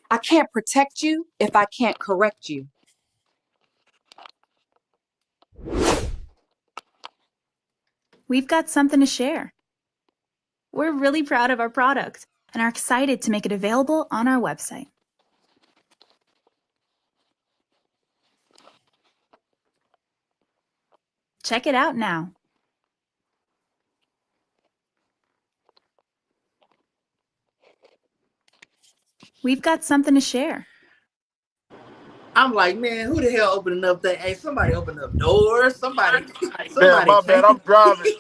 I can't protect you if I can't correct you. We've got something to share. We're really proud of our product and are excited to make it available on our website. Check it out now. We've got something to share. I'm like, man, who the hell opening up that? Hey, somebody open up doors. Somebody. Yeah, my bad. I'm driving.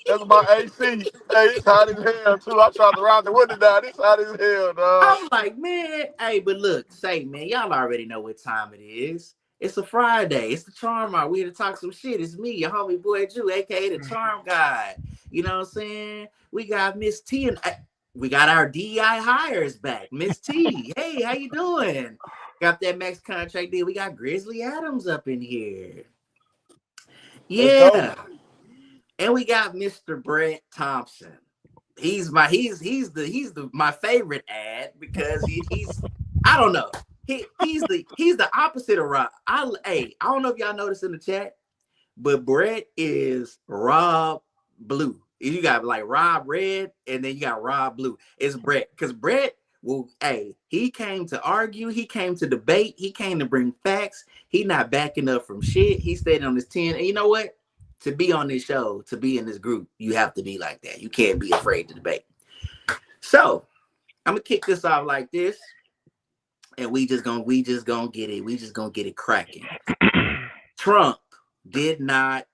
That's my AC. Hey, it's hot as hell, too. I tried to round the window down. It's hot as hell, dog. I'm like, man, hey, but look, say, man, y'all already know what time it is. It's a Friday. It's the Charm Hour. We here to talk some shit. It's me, your homie boy Drew, aka the Charm Guy. You know what I'm saying? We got Miss T and we got our DEI hires back. Miss T, hey, how you doing? Got that max contract deal. We got Grizzly Adams up in here. Yeah. And we got Mr. Brett Thompson. He's my favorite ad because he's I don't know. He's the opposite of Rob. I don't know if y'all noticed in the chat, but Brett is Rob Blue. You got like Rob Red, and then you got Rob Blue. It's Brett because Brett. Well, hey, he came to argue. He came to debate. He came to bring facts. He not backing up from shit. He stayed on his 10. And you know what? To be on this show, to be in this group, you have to be like that. You can't be afraid to debate. So I'm gonna kick this off like this, and we just gonna get it. We just gonna get it cracking. Trump did not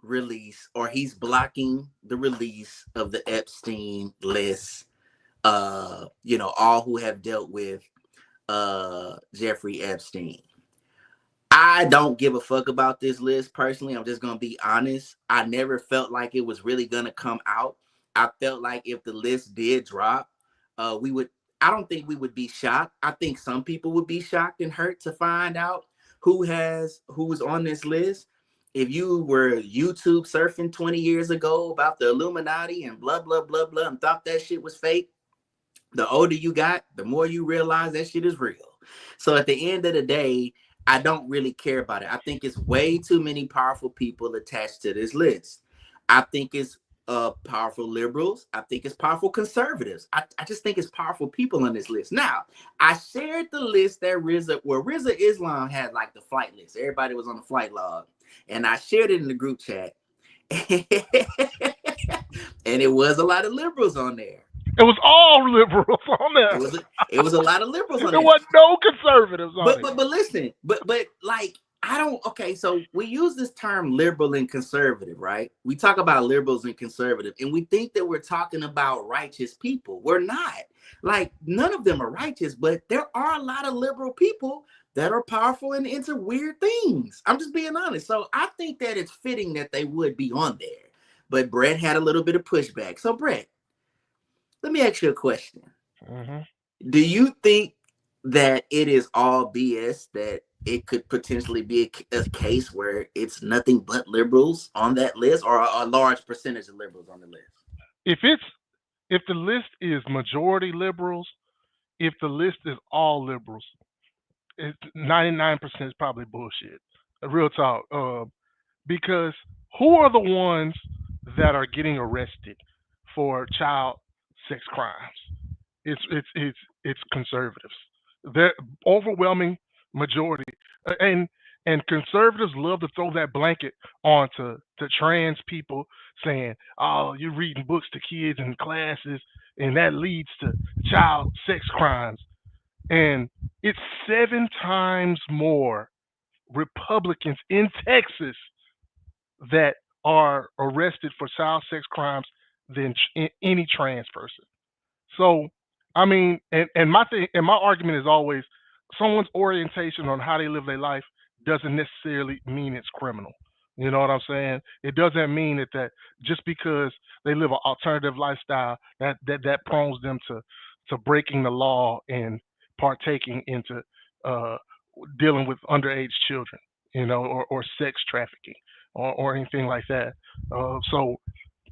release, or he's blocking the release of the Epstein list. All who have dealt with Jeffrey Epstein. I don't give a fuck about this list personally. I'm just gonna be honest. I never felt like it was really gonna come out. I felt like if the list did drop, I don't think we would be shocked. I think some people would be shocked and hurt to find out who was on this list. If you were YouTube surfing 20 years ago about the Illuminati and blah blah blah blah and thought that shit was fake, the older you got, the more you realize that shit is real. So at the end of the day, I don't really care about it. I think it's way too many powerful people attached to this list. I think it's powerful liberals. I think it's powerful conservatives. I just think it's powerful people on this list. Now, I shared the list that RZA Islam had like the flight list. Everybody was on the flight log. And I shared it in the group chat. And it was a lot of liberals on there. It was all liberals on there. It was a lot of liberals on there. There was no conservatives on it. But listen, but like so we use this term liberal and conservative, right? We talk about liberals and conservative, and we think that we're talking about righteous people. We're not. Like, none of them are righteous, but there are a lot of liberal people that are powerful and into weird things. I'm just being honest. So I think that it's fitting that they would be on there. But Brett had a little bit of pushback. So Brett, let me ask you a question. Mm-hmm. Do you think that it is all BS, that it could potentially be a case where it's nothing but liberals on that list, or a large percentage of liberals on the list? If the list is majority liberals, if the list is all liberals, 99% is probably bullshit. Real talk. Because who are the ones that are getting arrested for child sex crimes? It's conservatives. The overwhelming majority, and conservatives love to throw that blanket onto trans people, saying, "Oh, you're reading books to kids in classes, and that leads to child sex crimes." And it's 7 times more Republicans in Texas that are arrested for child sex crimes than any trans person. So, I mean, and my argument is always, someone's orientation on how they live their life doesn't necessarily mean it's criminal. You know what I'm saying? It doesn't mean that just because they live an alternative lifestyle that prones them to breaking the law and partaking into uh, dealing with underage children, or sex trafficking or anything like that. So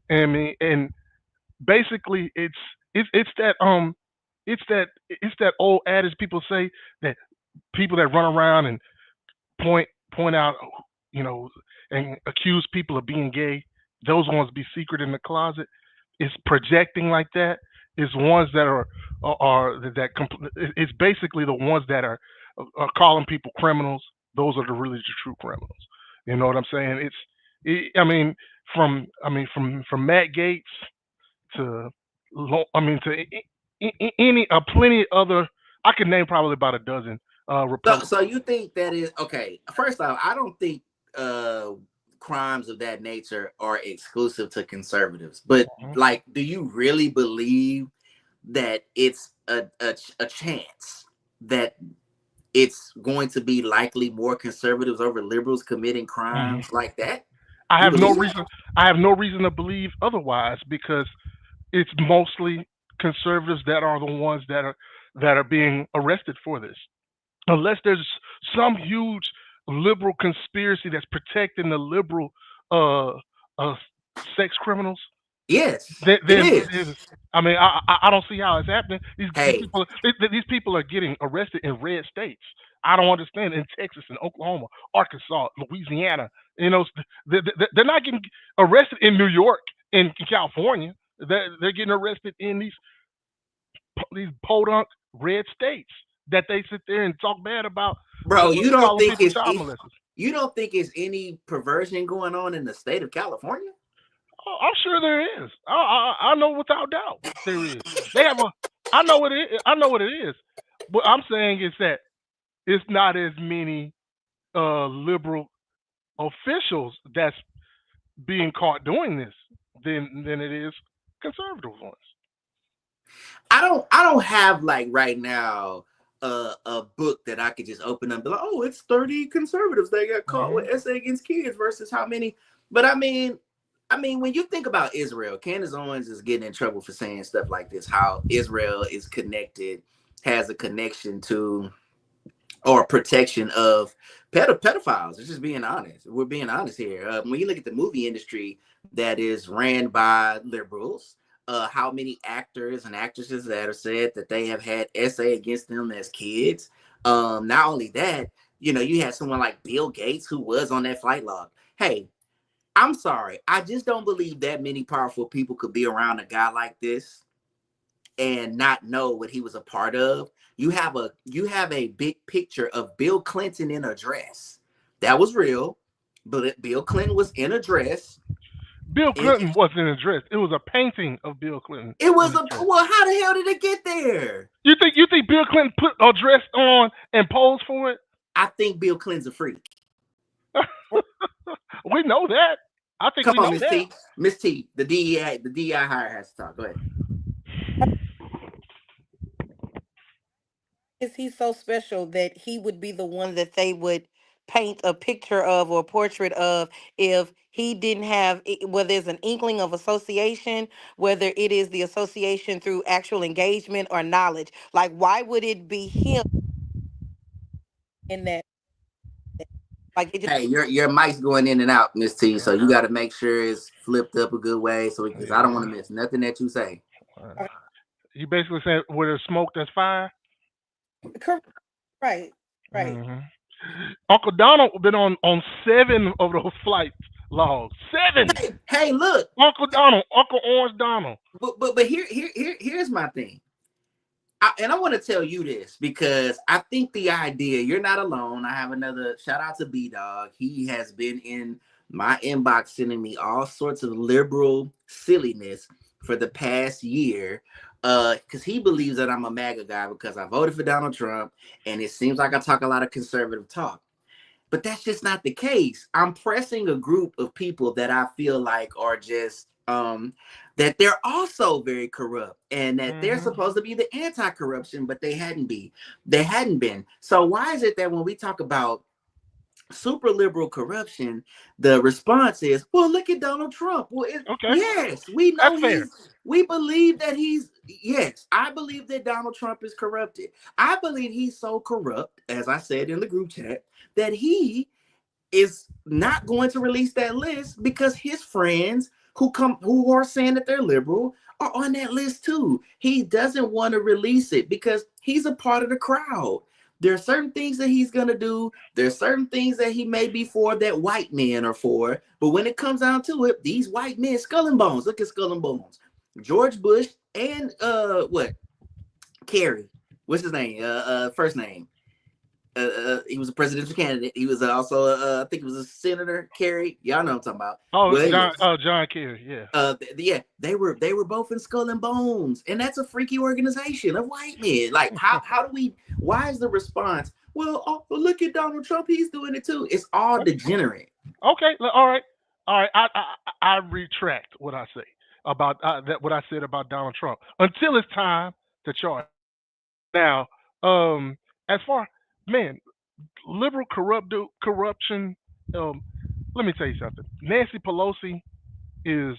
I mean, and basically it's that it's that old adage people say that people that run around and point out, you know, and accuse people of being gay, those ones be secret in the closet. It's projecting like that. It's ones that are that it's basically the ones that are calling people criminals. Those are the true criminals. You know what I'm saying? I mean, from Matt Gates to any plenty other. I could name probably about a dozen Republicans. So you think that is okay? First off, I don't think crimes of that nature are exclusive to conservatives. But like, do you really believe that it's a chance that it's going to be likely more conservatives over liberals committing crimes like that? I have no reason. I have no reason to believe otherwise, because it's mostly conservatives that are the ones that are being arrested for this. Unless there's some huge liberal conspiracy that's protecting the liberal sex criminals. Yes, then it is. I mean, I don't see how it's happening. These people are getting arrested in red states. I don't understand. In Texas, in Oklahoma, Arkansas, Louisiana, they're not getting arrested in New York, in California. They're getting arrested in these podunk red states that they sit there and talk bad about. Bro, you don't think it's any perversion going on in the state of California? Oh, I'm sure there is. I know without doubt there is. They have I know what it is. I know what it is. What I'm saying is that it's not as many liberal officials that's being caught doing this than it is conservative ones. I don't have, like, right now a book that I could just open up and be like, oh, it's 30 conservatives that got caught with essay against kids versus how many. But I mean, when you think about Israel, Candace Owens is getting in trouble for saying stuff like this, how Israel is connected, has a connection to or protection of pedophiles. It's just being honest. We're being honest here. When you look at the movie industry that is ran by liberals, how many actors and actresses that have said that they have had essay against them as kids. Not only that, you had someone like Bill Gates who was on that flight log. Hey, I'm sorry. I just don't believe that many powerful people could be around a guy like this and not know what he was a part of. You have a big picture of Bill Clinton in a dress. That was real, but Bill Clinton was in a dress. Bill Clinton wasn't in a dress. It was a painting of Bill Clinton. It was well, how the hell did it get there? You think Bill Clinton put a dress on and posed for it? I think Bill Clinton's a freak. We know that. I think Come we on, know that. Miss T, the DEI hire has to talk. Go ahead. Is he so special that he would be the one that they would paint a picture of or a portrait of if he didn't have, whether it's an inkling of association, whether it is the association through actual engagement or knowledge? Like, why would it be him in that? Like, it just, hey, your mic's going in and out, Miss T, so you got to make sure it's flipped up a good way, so because I don't want to miss nothing that you say. You basically saying where there's smoke, there's fire. right. Mm-hmm. Uncle Donald been on 7 of those flight logs. 7. Hey, look, Uncle Orange Donald. But here's my thing. And I want to tell you this because I think the idea, you're not alone. I have another shout out to B-Dog. He has been in my inbox sending me all sorts of liberal silliness for the past year because he believes that I'm a MAGA guy because I voted for Donald Trump and it seems like I talk a lot of conservative talk. But that's just not the case. I'm pressing a group of people that I feel like are just that they're also very corrupt, and that they're Mm-hmm. supposed to be the anti-corruption, but they hadn't been. So why is it that when we talk about super liberal corruption, the response is, well, look at Donald Trump. Well, Okay, yes, we know that's fair. we believe that yes, I believe that Donald Trump is corrupted. I believe he's so corrupt, as I said in the group chat, that he is not going to release that list because his friends who are saying that they're liberal are on that list too. He doesn't want to release it because he's a part of the crowd. There are certain things that he's going to do. There's certain things that he may be for that white men are for. But when it comes down to it, these white men, Skull and Bones, look at Skull and Bones. George Bush and Kerry, what's his name? First name. He was a presidential candidate. He was also, I think, he was a senator. Kerry, y'all know what I'm talking about. Oh, Well, John Kerry, yeah. Yeah, they were both in Skull and Bones, and that's a freaky organization of white men. Like, how do we? Why is the response? Well, look at Donald Trump. He's doing it too. It's all degenerate. Okay, all right. I retract what I say about that. What I said about Donald Trump until it's time to charge. Now, as far man, liberal corruption. Let me tell you something. Nancy Pelosi is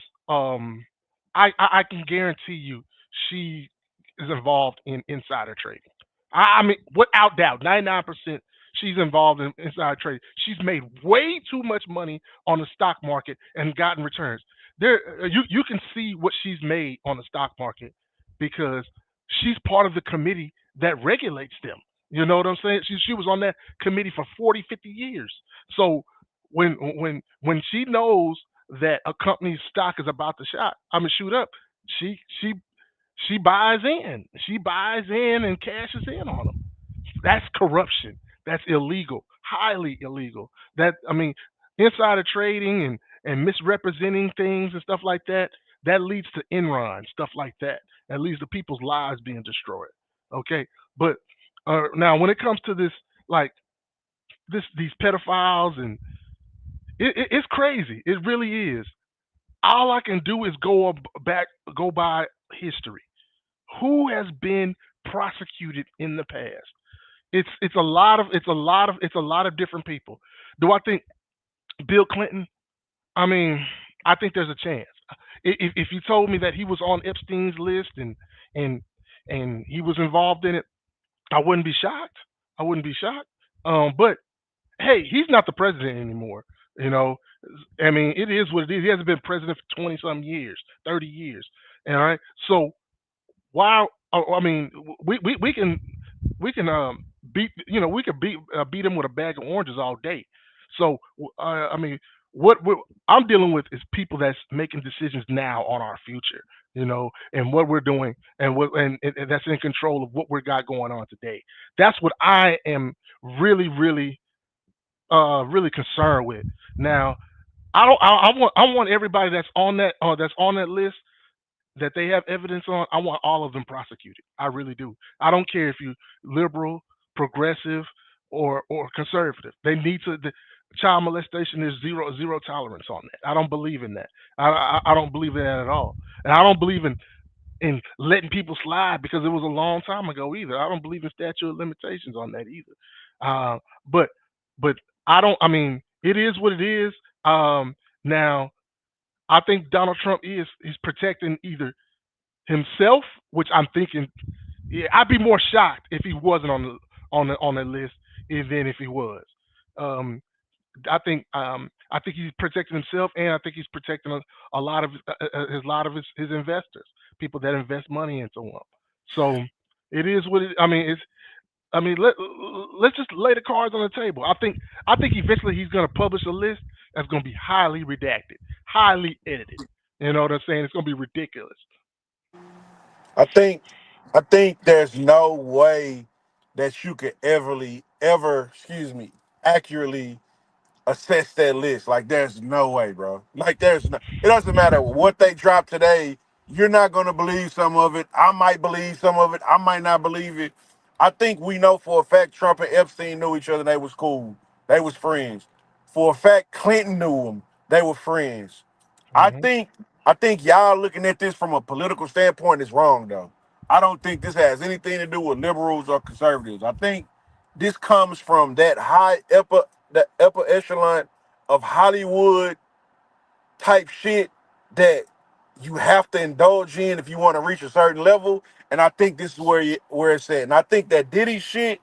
I can guarantee you she is involved in insider trading. I mean, without doubt, 99% she's involved in insider trading. She's made way too much money on the stock market and gotten returns. There, you can see what she's made on the stock market because she's part of the committee that regulates them. You know what I'm saying? She was on that committee for 40, 50 years. So when she knows that a company's stock is about to shoot up, she she she buys in. She buys in and cashes in on them. That's corruption. That's illegal, highly illegal. Insider trading and misrepresenting things and stuff like that. That leads to Enron stuff like that. That leads to people's lives being destroyed. Okay, but now when it comes to this, like these pedophiles and it's crazy. It really is. All I can do is go by history. Who has been prosecuted in the past? It's a lot of different people. Do I think Bill Clinton? I mean, I think there's a chance. If you told me that he was on Epstein's list and and he was involved in it, I wouldn't be shocked. I wouldn't be shocked. But hey, he's not the president anymore. You know, I mean, it is what it is. He hasn't been president for 20 some years, 30 years. All right. So while I mean, we can beat we could beat him with a bag of oranges all day. So I mean, what I'm dealing with is people that's making decisions now on our future, and what we're doing, and and that's in control of what we got going on today. That's what I am really, really, really concerned with. Now, I want everybody that's on that list that they have evidence on. I want all of them prosecuted. I really do. I don't care if you liberal, progressive, or conservative. They need to. Child molestation is zero tolerance on that. I don't believe in that. I don't believe in that at all. And I don't believe in letting people slide because it was a long time ago either. I don't believe in statute of limitations on that either. But I don't. I mean, it is what it is. Now I think Donald Trump he's protecting either himself, which I'm thinking, yeah, I'd be more shocked if he wasn't on the list than if he was. Um, I think he's protecting himself, and I think he's protecting a lot of his investors, people that invest money into him. So it is what it. I mean, it's. I mean, let's just lay the cards on the table. I think eventually he's going to publish a list that's going to be highly redacted, highly edited. You know what I'm saying? It's going to be ridiculous. I think I think there's no way that you could ever, excuse me, accurately assess that list. Like there's no way, bro. Like there's no. It doesn't matter what they drop today. You're not gonna believe some of it. I might believe some of it. I might not believe it. I think we know for a fact Trump and Epstein knew each other. They was cool. They was friends. For a fact, Clinton knew them. They were friends. I Hmm. think I think y'all looking at this from a political standpoint is wrong though. I don't think this has anything to do with liberals or conservatives. I think this comes from that the upper echelon of Hollywood type shit that you have to indulge in if you want to reach a certain level. And I think this is where it's at. And I think that Diddy shit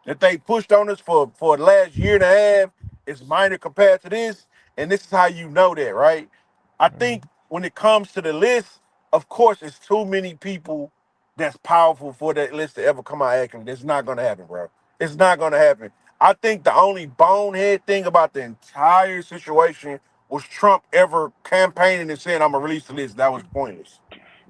that they pushed on us for the last year and a half is minor compared to this. And this is how you know that, right? I think when it comes to the list, of course, it's too many people that's powerful for that list to ever come out acting. It's not gonna happen, bro. It's not gonna happen. I think the only bonehead thing about the entire situation was Trump ever campaigning and saying I'm gonna release the list. That was pointless.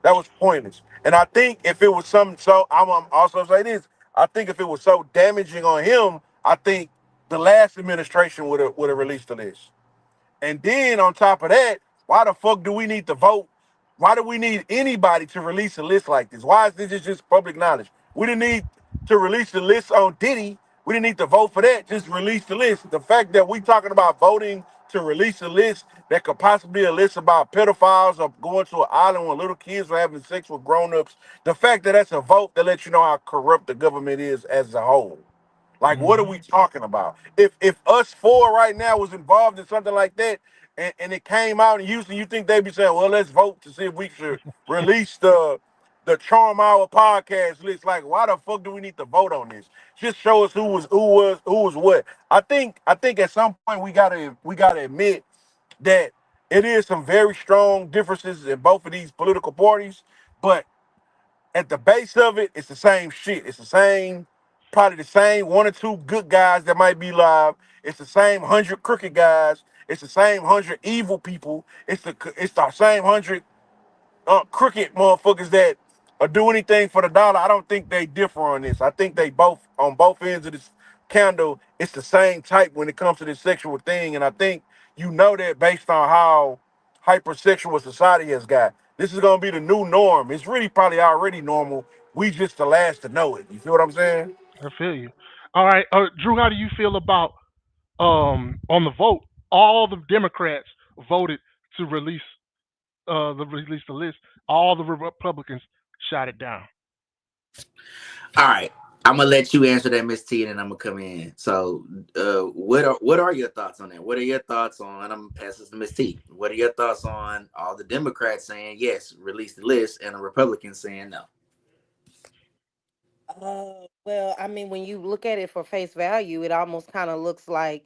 That was pointless. And I think if it was something so I'm also say this, I think if it was so damaging on him, I think the last administration would have released the list. And then on top of that, why the fuck do we need to vote? Why do we need anybody to release a list like this? Why is this just public knowledge? We didn't need to release the list on Diddy. We didn't need to vote for that. Just release the list. The fact that we talking about voting to release a list that could possibly be a list about pedophiles or going to an island where little kids are having sex with grown-ups, the fact that that's a vote that lets you know how corrupt the government is as a whole. Like, what are we talking about? If us four right now was involved in something like that, and it came out in Houston, you think they'd be saying, "Well, let's vote to see if we should release the Charm Hour podcast list"? Like, why the fuck do we need to vote on this? Just show us who was what. I think at some point we gotta admit that it is some very strong differences in both of these political parties, but at the base of it, it's the same shit. It's the same, probably the same one or two good guys that might be live. It's the same 100 crooked guys. It's the same 100 evil people. It's the same 100 crooked motherfuckers that do anything for the dollar. I don't think they differ on this. I think they both on both ends of this candle. It's the same type when it comes to this sexual thing, and I think you know that based on how hypersexual society has got. This is gonna be the new norm. It's really probably already normal. We just the last to know it. You feel what I'm saying? I feel you. All right, Drew, how do you feel about on the vote? All the Democrats voted to release the list. All the Republicans shot it down. All right, I'm gonna let you answer that, Miss T, and then I'm gonna come in. So, what are your thoughts on that? What are your thoughts on? I'm gonna pass this to Miss T. What are your thoughts on all the Democrats saying yes, release the list, and the Republicans saying no? Well, I mean, when you look at it for face value, it almost kind of looks like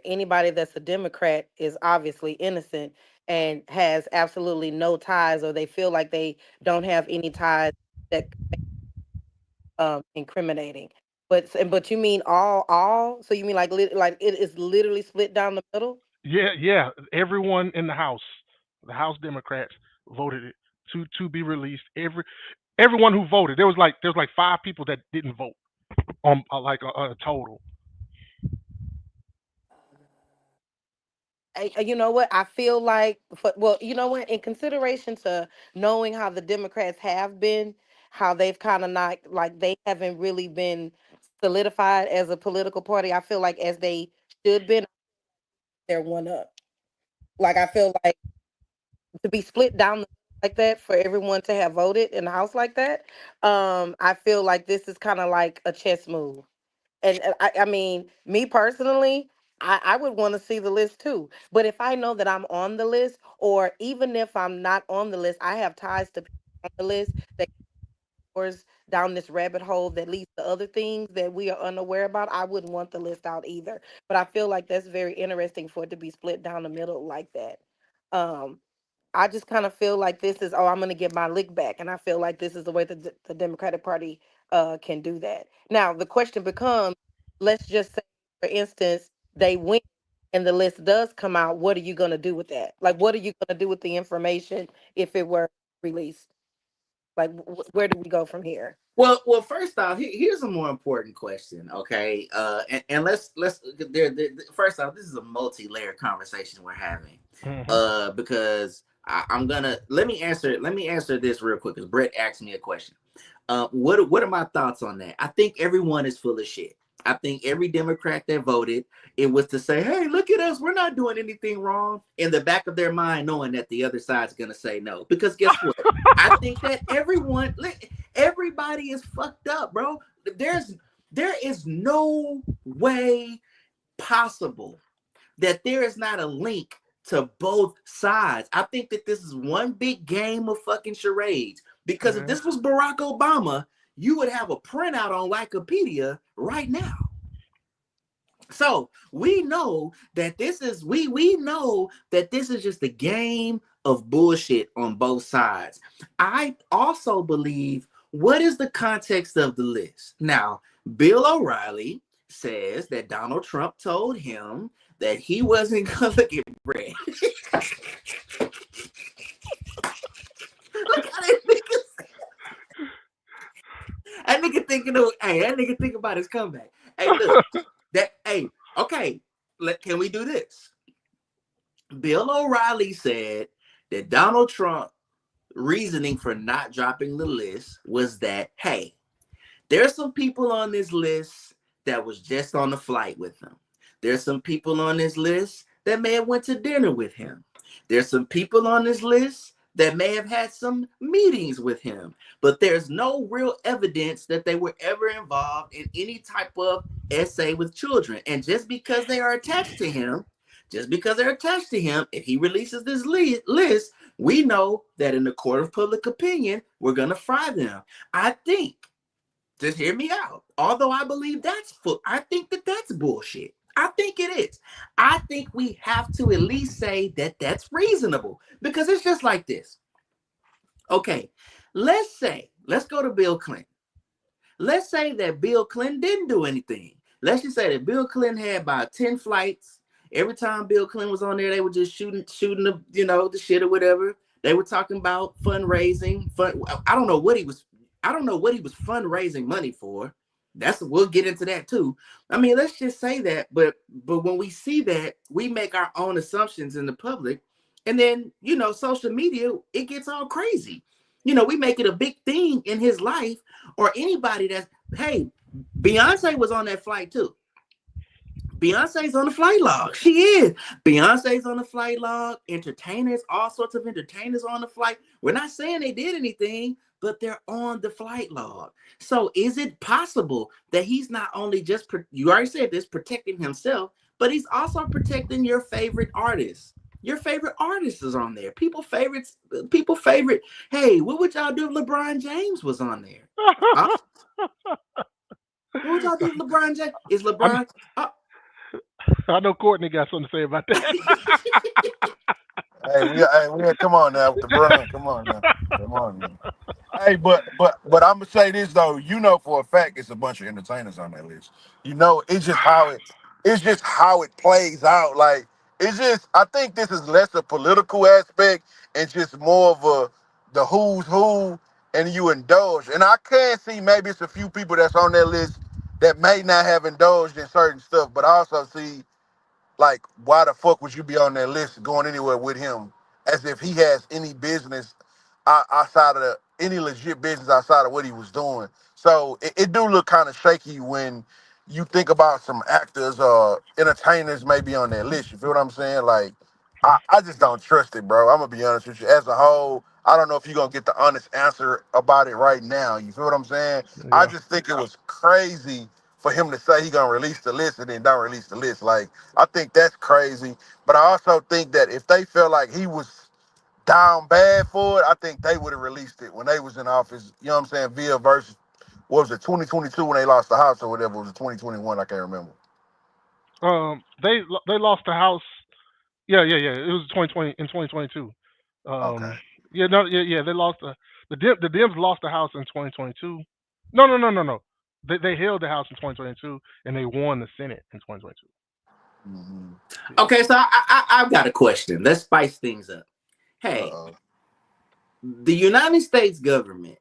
anybody that's a Democrat is obviously innocent and has absolutely no ties, or they feel like they don't have any ties that incriminating. But you mean all? So you mean like it is literally split down the middle? Yeah. Everyone in the House Democrats voted it to be released. Everyone who voted, there was like 5 people that didn't vote on like a total. You know what? I feel like, well, you know what? In consideration to knowing how the Democrats have been, how they've kind of not, like, they haven't really been solidified as a political party. I feel like as they should been, they're one up. Like, I feel like to be split down like that for everyone to have voted in the House like that, I feel like this is kind of like a chess move. And I mean, me personally, I would want to see the list too. But if I know that I'm on the list, or even if I'm not on the list, I have ties to people on the list that goes down this rabbit hole that leads to other things that we are unaware about. I wouldn't want the list out either. But I feel like that's very interesting for it to be split down the middle like that. Um, I just kind of feel like this is, oh, I'm going to get my lick back. And I feel like this is the way that the Democratic Party can do that. Now, the question becomes, let's just say, for instance, they win and the list does come out. What are you going to do with that? Like, what are you going to do with the information if it were released? Like, where do we go from here? Well, first off, here's a more important question, okay? And let's first off, this is a multi-layered conversation we're having, Mhm. because I'm gonna let me answer this real quick because Brett asked me a question. What are my thoughts on that? I think everyone is full of shit. I think every Democrat that voted, it was to say, hey, look at us. We're not doing anything wrong. In the back of their mind, knowing that the other side's going to say no. Because guess what? I think that everybody is fucked up, bro. There is no way possible that there is not a link to both sides. I think that this is one big game of fucking charades. Because if this was Barack Obama, you would have a printout on Wikipedia right now. So we know that this is just a game of bullshit on both sides. I also believe, what is the context of the list? Now, Bill O'Reilly says that Donald Trump told him that he wasn't gonna look at Brett. Look how that nigga thinking of, hey, that nigga think about his comeback. Hey, look, okay, can we do this? Bill O'Reilly said that Donald Trump reasoning for not dropping the list was that, hey, there's some people on this list that was just on the flight with him. There's some people on this list that may have went to dinner with him. There's some people on this list that may have had some meetings with him, but there's no real evidence that they were ever involved in any type of essay with children. And just because they are attached to him, if he releases this list, we know that in the court of public opinion, we're going to fry them. I think, just hear me out, although I believe I think that that's bullshit. I think it is. I think we have to at least say that that's reasonable, because it's just like this. Okay, let's go to Bill Clinton. Let's say that Bill Clinton didn't do anything. Let's just say that Bill Clinton had about 10 flights. Every time Bill Clinton was on there, they were just shooting the, the shit or whatever. They were talking about fundraising. I don't know what he was fundraising money for. We'll get into that too. I mean, let's just say that, but when we see that, we make our own assumptions in the public, and then, social media, it gets all crazy. We make it a big thing in his life, or anybody hey, Beyonce was on that flight too. Beyonce's on the flight log. She is. Beyonce's on the flight log. Entertainers, all sorts of entertainers on the flight. We're not saying they did anything, but they're on the flight log. So is it possible that he's not only just, you already said this, protecting himself, but he's also protecting your favorite artists? Your favorite artist is on there. People favorite. Hey, what would y'all do if LeBron James was on there? What would y'all do if LeBron James? Is LeBron... I know Courtney got something to say about that. Hey, come on now with the brun. Come on now. Hey, but I'm gonna say this though. For a fact, it's a bunch of entertainers on that list. It's just how it plays out. Like, I think this is less a political aspect and just more of the who's who, and you indulge. And I can see maybe it's a few people that's on that list that may not have indulged in certain stuff, but I also see, like, why the fuck would you be on that list going anywhere with him, as if he has any business outside of any legit business outside of what he was doing. So it do look kind of shaky when you think about some actors or entertainers maybe on that list. You feel what I'm saying? Like, I just don't trust it, bro. I'm gonna be honest with you. As a whole, I don't know if you're gonna get the honest answer about it right now. You feel what I'm saying? Yeah. I just think it was crazy for him to say he gonna release the list and then don't release the list. Like, I think that's crazy. But I also think that if they felt like he was down bad for it, I think they would have released it when they was in office. You know what I'm saying? Via versus, what was it, 2022 when they lost the House, or whatever? It was 2021. I can't remember. They lost the House. Yeah. It was 2020 in 2022. Okay. Yeah. They lost the Dems lost the House in 2022. No. They held the House in 2022 and they won the Senate in 2022. Mm-hmm. Okay, so I've got a question. Let's spice things up. Hey, the United States government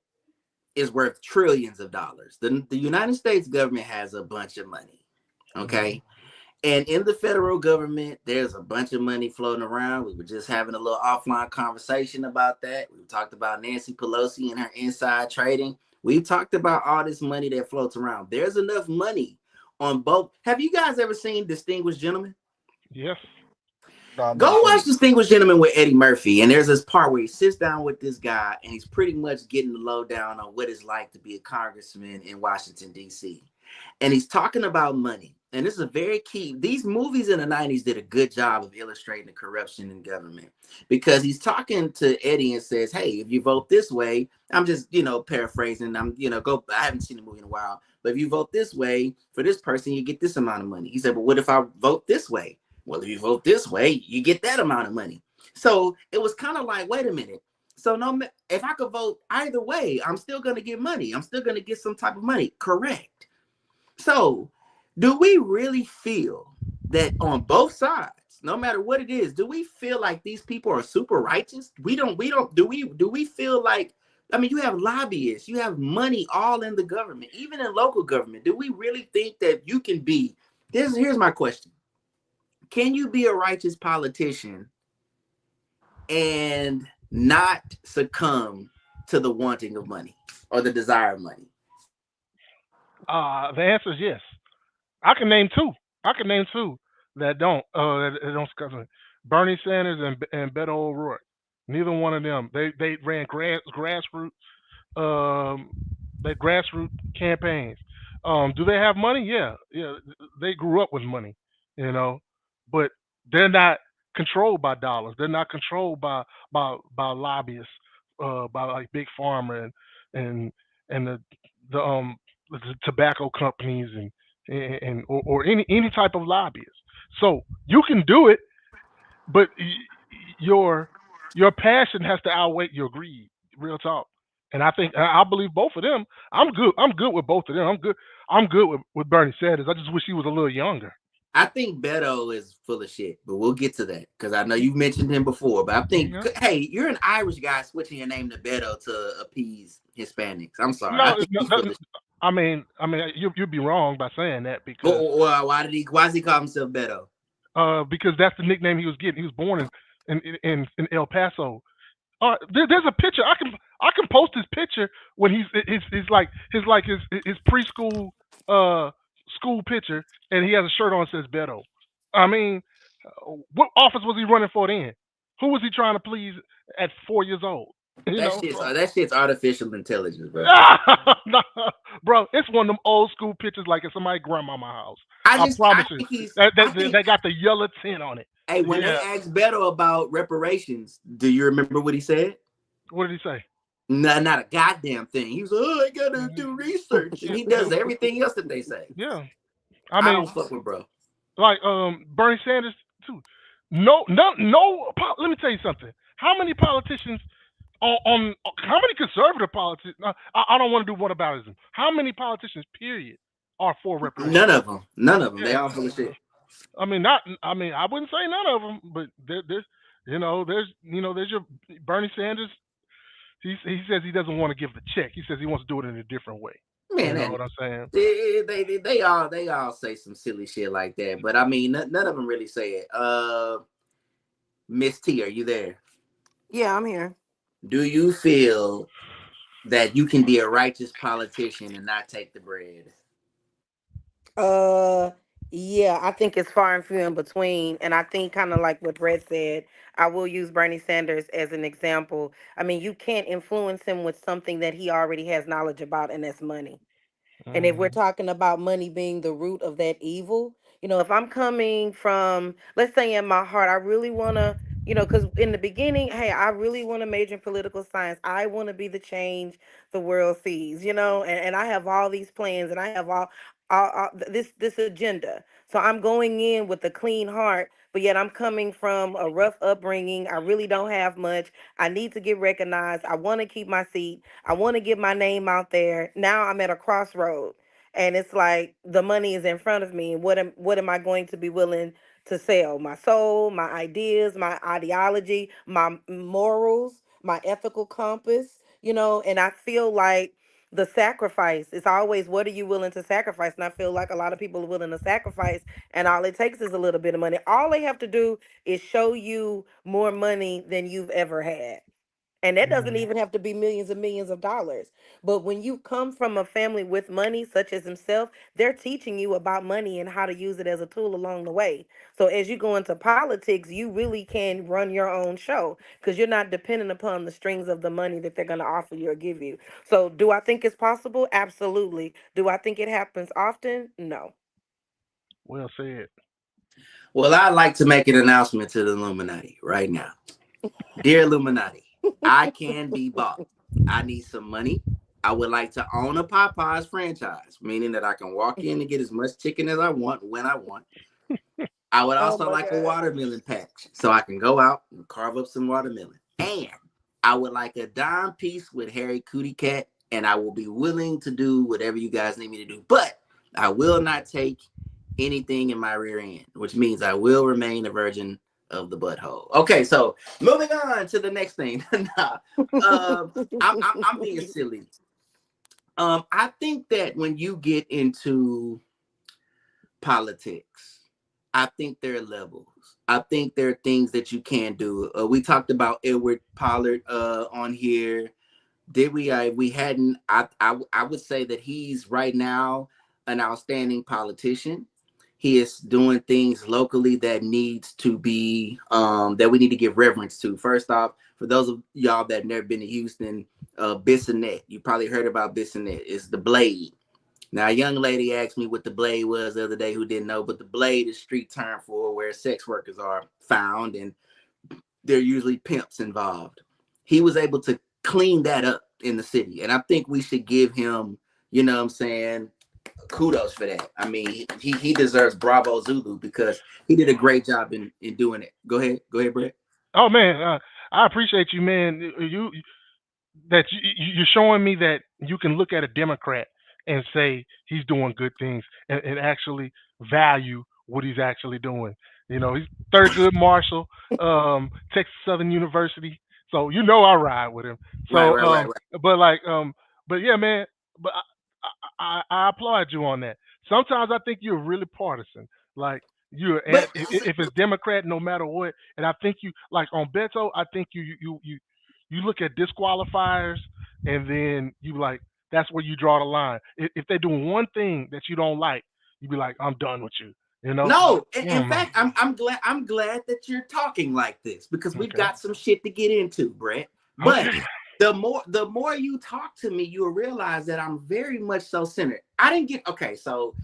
is worth trillions of dollars. The United States government has a bunch of money. Okay. Mm-hmm. And in the federal government, there's a bunch of money floating around. We were just having a little offline conversation about that. We talked about Nancy Pelosi and her inside trading. We've talked about all this money that floats around. There's enough money on both. Have you guys ever seen Distinguished Gentlemen? Yes. No, I never Go seen watch it. Distinguished Gentlemen with Eddie Murphy, and there's this part where he sits down with this guy, and he's pretty much getting the lowdown on what it's like to be a congressman in Washington D.C. And he's talking about money. And this is a very key. These movies in the 90s did a good job of illustrating the corruption in government, because he's talking to Eddie and says, hey, if you vote this way, I'm just, paraphrasing. I haven't seen the movie in a while, but if you vote this way for this person, you get this amount of money. He said, but what if I vote this way? Well, if you vote this way, you get that amount of money. So it was kind of like, wait a minute. So no, if I could vote either way, I'm still going to get money. I'm still going to get some type of money. Correct. So do we really feel that on both sides, no matter what it is, do we feel like these people are super righteous? Do we feel like, I mean, you have lobbyists, you have money all in the government, even in local government. Do we really think that you can be, here's my question. Can you be a righteous politician and not succumb to the wanting of money or the desire of money? The answer is yes. I can name two. I can name two that don't. That don't discuss it. Bernie Sanders and Beto O'Rourke. Neither one of them. They ran grassroots um they grassroots campaigns. Do they have money? Yeah, yeah. They grew up with money, you know, but they're not controlled by dollars. They're not controlled by lobbyists, by like big pharma and and the tobacco companies and or any type of lobbyist. So you can do it, but your your passion has to outweigh your greed. Real talk. And I believe both of them. I'm good. I'm good with both of them. I'm good. I'm good with Bernie Sanders. I just wish he was a little younger. I think Beto is full of shit, but we'll get to that because I know you've mentioned him before. But I think, Yeah. hey, you're an Irish guy switching your name to Beto to appease Hispanics. I'm sorry. I No, think no, he's full of shit. I mean, you'd be wrong by saying that because Why does he call himself Beto? because that's the nickname he was getting. He was born in El Paso. There's a picture. I can post his picture when he's like his preschool school picture, and he has a shirt on that says Beto. I mean, what office was he running for then? Who was he trying to please at 4 years old? You know, so That shit's artificial intelligence, bro. no, bro, it's one of them old school pictures like at somebody's grandmama house. I I promise you. think he's That, I that, that think that got the yellow tint on it. hey, when they Yeah. asked Beto about reparations, do you remember what he said? What did he say? No, not a goddamn thing. He was like, oh, I gotta do research. And he does everything else that they say. Yeah. I I mean, don't fuck with bro. like Bernie Sanders too. No, no, no. Let me tell you something. How many politicians on how many conservative politicians? I don't want to do whataboutism. How many politicians, period, are for reparations? None of them. None of them. They Yeah. all full of shit. I mean, not. I mean, I wouldn't say none of them, but there's your Bernie Sanders. He says he doesn't want to give the check. He says he wants to do it in a different way. You Man, know what I'm saying? they all say some silly shit like that. But I mean, none of them really say it. Miss T, are you there? Yeah, I'm here. Do you feel that you can be a righteous politician and not take the bread? Uh, yeah, I think it's far and few in between. And I think kind of like what Brett said, I will use Bernie Sanders as an example. I mean, you can't influence him with something that he already has knowledge about, and that's money. And if we're Hmm. talking about money being the root of that evil, if I'm coming from, let's say in my heart, I really want to, because in the beginning, hey, I really want to major in political science. I want to be the change the world sees, and I have all these plans and I have this agenda. So I'm going in with a clean heart, but yet I'm coming from a rough upbringing. I really don't have much. I need to get recognized. I want to keep my seat. I want to get my name out there. Now I'm at a crossroad, and it's like the money is in front of me. And what am I going to be willing to sell? My soul, my ideas, my ideology, my morals, my ethical compass. And I feel like the sacrifice is always, what are you willing to sacrifice? And I feel like a lot of people are willing to sacrifice, and all it takes is a little bit of money. All they have to do is show you more money than you've ever had. And that doesn't even have to be millions and millions of dollars. But when you come from a family with money, such as himself, they're teaching you about money and how to use it as a tool along the way. So as you go into politics, you really can run your own show because you're not dependent upon the strings of the money that they're going to offer you or give you. So do I think it's possible? Absolutely. Do I think it happens often? No. Well said. Well, I'd like to make an announcement to the Illuminati right now. Dear Illuminati, I can be bought. I need some money. I would like to own a Popeyes franchise, meaning that I can walk in and get as much chicken as I want when I want. I would Oh also my like a God. watermelon patch so I can go out and carve up some watermelon. And I would like a dime piece with Harry Cootie Cat, and I will be willing to do whatever you guys need me to do. But I will not take anything in my rear end, which means I will remain a virgin of the butthole. Okay, so moving on to the next thing. Nah, I'm being silly. I think that when you get into politics, I think there are levels. I think there are things that you can do. We talked about Edward Pollard on here. Did we? We hadn't. I would say that he's right now an outstanding politician. He is doing things locally that needs to be that we need to give reverence to. First off, for those of y'all that have never been to Houston, Bissonnette, you probably heard about Bissonnette. It's the Blade. Now, a young lady asked me what the Blade was the other day who didn't know, but the Blade is street term for where sex workers are found, and there are usually pimps involved. He was able to clean that up in the city, and I think we should give him, you know what I'm saying, kudos for that. I mean, he deserves Bravo Zulu because he did a great job in doing it. Go ahead, Brett. Oh man, I appreciate you, man. You're showing me that you can look at a Democrat and say he's doing good things and actually value what he's actually doing. You know, he's Thurgood Marshall, Texas Southern University. So you know I ride with him. So Right. but like but yeah, man, but I applaud you on that. Sometimes I think you're really partisan. Like you're But if it's Democrat, no matter what. And I think you like on Beto, I think you look at disqualifiers and then you like that's where you draw the line. If they're doing one thing that you don't like, you be like, I'm done with you. You know? no, in Mm, fact, I'm glad that you're talking like this because we've okay. got some shit to get into, Brett. But Okay. the more you talk to me, you'll realize that I'm very much so centered. I didn't get okay. So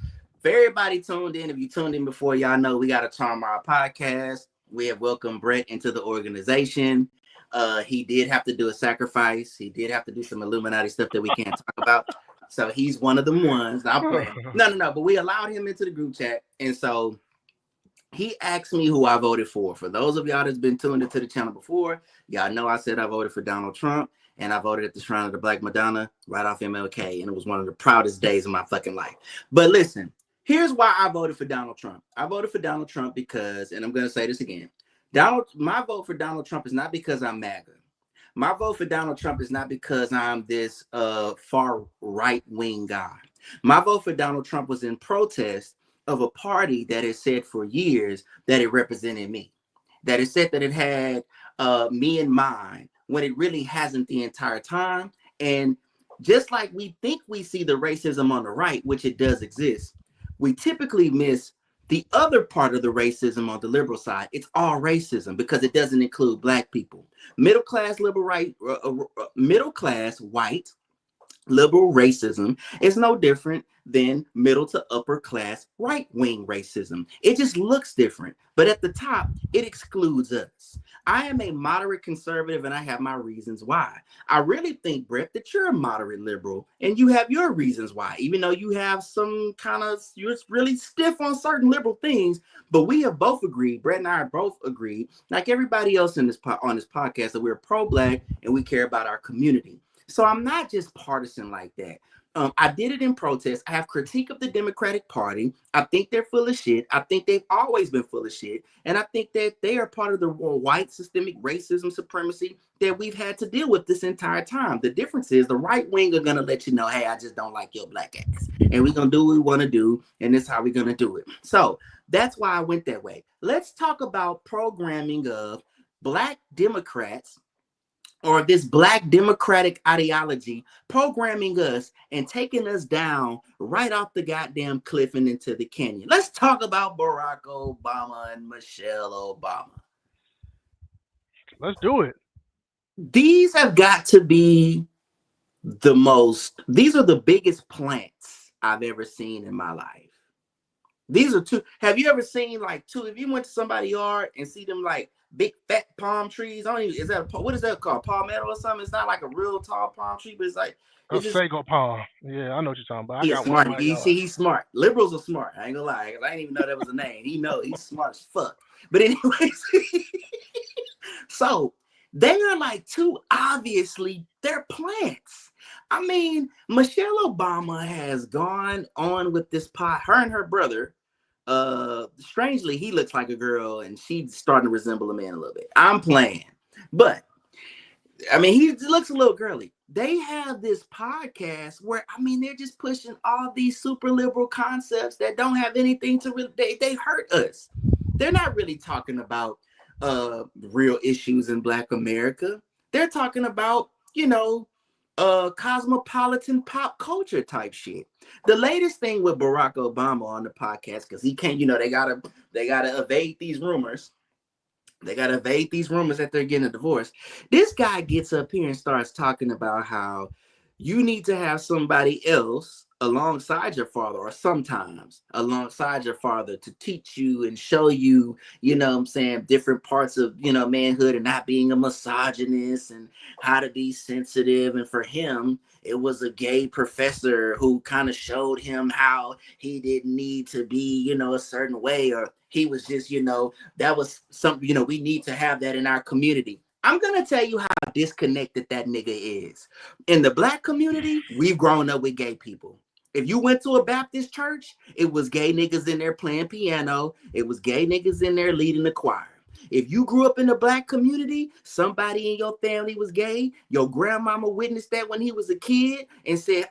for everybody tuned in, if you tuned in before, y'all know we got a Charm Our podcast. We have welcomed Brett into the organization. He did have to do a sacrifice. He did have to do some Illuminati stuff that we can't talk about. So he's one of them ones. Now I'm playing. No. But we allowed him into the group chat. And so he asked me who I voted for. For those of y'all that's been tuned into the channel before, y'all know I said I voted for Donald Trump. And I voted at the Shrine of the Black Madonna right off MLK. And it was one of the proudest days of my fucking life. But listen, here's why I voted for Donald Trump. I voted for Donald Trump because, and I'm going to say this again, my vote for Donald Trump is not because I'm MAGA. My vote for Donald Trump is not because I'm this far right-wing guy. My vote for Donald Trump was in protest of a party that has said for years that it represented me, that it said that it had me in mind when it really hasn't the entire time. And just like we think we see the racism on the right, which it does exist, we typically miss the other part of the racism on the liberal side. It's all racism because it doesn't include Black people. Middle class white liberal racism is no different than middle to upper class right-wing racism. It just looks different, but at the top, it excludes us. I am a moderate conservative and I have my reasons why. I really think, Brett, that you're a moderate liberal and you have your reasons why, even though you have some kind of, you're really stiff on certain liberal things, but we have both agreed, Brett and I have both agreed, like everybody else on this podcast, that we're pro-Black and we care about our community. So I'm not just partisan like that. I did it in protest. I have critique of the Democratic Party. I think they're full of shit. I think they've always been full of shit. And I think that they are part of the white systemic racism supremacy that we've had to deal with this entire time. The difference is the right wing are going to let you know, hey, I just don't like your Black ass. And we're going to do what we want to do. And this is how we're going to do it. So that's why I went that way. Let's talk about programming of Black Democrats or this black democratic ideology programming us and taking us down right off the goddamn cliff and into the canyon. Let's talk about Barack Obama and Michelle Obama. Let's do it. These have got to be these are the biggest plants I've ever seen in my life. These are two. Have you ever seen like two? If you went to somebody's yard and see them like big fat palm trees, I don't even, is that what is that called? Palmetto or something? It's not like a real tall palm tree, but it's like A it's just sago palm. Yeah, I know what you're talking about. I he's got one in smart. my You yard. see, he's smart. Liberals are smart. I ain't gonna lie. I didn't even know that was a name. He's smart as fuck. But anyways, so they are like two obviously they're plants. I mean, Michelle Obama has gone on with this pot. Her and her brother. Strangely, he looks like a girl, and she's starting to resemble a man a little bit. I'm playing, but I mean, he looks a little girly. They have this podcast where, I mean, they're just pushing all these super liberal concepts that don't have anything to really, they hurt us. They're not really talking about real issues in Black America. They're talking about, cosmopolitan pop culture type shit. The latest thing with Barack Obama on the podcast, because he can't, they gotta evade these rumors. They got to evade these rumors that they're getting a divorce. This guy gets up here and starts talking about how you need to have somebody else alongside your father, or sometimes alongside your father, to teach you and show you, different parts of, manhood, and not being a misogynist, and how to be sensitive. And for him, it was a gay professor who kind of showed him how he didn't need to be, a certain way, or he was just, that was something, we need to have that in our community. I'm going to tell you how disconnected that nigga is. In the Black community, we've grown up with gay people. If you went to a Baptist church, it was gay niggas in there playing piano. It was gay niggas in there leading the choir. If you grew up in the Black community, somebody in your family was gay. Your grandmama witnessed that when he was a kid and said,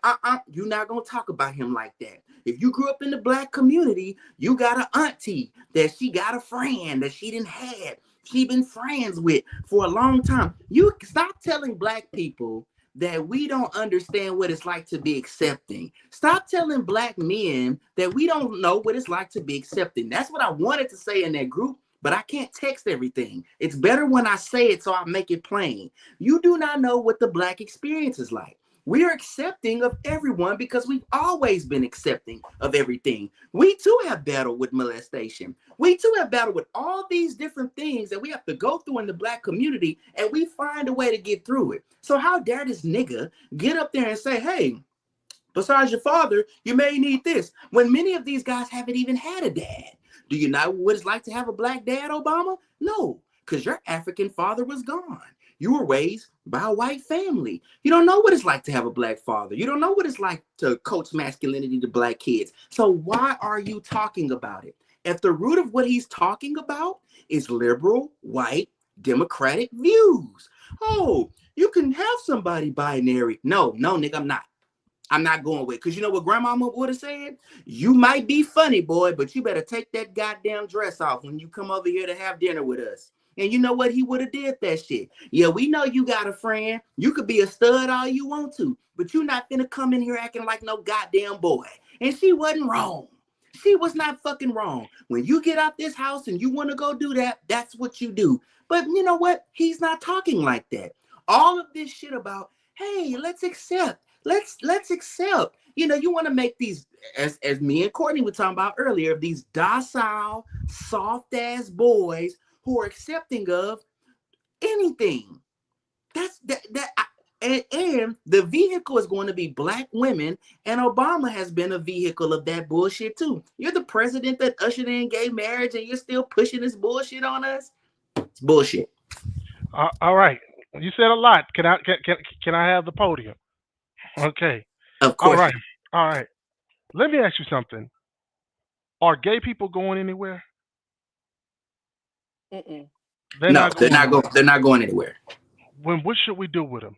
you're not going to talk about him like that. If you grew up in the Black community, you got an auntie that she got a friend that she didn't have. She been friends with for a long time. You stop telling Black people that we don't understand what it's like to be accepting. Stop telling Black men that we don't know what it's like to be accepting. That's what I wanted to say in that group, but I can't text everything. It's better when I say it, so I make it plain. You do not know what the Black experience is like. We are accepting of everyone because we've always been accepting of everything. We too have battled with molestation. We too have battled with all these different things that we have to go through in the Black community, and we find a way to get through it. So how dare this nigga get up there and say, hey, besides your father, you may need this, when many of these guys haven't even had a dad. Do you know what it's like to have a Black dad, Obama? No, because your African father was gone. You were raised by a white family. You don't know what it's like to have a Black father. You don't know what it's like to coach masculinity to Black kids. So why are you talking about it? If the root of what he's talking about is liberal, white, democratic views. Oh, you can have somebody binary. No, nigga, I'm not. I'm not going with it. Because you know what grandmama would have said? You might be funny, boy, but you better take that goddamn dress off when you come over here to have dinner with us. And you know what? He would have did that shit. Yeah, we know you got a friend. You could be a stud all you want to, but you're not finna come in here acting like no goddamn boy. And she wasn't wrong. She was not fucking wrong. When you get out this house and you want to go do that, that's what you do. But you know what? He's not talking like that. All of this shit about, hey, let's accept. Let's accept. You want to make these, as me and Courtney were talking about earlier, these docile, soft ass boys who are accepting of anything. And the vehicle is going to be Black women, and Obama has been a vehicle of that bullshit too. You're the president that ushered in gay marriage, and you're still pushing this bullshit on us. It's bullshit. All right, you said a lot. Can I have the podium? Okay. Of course. All right. Let me ask you something. Are gay people going anywhere? Mm-mm. They're not going anywhere. What should we do with them?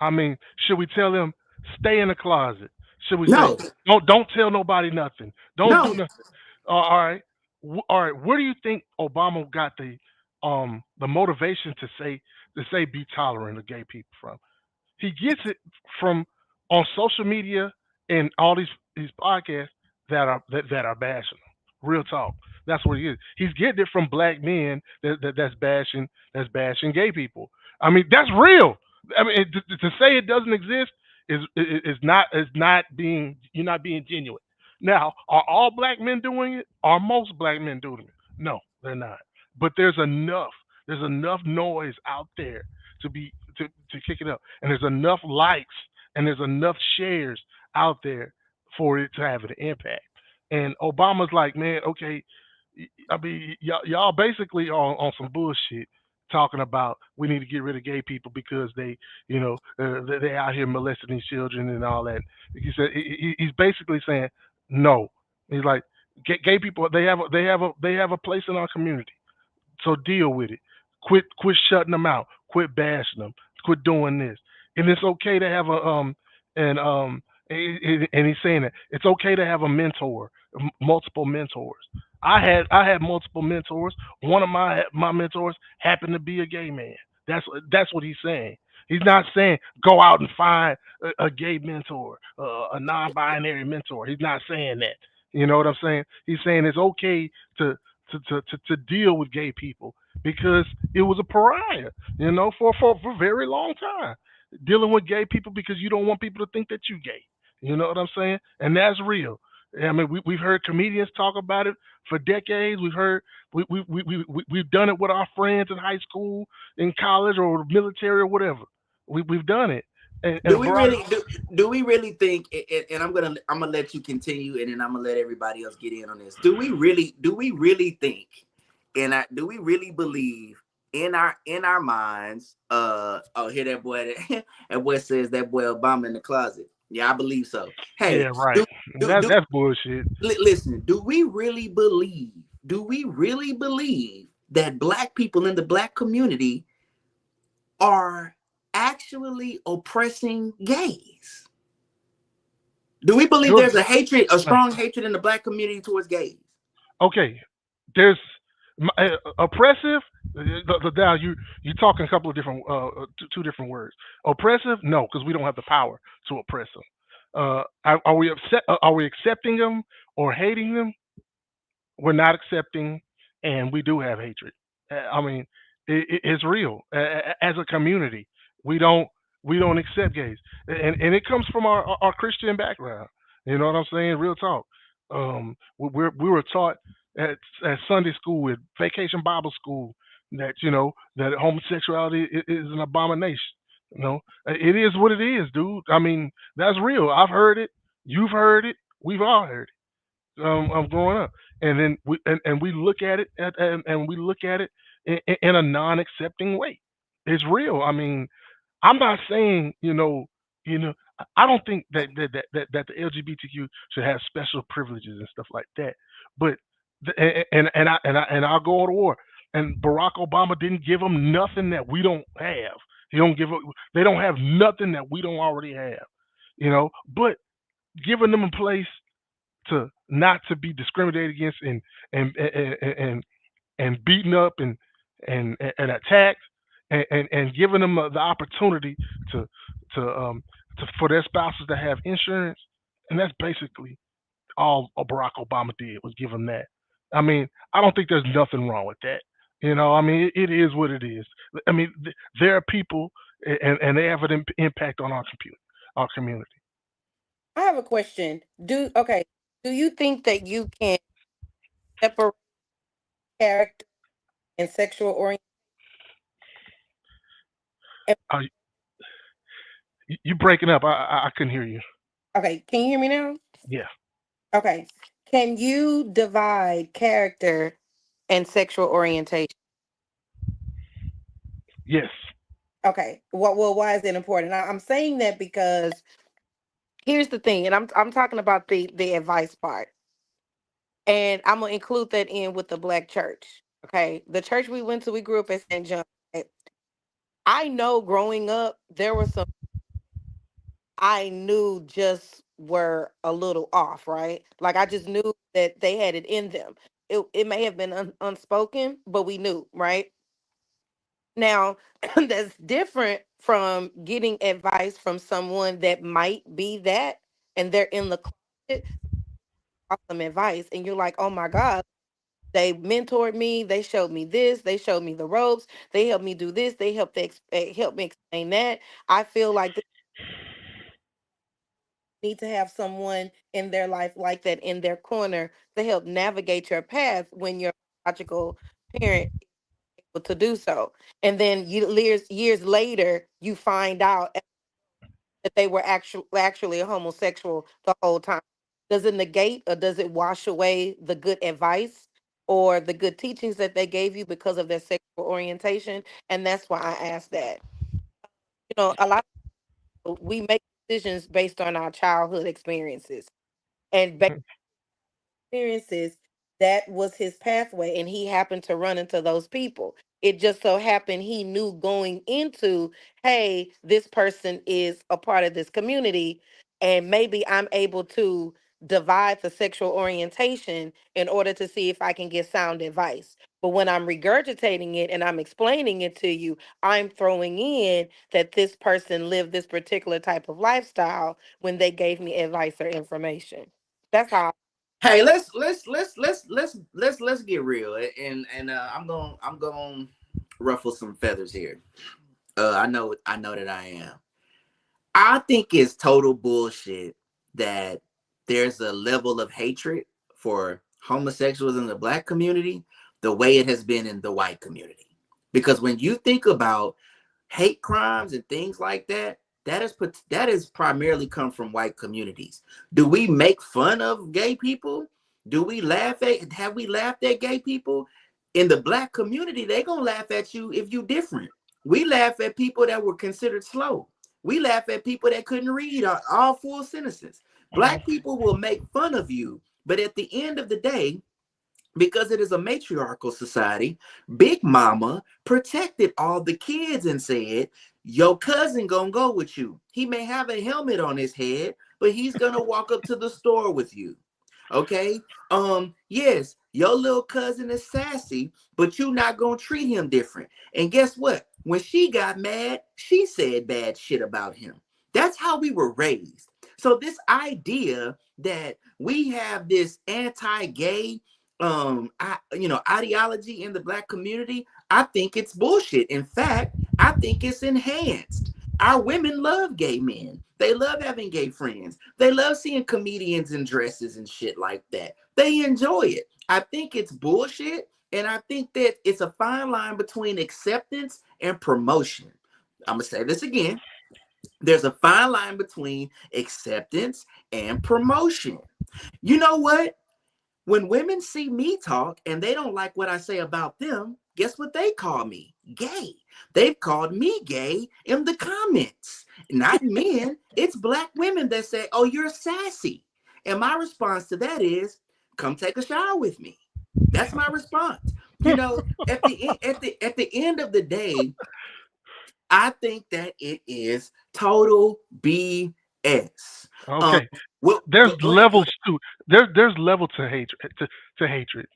I mean, should we tell them stay in the closet? Should we No. say don't tell nobody nothing? Don't No. do nothing. All right. Where do you think Obama got the the motivation to say be tolerant of gay people from. He gets it from on social media and all these podcasts that are bashing him. Real talk. That's what he is. He's getting it from black men that's bashing gay people. I mean, that's real. I mean, to say it doesn't exist is not being you're not being genuine. Now, are all black men doing it? Are most black men doing it? No, they're not. But there's enough noise out there to be to kick it up, and there's enough likes and there's enough shares out there for it to have an impact. And Obama's like, man, okay, I mean, y'all basically on some bullshit talking about we need to get rid of gay people because they out here molesting these children and all that. He said he's basically saying no. He's like gay people they have a place in our community, so deal with it. Quit shutting them out. Quit bashing them. Quit doing this. And it's okay to have and he's saying that it's okay to have a mentor, multiple mentors. I had multiple mentors. One of my mentors happened to be a gay man. That's what he's saying. He's not saying go out and find a gay mentor, a non-binary mentor. He's not saying that. You know what I'm saying? He's saying it's okay to to deal with gay people because it was a pariah, for a very long time. Dealing with gay people because you don't want people to think that you gay. You know what I'm saying? And that's real. I mean, we've heard comedians talk about it for decades. We've done it with our friends in high school, in college, or military or whatever. We've done it. Do And we Barack, really do we really think? And I'm gonna let you continue, and then I'm gonna let everybody else get in on this. Do we really think? And do we really believe in our minds? Oh, hear that boy? That boy says that boy Obama in the closet. Yeah, I believe so. Hey, yeah, right. do do That's do that's bullshit. listen? Do we really believe? Do we really believe that black people in the black community are actually oppressing gays? Do we believe Sure. there's a strong hatred in the black community towards gays? Okay, there's oppressive. Now you talking a couple of different two different words. Oppressive, no, because we don't have the power to oppress them. Are we upset? Are we accepting them or hating them? We're not accepting, and we do have hatred. I mean, it's real. As a community, we don't we don't accept gays, and it comes from our Christian background. You know what I'm saying? Real talk. We were taught at Sunday school, with Vacation Bible School, that homosexuality is an abomination. It is what it is, dude. I mean, that's real. I've heard it. You've heard it. We've all heard it of growing up, and then we look at it and we look at it in a non-accepting way. It's real. I mean, I'm not saying I don't think that the LGBTQ should have special privileges and stuff like that. But I'll go to war. And Barack Obama didn't give them nothing that we don't have. He don't give. They don't have nothing that we don't already have. But giving them a place to not to be discriminated against and and and beaten up and attacked, and giving them the opportunity to to for their spouses to have insurance, and that's basically all Barack Obama did was give them that. I mean, I don't think there's nothing wrong with that. I mean, it is what it is. I mean, there are people, and they have an impact on our community. I have a question. Do you think that you can separate character and sexual orientation? Uh, you breaking up? I couldn't hear you. Okay, can you hear me now? Yeah. Okay. Can you divide character and sexual orientation? Yes. Okay. Well, why is that important? I'm saying that because here's the thing, and I'm talking about the advice part. And I'm gonna include that in with the black church. Okay. The church we went to, we grew up at St. John. Right? I know growing up, there were some I knew just were a little off, right? Like I just knew that they had it in them. It may have been unspoken, but we knew, right? Now, that's different from getting advice from someone that might be that, and they're in the closet, awesome advice, and you're like, oh my God, they mentored me, they showed me this, they showed me the ropes, they helped me do this, they helped me explain that. I feel like they need to have someone in their life like that in their corner to help navigate your path when your logical parent is able to do so. And then years later, you find out that they were actually a homosexual the whole time. Does it negate or does it wash away the good advice or the good teachings that they gave you because of their sexual orientation? And that's why I asked that. A lot of we make decisions based on our childhood experiences, and experiences, that was his pathway, and he happened to run into those people. It just so happened he knew going into, hey, this person is a part of this community, and maybe I'm able to divide the sexual orientation in order to see if I can get sound advice. But when I'm regurgitating it and I'm explaining it to you, I'm throwing in that this person lived this particular type of lifestyle when they gave me advice or information. That's how. Hey, let's get real, and I'm going ruffle some feathers here. I know that I am. I think it's total bullshit that there's a level of hatred for homosexuals in the black community the way it has been in the white community. Because when you think about hate crimes and things like that, that is primarily come from white communities. Do we make fun of gay people? Do we have we laughed at gay people? In the black community, they gonna laugh at you if you different. We laugh at people that were considered slow. We laugh at people that couldn't read all full sentences. Black people will make fun of you, but at the end of the day, because it is a matriarchal society, Big Mama protected all the kids and said, your cousin gonna go with you. He may have a helmet on his head, but he's gonna walk up to the store with you. Okay. Yes, your little cousin is sassy, but you're not gonna treat him different. And guess what? When she got mad, she said bad shit about him. That's how we were raised. So this idea that we have this anti-gay ideology in the black community, I think it's bullshit. In fact, I think it's enhanced. Our women love gay men. They love having gay friends. They love seeing comedians in dresses and shit like that. They enjoy it. I think it's bullshit, and I think that it's a fine line between acceptance and promotion. I'm gonna say this again. There's a fine line between acceptance and promotion. You know what? When women see me talk and they don't like what I say about them, guess what they call me? Gay. They've called me gay in the comments. Not men, it's black women that say, oh, you're sassy. And my response to that is, come take a shower with me. That's my response. At the end of the day, I think that it is total BS. Okay. Well, There's go ahead. levels to there's level to hatred to hatred.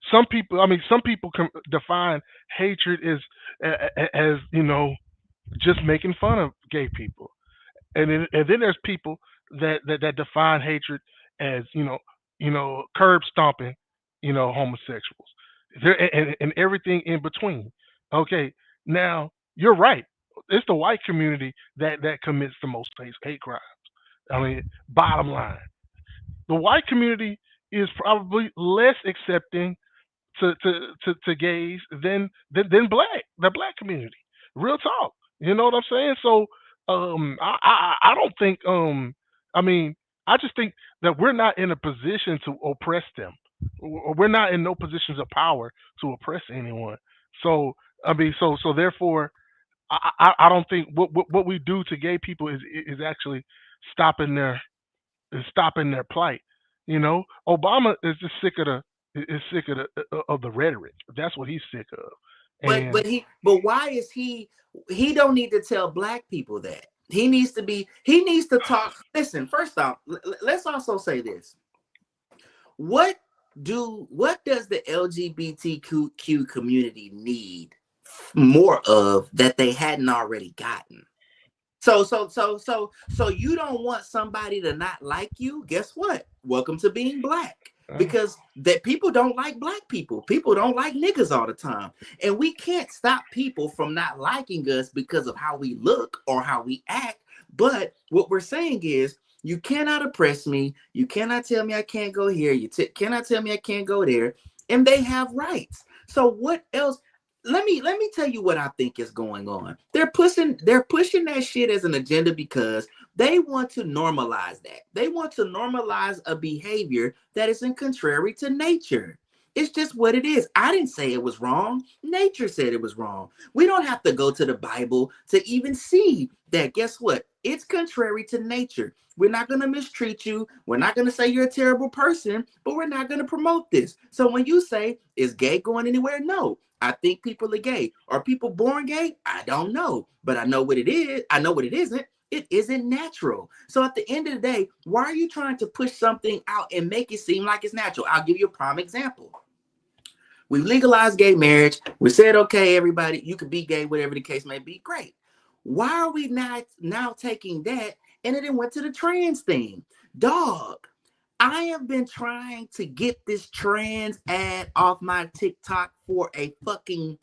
Some people can define hatred as just making fun of gay people, and then there's people that define hatred as curb stomping homosexuals. And everything in between. Okay, now you're right. It's the white community that commits the most hate crimes. I mean, bottom line, the white community is probably less accepting to gays than the black community. Real talk. You know what I'm saying? So I don't think I mean I just think that we're not in a position to oppress them. We're not in no positions of power to oppress anyone. So so therefore I don't think what we do to gay people is actually stopping their stopping their plight. Obama is just sick of the rhetoric. That's what he's sick of. And But why is he don't need to tell black people that. He needs to talk. Listen, first off, let's also say this. What does the LGBTQ community need more of that they hadn't already gotten. So you don't want somebody to not like you. Guess what? Welcome to being black. Because that people don't like black people. People don't like niggas all the time. And we can't stop people from not liking us because of how we look or how we act. But what we're saying is, you cannot oppress me. You cannot tell me I can't go here. You cannot tell me I can't go there. And they have rights. So what else? Let me tell you what I think is going on. They're pushing that shit as an agenda because they want to normalize that. They want to normalize a behavior that isn't contrary to nature. It's just what it is. I didn't say it was wrong. Nature said it was wrong. We don't have to go to the Bible to even see that. Guess what? It's contrary to nature. We're not going to mistreat you. We're not going to say you're a terrible person, but we're not going to promote this. So when you say, is gay going anywhere? No. I think people are gay. Are people born gay? I don't know. But I know what it is. I know what it isn't. It isn't natural. So at the end of the day, why are you trying to push something out and make it seem like it's natural? I'll give you a prime example. We legalized gay marriage. We said, okay, everybody, you can be gay, whatever the case may be. Great. Why are we now taking that and then it went to the trans thing? Dog, I have been trying to get this trans ad off my TikTok for a fucking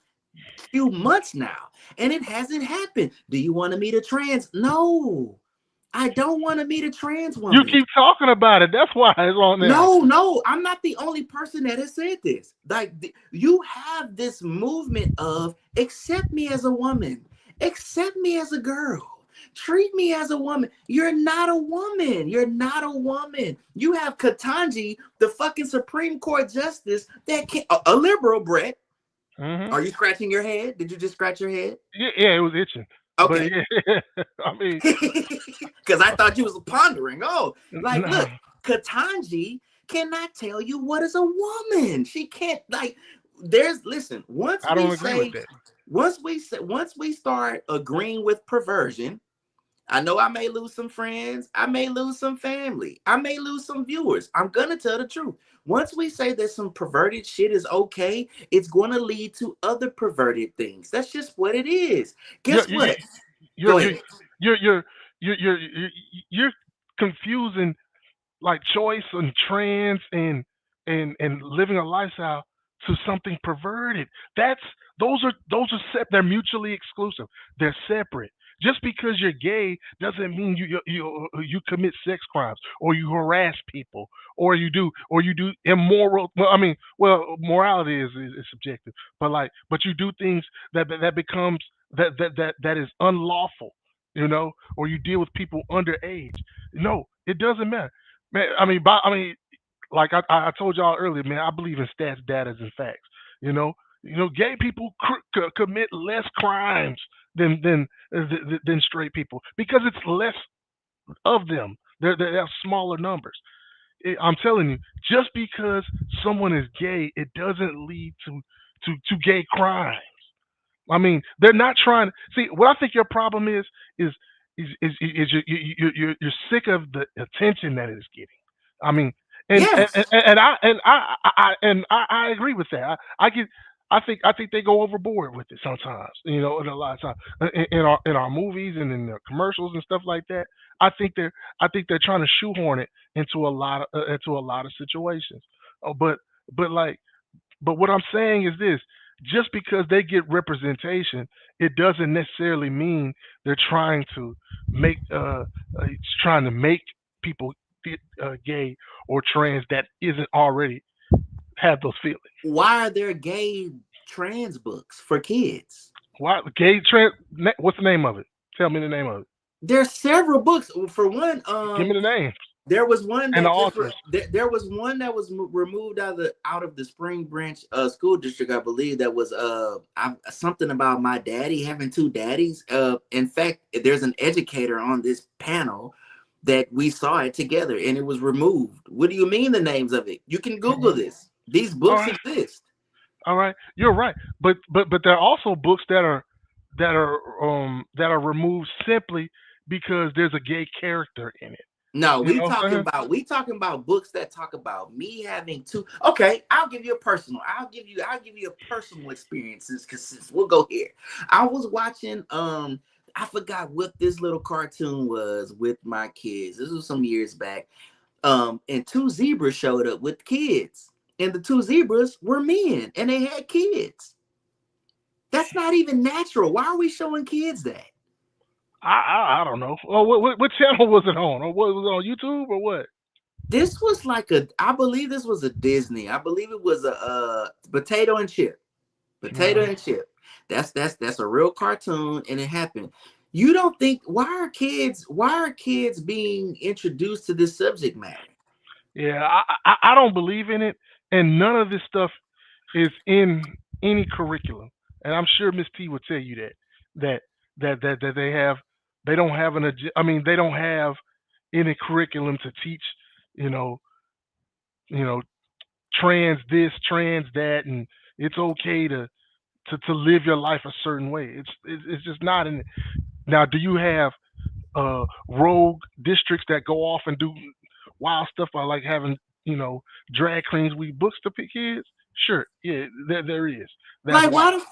few months now, and it hasn't happened. Do you want to meet a trans? No, I don't want to meet a trans woman. You keep talking about it. That's why it's on there. No, I'm not the only person that has said this. Like, you have this movement of accept me as a woman, accept me as a girl. Treat me as a woman. You're not a woman. You're not a woman. You have Ketanji, the fucking Supreme Court justice, that can a liberal, Brett. Mm-hmm. Are you scratching your head? Did you just scratch your head? Yeah, it was itching. Okay. Yeah, I mean, because I thought you was pondering. Oh, like, no. look, Ketanji cannot tell you what is a woman. She can't, like, listen, once we start agreeing with perversion, I know I may lose some friends, I may lose some family, I may lose some viewers. I'm gonna tell the truth. Once we say that some perverted shit is okay, it's gonna lead to other perverted things. That's just what it is. Guess what? Go ahead. You're confusing like choice and trans and living a lifestyle to something perverted. Those are they're mutually exclusive. They're separate. Just because you're gay doesn't mean you commit sex crimes or you harass people or you do immoral. Morality is subjective, but you do things that becomes that is unlawful, or you deal with people underage. No, it doesn't matter, man. Like I told y'all earlier, man. I believe in stats, data, and facts. Gay people commit less crimes than straight people because it's less of them. They have smaller numbers. I'm telling you, just because someone is gay, it doesn't lead to gay crimes. I mean, they're not trying. See, what I think your problem is you're sick of the attention that it's getting. I mean, Yes. I agree with that. I think they go overboard with it sometimes. And a lot of times in our movies and in the commercials and stuff like that. I think they're trying to shoehorn it into a lot of situations. But what I'm saying is this: just because they get representation, it doesn't necessarily mean they're trying to make people gay or trans that isn't already have those feelings. Why are there gay trans books for kids? Why gay trans? What's the name of it? Tell me the name of it. There's several books. For one, give me the names. There was one that and the authors. There was one that was removed out of the Spring Branch school district, I believe. That was something about my daddy having two daddies. In fact, there's an educator on this panel that we saw it together, and it was removed. What do you mean the names of it? You can Google this. These books exist. All right, you're right, but there are also books that are removed simply because there's a gay character in it. No, You know what I'm saying? we talking about books that talk about me having two. Okay, I'll give you a personal. I'll give you a personal experiences because we'll go here. I was watching I forgot what this little cartoon was with my kids. This was some years back. And two zebras showed up with kids, and the two zebras were men, and they had kids. That's not even natural. Why are we showing kids that? I don't know. Oh, what channel was it on? Or what was it on YouTube or what? This was like I believe this was a Disney. I believe it was a Potato and Chip. Potato and Chip. That's a real cartoon, and it happened. You don't think why are kids being introduced to this subject matter? Yeah, I don't believe in it, and none of this stuff is in any curriculum. And I'm sure Miss T would tell you that they don't have I mean, they don't have any curriculum to teach, you know, you know, trans this, trans that, and it's okay to live your life a certain way. It's just not in. Now, do you have rogue districts that go off and do wild stuff by like having drag queens read books to kids? Sure, yeah, there is. That's Like, wild.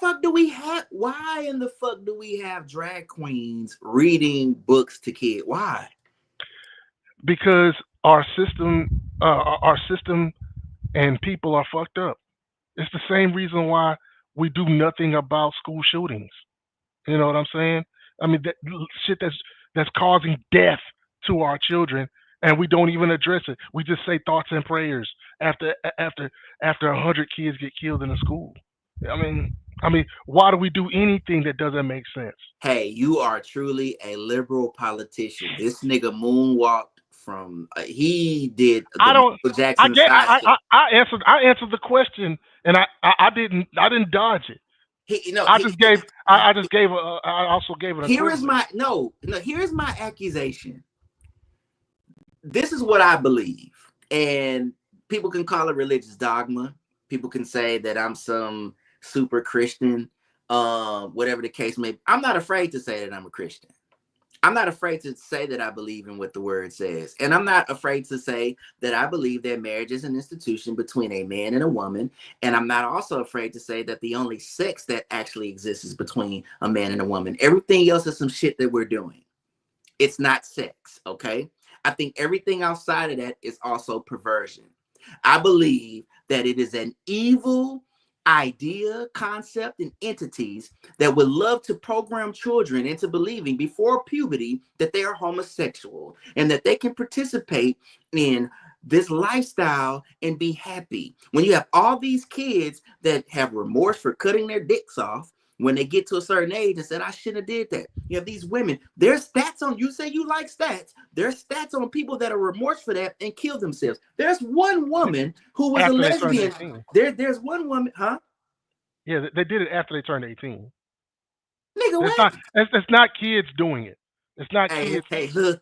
why in the fuck do we have drag queens reading books to kids? Why? Because our system and people are fucked up. It's the same reason why we do nothing about school shootings. You know what I'm saying? I mean, that shit that's causing death to our children, and we don't even address it. We just say thoughts and prayers after 100 kids get killed in a school. I mean, why do we do anything that doesn't make sense? Hey, you are truly a liberal politician. This nigga moonwalked from he did the I don't. Michael I Jackson get. side. I answered the question, and I didn't dodge it. I also gave it a here is equivalent. my no. Here's my accusation. This is what I believe, and people can call it religious dogma. People can say that I'm some super Christian, whatever the case may be. I'm not afraid to say that I'm a Christian. I'm not afraid to say that I believe in what the word says. And I'm not afraid to say that I believe that marriage is an institution between a man and a woman. And I'm not also afraid to say that the only sex that actually exists is between a man and a woman. Everything else is some shit that we're doing. It's not sex, okay? I think everything outside of that is also perversion. I believe that it is an evil idea, concept, and entities that would love to program children into believing before puberty that they are homosexual and that they can participate in this lifestyle and be happy. When you have all these kids that have remorse for cutting their dicks off when they get to a certain age and said, I shouldn't have did that. You have these women, there's stats on, you say you like stats. There's stats on people that are remorse for that and kill themselves. There's one woman who was After a they turned lesbian. 18. There's one woman, huh? Yeah, they did it after they turned 18. Nigga, what? It's not kids doing it. It's not Hey, kids. look.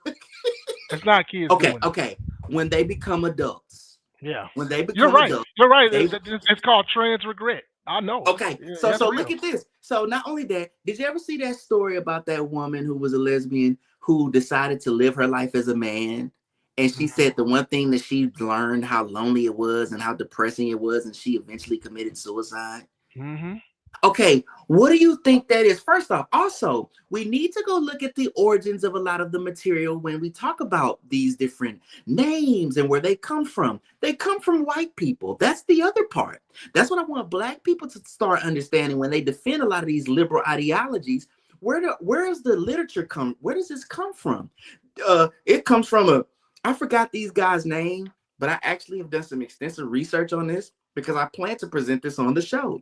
It's not kids doing it. Okay. When they become adults. Yeah. When they You're become right. adults. You're right. They, it's called trans regret. I know. okay. Yeah, So that's real. look at this. So not only that, did you ever see that story about that woman who was a lesbian who decided to live her life as a man? And she said the one thing that she learned how lonely it was and how depressing it was, and she eventually committed suicide. Mm-hmm. Okay, what do you think that is? First off, also, we need to go look at the origins of a lot of the material when we talk about these different names and where they come from. They come from white people. That's the other part. That's what I want Black people to start understanding when they defend a lot of these liberal ideologies. Where does the literature come? Where does this come from? It comes from I forgot these guys' name, but I actually have done some extensive research on this because I plan to present this on the show.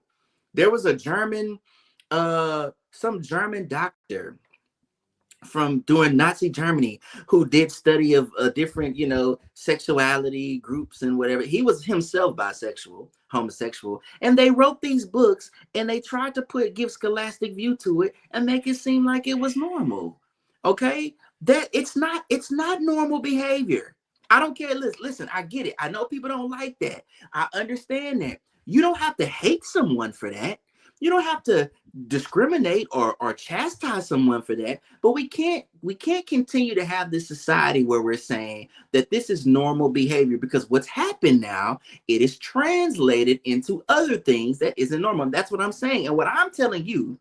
There was a some German doctor from during Nazi Germany who did study of different, sexuality groups and whatever. He was himself bisexual, homosexual, and they wrote these books and they tried to give scholastic view to it and make it seem like it was normal. Okay, that it's not normal behavior. I don't care. Listen, I get it. I know people don't like that. I understand that. You don't have to hate someone for that. You don't have to discriminate or chastise someone for that. But we can't continue to have this society where we're saying that this is normal behavior, because what's happened now, it is translated into other things that isn't normal. That's what I'm saying. And what I'm telling you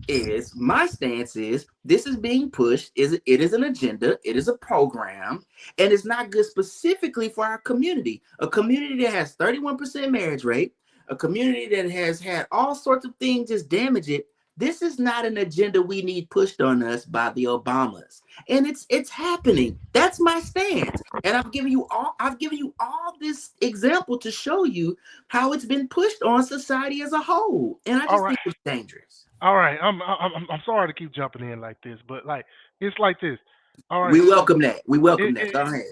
is, my stance is, this is being pushed, it is an agenda, it is a program, and it's not good specifically for our community, a community that has 31% marriage rate, a community that has had all sorts of things just damage it. This is not an agenda we need pushed on us by the Obamas, and it's happening. That's my stance, and I've given you all this example to show you how it's been pushed on society as a whole, and I All just right, think it's dangerous. all right. I'm sorry to keep jumping in like this, but like it's like this. All right, We so welcome that. We welcome it, that. Go it, ahead.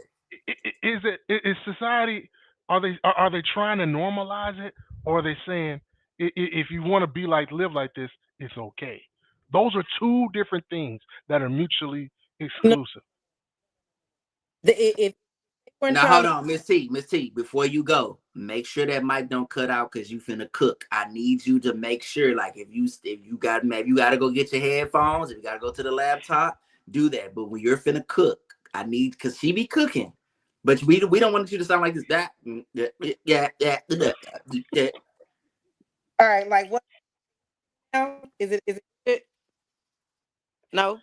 is it is society, are they trying to normalize it, or are they saying if you want to be like, live like this, it's okay? Those are two different things that are mutually No, exclusive. if they weren't Now trying hold to, on, Miss T. Before you go, make sure that mic don't cut out because you finna cook. I need you to make sure, like, if you got, maybe you gotta go get your headphones, if you gotta go to the laptop, do that. But when you're finna cook, I need, because she be cooking, but we don't want you to sound like this. That yeah. all right, like what now? Is it good? No?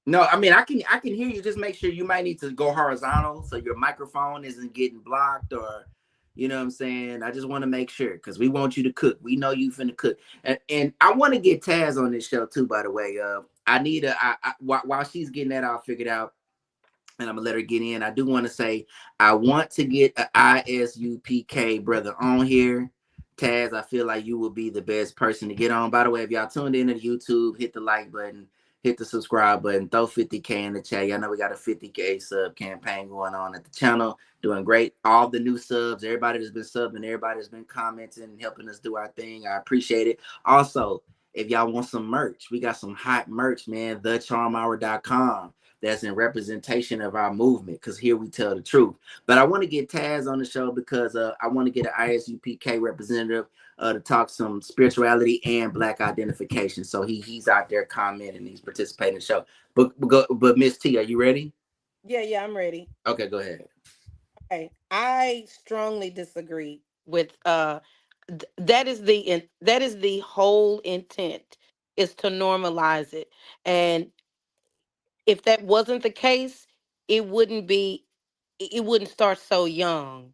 No, I mean I can hear you. Just make sure you might need to go horizontal so your microphone isn't getting blocked, or you know what I'm saying. I just want to make sure because we want you to cook. We know you finna cook, and I want to get Taz on this show too. By the way, I need while she's getting that all figured out, and I'm gonna let her get in. I do want to say I want to get an ISUPK brother on here. Taz, I feel like you will be the best person to get on. By the way, if y'all tuned in to YouTube, hit the like button, hit the subscribe button, throw 50K in the chat. Y'all know we got a 50K sub campaign going on at the channel. Doing great. All the new subs, everybody that's been subbing, everybody that's been commenting and helping us do our thing. I appreciate it. Also, if y'all want some merch, we got some hot merch, man. thecharmhour.com. That's in representation of our movement, because here we tell the truth. But I want to get Taz on the show because I want to get an ISUPK representative to talk some spirituality and Black identification. So he's out there commenting, he's participating in the show. But Miss T, are you ready? Yeah, yeah, I'm ready. Okay, go ahead. Okay. I strongly disagree with that is that is the whole intent, is to normalize it. And if that wasn't the case, it wouldn't be it wouldn't start so young.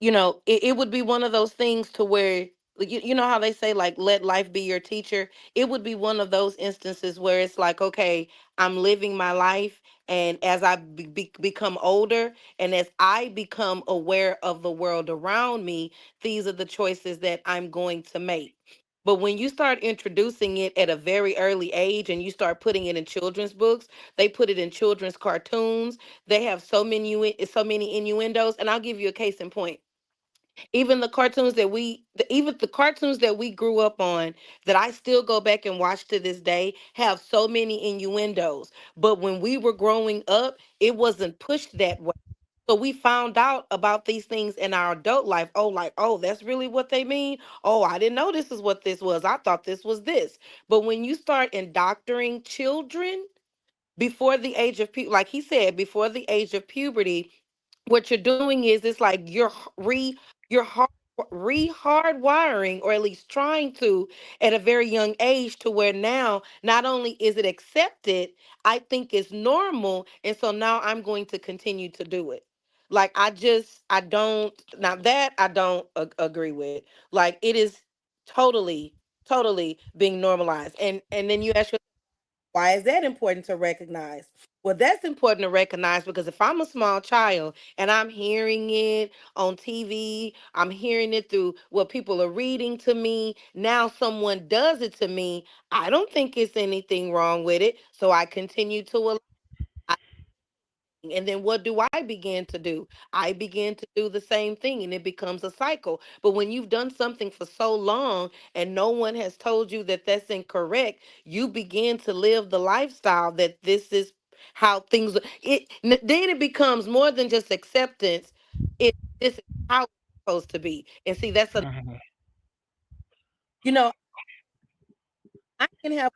It would be one of those things to where, like, you know how they say, like, let life be your teacher. It would be one of those instances where it's like, okay, I'm living my life, and as I become older, and as I become aware of the world around me, these are the choices that I'm going to make. But when you start introducing it at a very early age and you start putting it in children's books, they put it in children's cartoons. They have so many innuendos, and I'll give you a case in point. Even the cartoons that we grew up on, that I still go back and watch to this day, have so many innuendos. But when we were growing up, it wasn't pushed that way. So we found out about these things in our adult life. Oh, like, oh, that's really what they mean. Oh, I didn't know this is what this was. I thought this was this. But when you start indoctrinating children before the age of like he said, before the age of puberty, what you're doing is, it's like you're hardwiring, or at least trying to, at a very young age, to where now not only is it accepted, I think it's normal, and so now I'm going to continue to do it. Like, I don't, now that I don't agree with. Like, it is totally being normalized. And then you ask, why is that important to recognize? Well, that's important to recognize because if I'm a small child and I'm hearing it on TV, I'm hearing it through what people are reading to me, now someone does it to me, I don't think it's anything wrong with it. So I continue to allow. And then what do I begin to do? I begin to do the same thing, and it becomes a cycle. But when you've done something for so long and no one has told you that that's incorrect, you begin to live the lifestyle that this is how things then it becomes more than just acceptance. This is how it's supposed to be. And see, that's a Mhm. You know, I can have.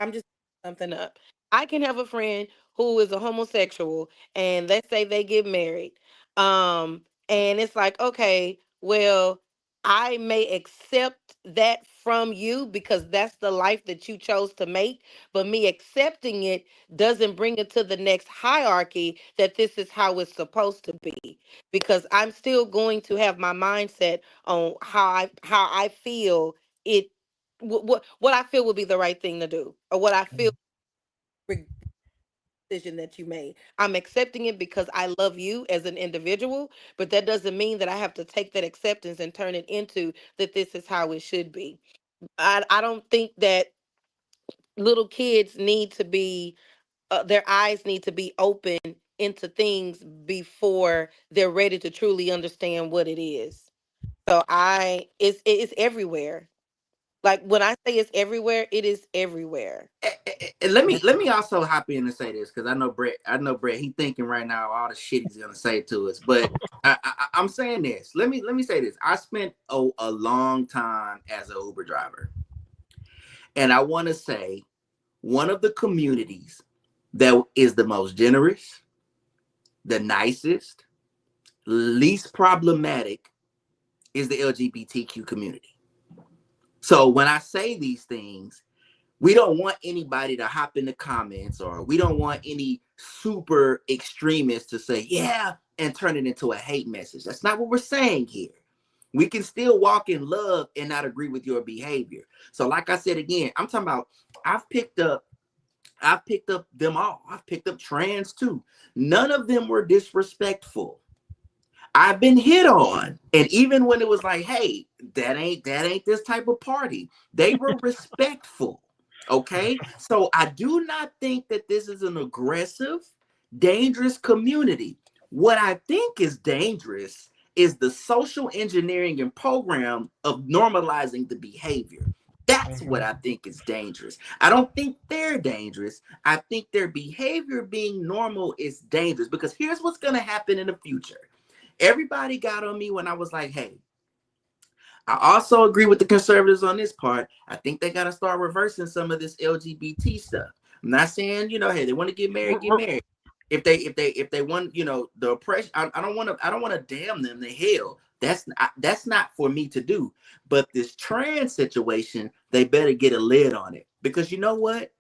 I'm just something up. I can have a friend who is a homosexual, and let's say they get married. And it's like, okay, well, I may accept that from you because that's the life that you chose to make, but me accepting it doesn't bring it to the next hierarchy that this is how it's supposed to be. Because I'm still going to have my mindset on how I feel it what I feel would be the right thing to do, or what I feel decision that you made. I'm accepting it because I love you as an individual, but that doesn't mean that I have to take that acceptance and turn it into that this is how it should be. I don't think that little kids need to be their eyes need to be open into things before they're ready to truly understand what it is. So it's everywhere. Like when I say it's everywhere, it is everywhere. And let me also hop in and say this, because I know Brett, he thinking right now all the shit he's gonna say to us. But I'm saying this. Let me say this. I spent a long time as an Uber driver, and I want to say one of the communities that is the most generous, the nicest, least problematic is the LGBTQ community. So when I say these things, we don't want anybody to hop in the comments, or we don't want any super extremists to say, yeah, and turn it into a hate message. That's not what we're saying here. We can still walk in love and not agree with your behavior. So like I said again, I'm talking about I've picked up them all. I've picked up trans too. None of them were disrespectful. I've been hit on, and even when it was like, hey, that ain't this type of party, they were respectful. Okay, so I do not think that this is an aggressive, dangerous community. What I think is dangerous is the social engineering and program of normalizing the behavior. That's what I think is dangerous. I don't think they're dangerous. I think their behavior being normal is dangerous, because here's what's going to happen in the future. Everybody got on me when I was like, hey, I also agree with the conservatives on this part. I think they got to start reversing some of this LGBT stuff. I'm not saying, hey, they want to get married, get married. If they want, the oppression, I don't want to damn them to hell. That's not for me to do. But this trans situation, they better get a lid on it, because you know what?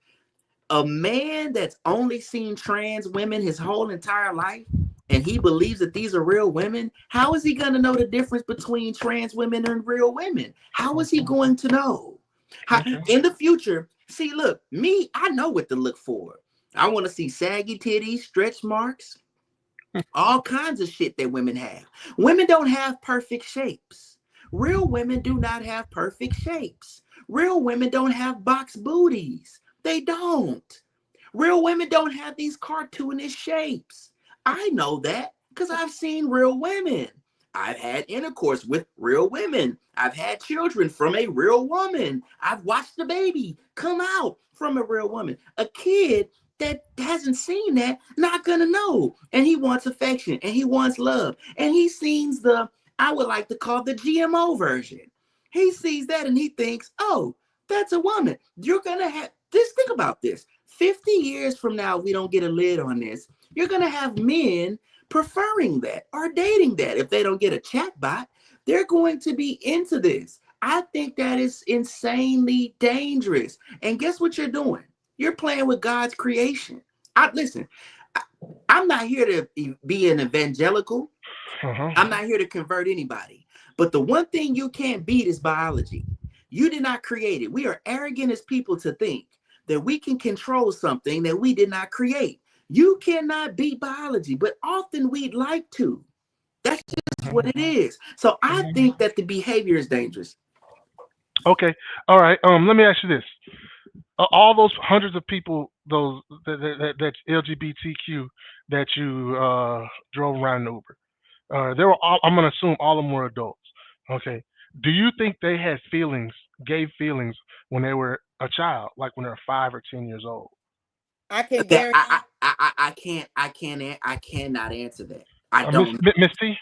A man that's only seen trans women his whole entire life, and he believes that these are real women, how is he going to know the difference between trans women and real women? How is he going to know? In the future, see, look, me, I know what to look for. I want to see saggy titties, stretch marks, all kinds of shit that women have. Women don't have perfect shapes. Real women do not have perfect shapes. Real women don't have box booties. They don't. Real women don't have these cartoonish shapes. I know that because I've seen real women. I've had intercourse with real women. I've had children from a real woman. I've watched a baby come out from a real woman. A kid that hasn't seen that, not gonna know. And he wants affection, and he wants love. And he sees I would like to call the GMO version. He sees that and he thinks, oh, that's a woman. You're gonna have this. Think about this. 50 years from now, we don't get a lid on this. You're gonna have men preferring that or dating that. If they don't get a chatbot, they're going to be into this. I think that is insanely dangerous. And guess what you're doing? You're playing with God's creation. Listen, I'm not here to be an evangelical. I'm not here to convert anybody. But the one thing you can't beat is biology. You did not create it. We are arrogant as people to think that we can control something that we did not create. You cannot beat biology, but often we'd like to. That's just what it is. So I think that the behavior is dangerous. Okay. All right. Let me ask you this. All those hundreds of people, those that's LGBTQ that you drove around in Uber, they were all, I'm gonna assume all of them were adults. Okay. Do you think they had feelings, gave feelings when they were a child, like when they were 5 or 10 years old? I can That guarantee. I cannot answer that. I don't. Miss T?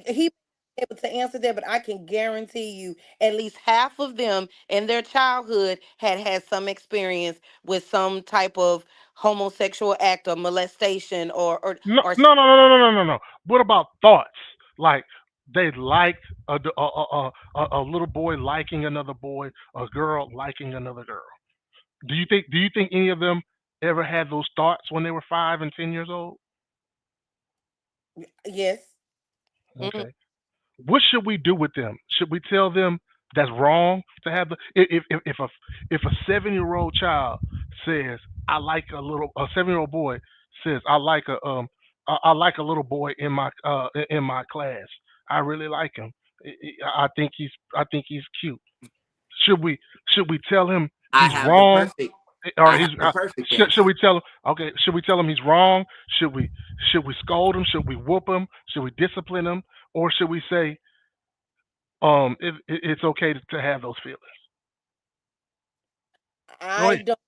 He able to answer that, but I can guarantee you at least half of them in their childhood had some experience with some type of homosexual act or molestation No, or no, no, no, no, no, no, no, no. What about thoughts? Like they liked a little boy liking another boy, a girl liking another girl. Do you think any of them ever had those thoughts when they were 5 and 10 years old? yes. Mhm. Okay. What should we do with them? Should we tell them that's wrong to have the if a 7-year-old child says I like a 7-year-old boy says I like a little boy in my class. I really like him. I think he's cute. Should we should we tell him I he's have the wrong perfect. or I he's have the perfect should answer. we tell him okay? Should we tell him he's wrong? Should we scold him? Should we whoop him? Should we discipline him? Or should we say it's okay to have those feelings? Go I ahead. don't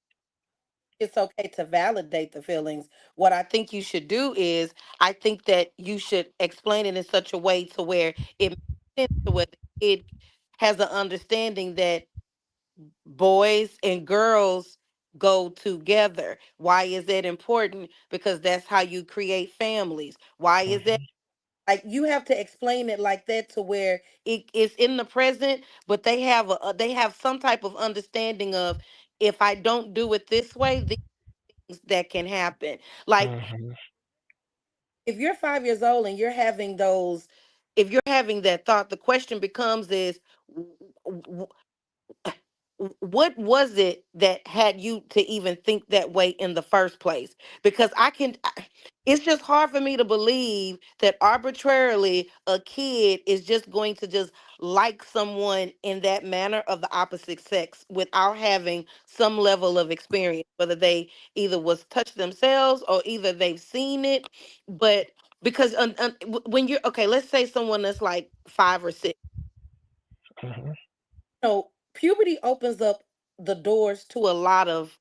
think it's okay to validate the feelings. What I think you should do is I think that you should explain it in such a way to where it makes sense to where the kid has an understanding that boys and girls go together. Why is that important? Because that's how you create families. Why is that? Hmm. Like you have to explain it like that to where it is in the present, but they have some type of understanding of if I don't do it this way, these things that can happen. Like Hmm. if you're 5 years old and you're having those, if you're having that thought, the question becomes is what was it that had you to even think that way in the first place? Because it's just hard for me to believe that arbitrarily a kid is just going to just like someone in that manner of the opposite sex without having some level of experience, whether they either was touched themselves or either they've seen it. But because when you're okay, let's say someone that's like 5 or 6, Hmm. puberty opens up the doors to a lot of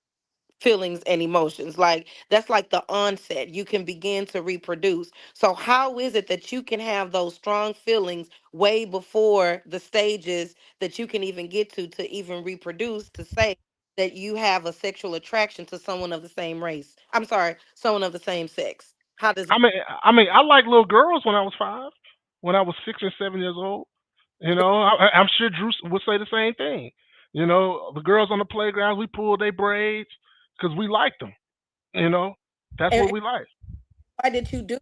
feelings and emotions. Like that's like the onset. You can begin to reproduce. So how is it that you can have those strong feelings way before the stages that you can even get to even reproduce to say that you have a sexual attraction to someone of the same race? I'm sorry, someone of the same sex. How does I mean, I like little girls when I was 5, when I was 6 and 7 years old. You know, I'm sure Drew would say the same thing. You know, the girls on the playground, we pulled their braids because we liked them. You know, that's what and we like. why did you do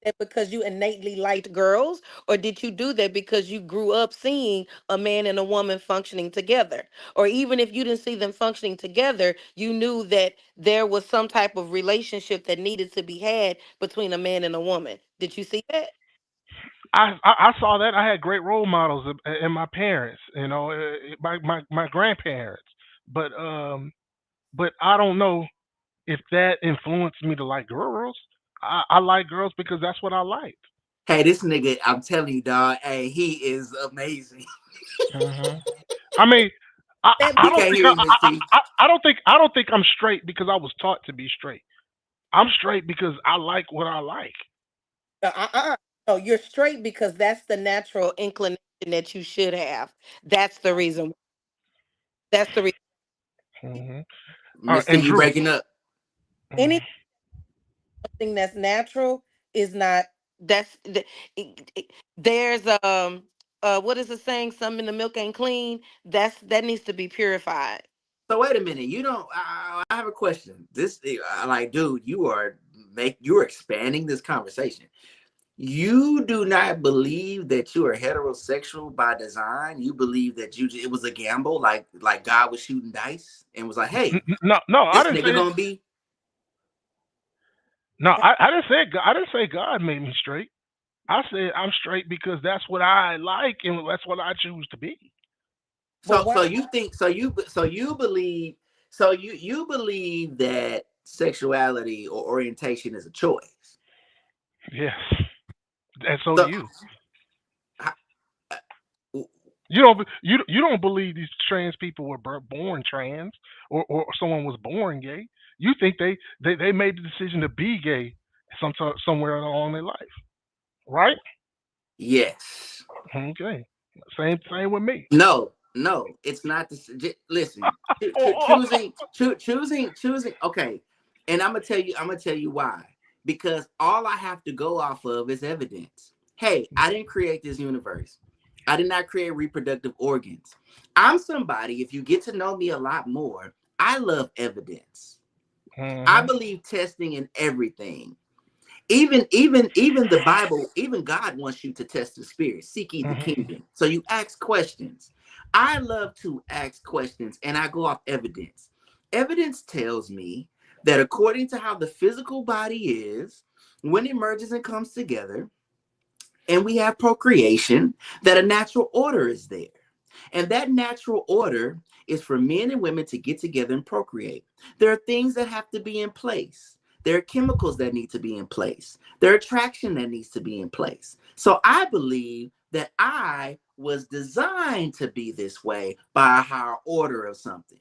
that because you innately liked girls, or did you do that because you grew up seeing a man and a woman functioning together? Or even if you didn't see them functioning together, you knew that there was some type of relationship that needed to be had between a man and a woman. Did you see that? I saw that. I had great role models in my parents. You know, my grandparents. But um, but I don't know if that influenced me to like girls. I like girls because that's what I liked. Hey, this nigga, I'm telling you, dog. Hey, he is amazing. Hmm. I mean, I, That He I be don't can't think hear you, Miss T. I don't think I'm straight because I was taught to be straight. I'm straight because I like what I like. no, you're straight because that's the natural inclination that you should have. That's the reason. That's the reason. Hmm. All right, Miss T, and you Drew. breaking up. Anything Mhm. that's natural is not. There's what is the saying? Some in the milk ain't clean. That needs to be purified. So wait a minute. You don't. I have a question. This, like, dude, you're expanding this conversation. You do not believe that you are heterosexual by design. You believe that it was a gamble, like God was shooting dice and was like, "Hey, No, no, I this didn't nigga say. gonna be." No, I didn't say. I didn't say God made me straight. I said I'm straight because that's what I like and that's what I choose to be. But So why? you think so you believe you believe that sexuality or orientation is a choice. Yes, and so do So you. uh, You don't believe these trans people were born trans or someone was born gay. You think they made the decision to be gay somewhere along their life, right? Yes. Okay. Same with me. No, no, it's not the. Listen, choosing. Okay, and I'm gonna tell you why. Because all I have to go off of is evidence. Hey, I didn't create this universe. I did not create reproductive organs. I'm somebody. If you get to know me a lot more, I love evidence. I Mm-hmm. believe testing in everything. Even the Bible, even God wants you to test the spirit, seek ye the Mm-hmm. kingdom. So you ask questions. I love to ask questions and I go off evidence. Evidence tells me that according to how the physical body is, when it merges and comes together, and we have procreation, that a natural order is there. And that natural order is for men and women to get together and procreate. There are things that have to be in place. There are chemicals that need to be in place. There are attraction that needs to be in place. So I believe that I was designed to be this way by a higher order of something.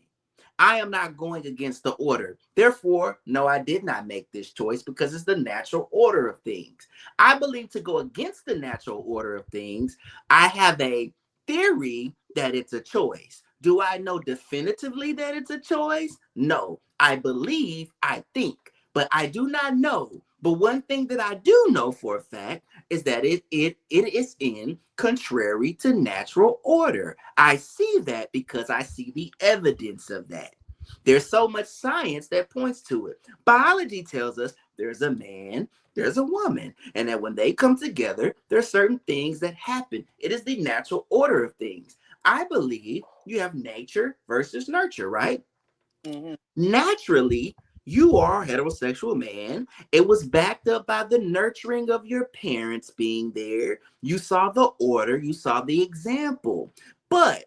I am not going against the order. Therefore, no, I did not make this choice because it's the natural order of things. I believe to go against the natural order of things, I have a theory that it's a choice. Do I know definitively that it's a choice? No. I believe, I think, but I do not know. But one thing that I do know for a fact is that it is in contrary to natural order. I see that because I see the evidence of that. There's so much science that points to it. Biology tells us there's a man, there's a woman, and that when they come together, there are certain things that happen. It is the natural order of things. I believe you have nature versus nurture, right? Mm-hmm. Naturally, you are a heterosexual man. It was backed up by the nurturing of your parents being there. You saw the order, you saw the example. But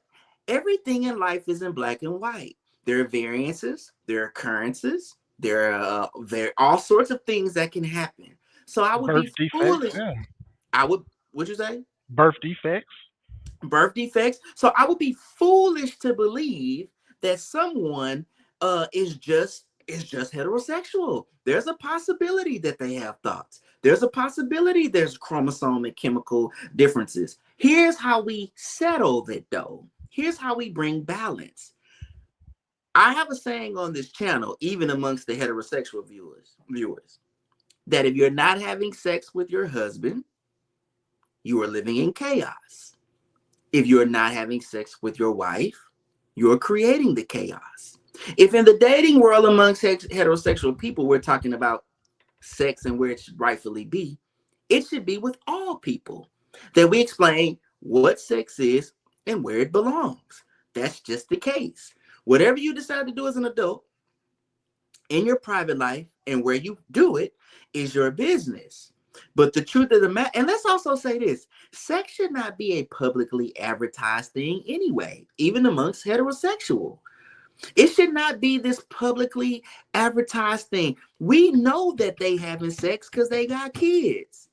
everything in life is in black and white. There are variances, there are occurrences, there are all sorts of things that can happen. So I would Birth be defects. foolish. Yeah. What'd you say? Birth defects. Birth defects. So I would be foolish to believe that someone is just heterosexual. There's a possibility that they have thoughts. There's a possibility there's chromosome and chemical differences. Here's how we settle that though. Here's how we bring balance. I have a saying on this channel, even amongst the heterosexual viewers, that if you're not having sex with your husband, you are living in chaos. If you're not having sex with your wife, you're creating the chaos. If in the dating world amongst heterosexual people, we're talking about sex and where it should rightfully be, it should be with all people. That we explain what sex is and where it belongs. That's just the case. Whatever you decide to do as an adult in your private life and where you do it is your business. But the truth of the matter, and let's also say this, sex should not be a publicly advertised thing anyway, even amongst heterosexual. It should not be this publicly advertised thing. We know that they having sex because they got kids.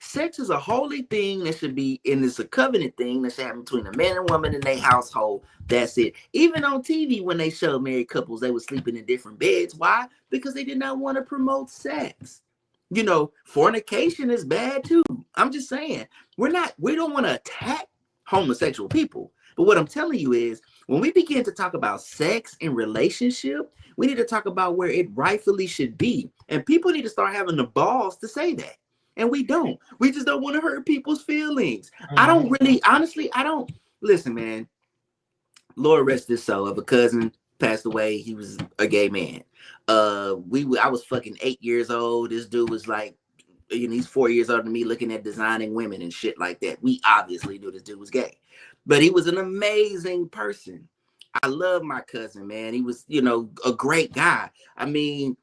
Sex is a holy thing that should be, and it's a covenant thing that should happen between a man and woman in their household. That's it. Even on TV, when they showed married couples, they were sleeping in different beds. Why? Because they did not want to promote sex. You know, fornication is bad too. I'm just saying, we don't want to attack homosexual people. But what I'm telling you is, when we begin to talk about sex and relationship, we need to talk about where it rightfully should be. And people need to start having the balls to say that. And we don't. We just don't want to hurt people's feelings. I don't Mm-hmm. really, honestly, I don't. Listen, man, Lord rest his soul. Of a cousin passed away. He was a gay man. I was fucking 8 years old. This dude was like, he's 4 years older than me, looking at designing women and shit like that. We obviously knew this dude was gay, but he was an amazing person. I love my cousin, man. He was, a great guy. I mean,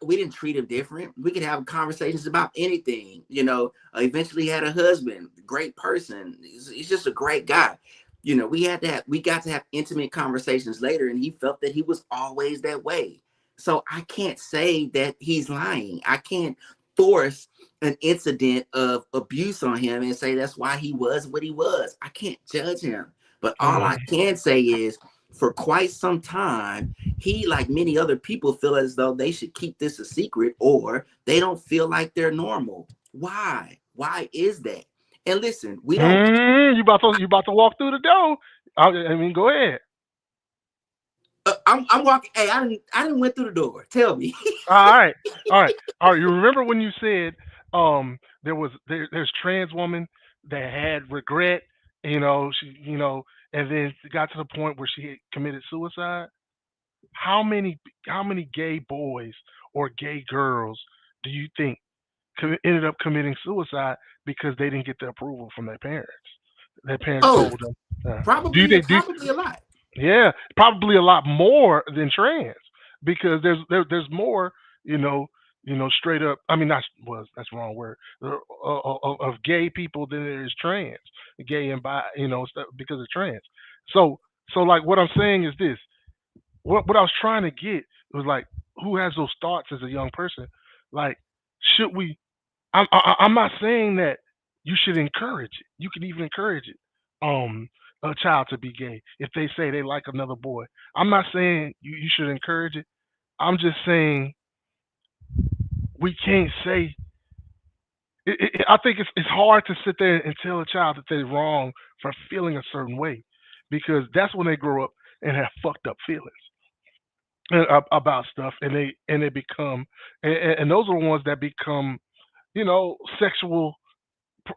we didn't treat him different. We could have conversations about anything. Eventually he had a husband, great person. He's just a great guy. We got to have intimate conversations later, and he felt that he was always that way. So I can't say that he's lying. I can't force an incident of abuse on him and say that's why he was what he was. I can't judge him. But all I can say is, for quite some time, he, like many other people, feel as though they should keep this a secret, or they don't feel like they're normal. Why? Why is that? And listen, we don't. You about to walk through the door. I mean, go ahead. I'm walking. Hey, I didn't went through the door. Tell me. All right, all right, all right. You remember when you said there's trans woman that had regret, and then it got to the point where she had committed suicide. How many gay boys or gay girls do you think ended up committing suicide because they didn't get the approval from their parents? Their parents Oh, told them. Do you probably think? probably a lot. Yeah, probably a lot more than trans because there's more, you know, straight up. I mean, that's the wrong word. Of gay people than there is trans, gay and bi, stuff because of trans. So like what I'm saying is this. What I was trying to get was like, who has those thoughts as a young person? Like, should we? I'm not saying that you should encourage it. You can even encourage it. A child to be gay if they say they like another boy. I'm not saying you should encourage it. I'm just saying we can't say. I think it's hard to sit there and tell a child that they're wrong for feeling a certain way, because that's when they grow up and have fucked up feelings about stuff, and they become, and those are the ones that become, sexual,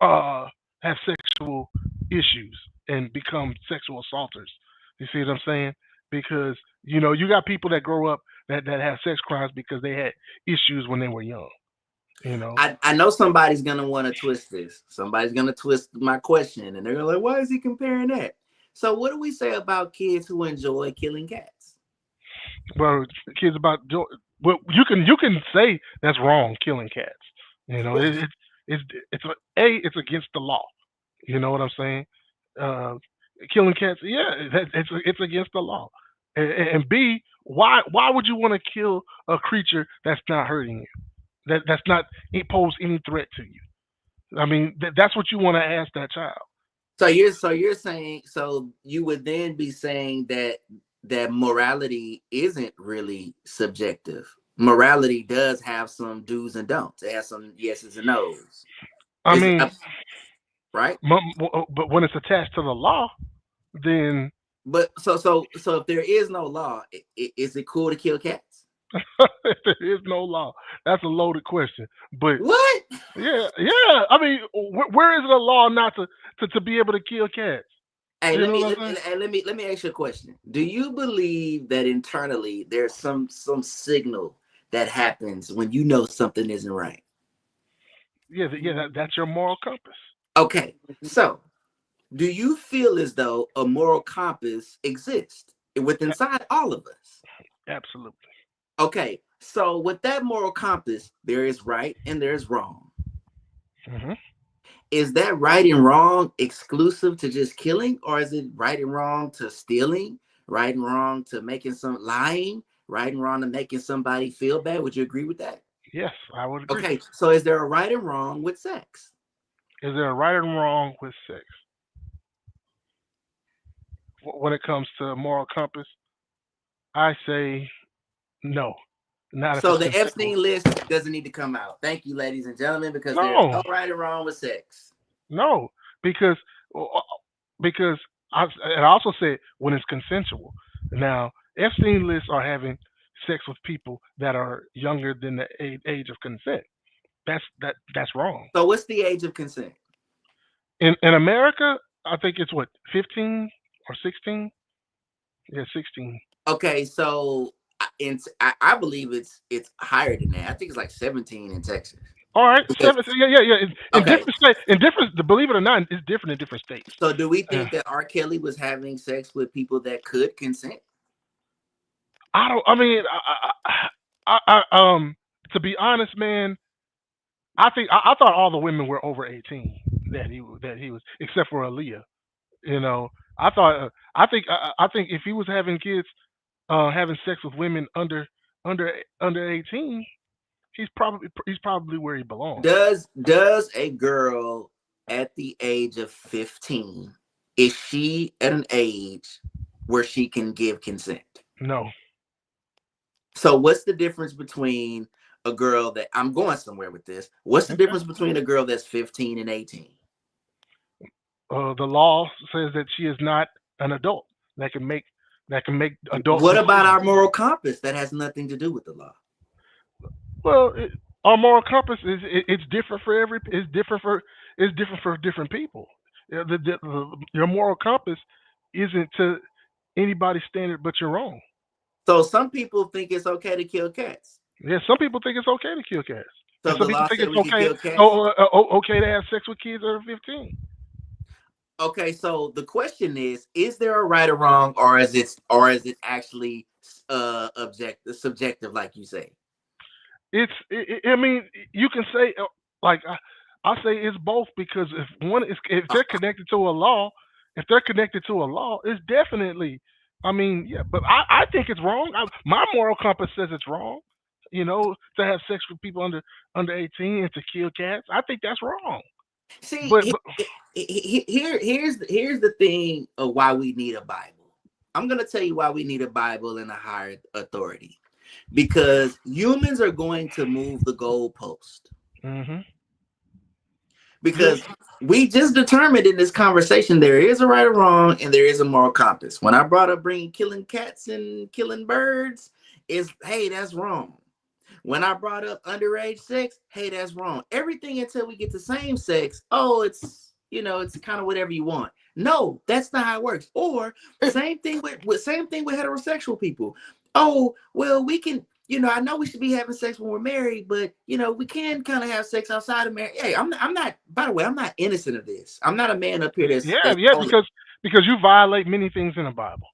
uh, have sexual issues and become sexual assaulters. You see what I'm saying? Because you got people that grow up that have sex crimes because they had issues when they were young. I know somebody's gonna want to twist this. Somebody's gonna twist my question, and they're gonna like, why is he comparing that? So what do we say about kids who enjoy killing cats? Well, kids well, you can say that's wrong, killing cats. It's it's against the law. You know what I'm saying? Uh, Killing cats, yeah, it's against the law. And B, why would you want to kill a creature that's not hurting you? That's not pose any threat to you. I mean, that's what you want to ask that child. So you're saying, so you would then be saying that morality isn't really subjective. Morality does have some do's and don'ts. It has some yeses and nos. I mean, right? But when it's attached to the law, then. But so if there is no law, is it cool to kill cats? If there is no law, that's a loaded question. But what? Yeah. I mean, where is the law not to be able to kill cats? Hey, let me ask you a question. Do you believe that internally there's some signal that happens when you know something isn't right? Yeah, that's your moral compass. Okay, so do you feel as though a moral compass exists within inside all of us? Absolutely. Okay, so with that moral compass, there is right and there's wrong. Mm-hmm. Is that right and wrong exclusive to just killing, or is it right and wrong to stealing, right and wrong to making some lying, right and wrong to making somebody feel bad? Would you agree with that? Yes, I would agree. Okay, so is there a right and wrong with sex? Is there a right and wrong with sex? When it comes to moral compass, I say no. Not so the Epstein list doesn't need to come out. Thank you, ladies and gentlemen, because there's no right and wrong with sex. No, because I also said when it's consensual. Now, Epstein lists are having sex with people that are younger than the age of consent. That's wrong. So what's the age of consent? In America, I think it's 15 or 16. Yeah, 16. Okay, so I believe it's higher than that. I think it's like 17 in Texas. All right, 17. Yeah. In different states, believe it or not, it's different in different states. So, do we think that R. Kelly was having sex with people that could consent? I don't. I mean, to be honest, man, I think I thought all the women were over 18 that he was, except for Aaliyah. I think if he was having kids, having sex with women under 18, he's probably where he belongs. Does a girl at the age of 15, is she at an age where she can give consent? No. So what's the difference between a girl that, I'm going somewhere with this, what's the difference between a girl that's 15 and 18? The law says that she is not an adult that can make adult What about decisions. our moral compass? That has nothing to do with the law. Well, our moral compass it's different for it's different for different people. Your moral compass isn't to anybody's standard but your own. So some people think it's okay to kill cats. Yeah, some people think it's okay to kill cats, So and some the people law think said it's we could okay kill cats. okay to have sex with kids under 15. Okay, so the question is there a right or wrong, or is it actually subjective, like you say? I mean, you can say like I say it's both because if they're connected to a law, it's definitely. I mean, yeah, but I think it's wrong. My moral compass says it's wrong. You know, to have sex with people under 18 and to kill cats. I think that's wrong. See, But here's the thing of why we need a Bible. I'm gonna tell you why we need a Bible and a higher authority, because humans are going to move the goalpost. mm-hmm. Because we just determined in this conversation there is a right or wrong and there is a moral compass. When I brought up bringing killing cats and killing birds, is hey, that's wrong. When I brought up underage sex, hey, that's wrong. Everything until we get to same sex, oh, it's it's kind of whatever you want. No, that's not how it works. Or same thing with heterosexual people. Oh, well, we can, I know we should be having sex when we're married, but we can kind of have sex outside of marriage. Hey, I'm not, by the way, I'm not innocent of this. I'm not a man up here that's totally, because you violate many things in the Bible.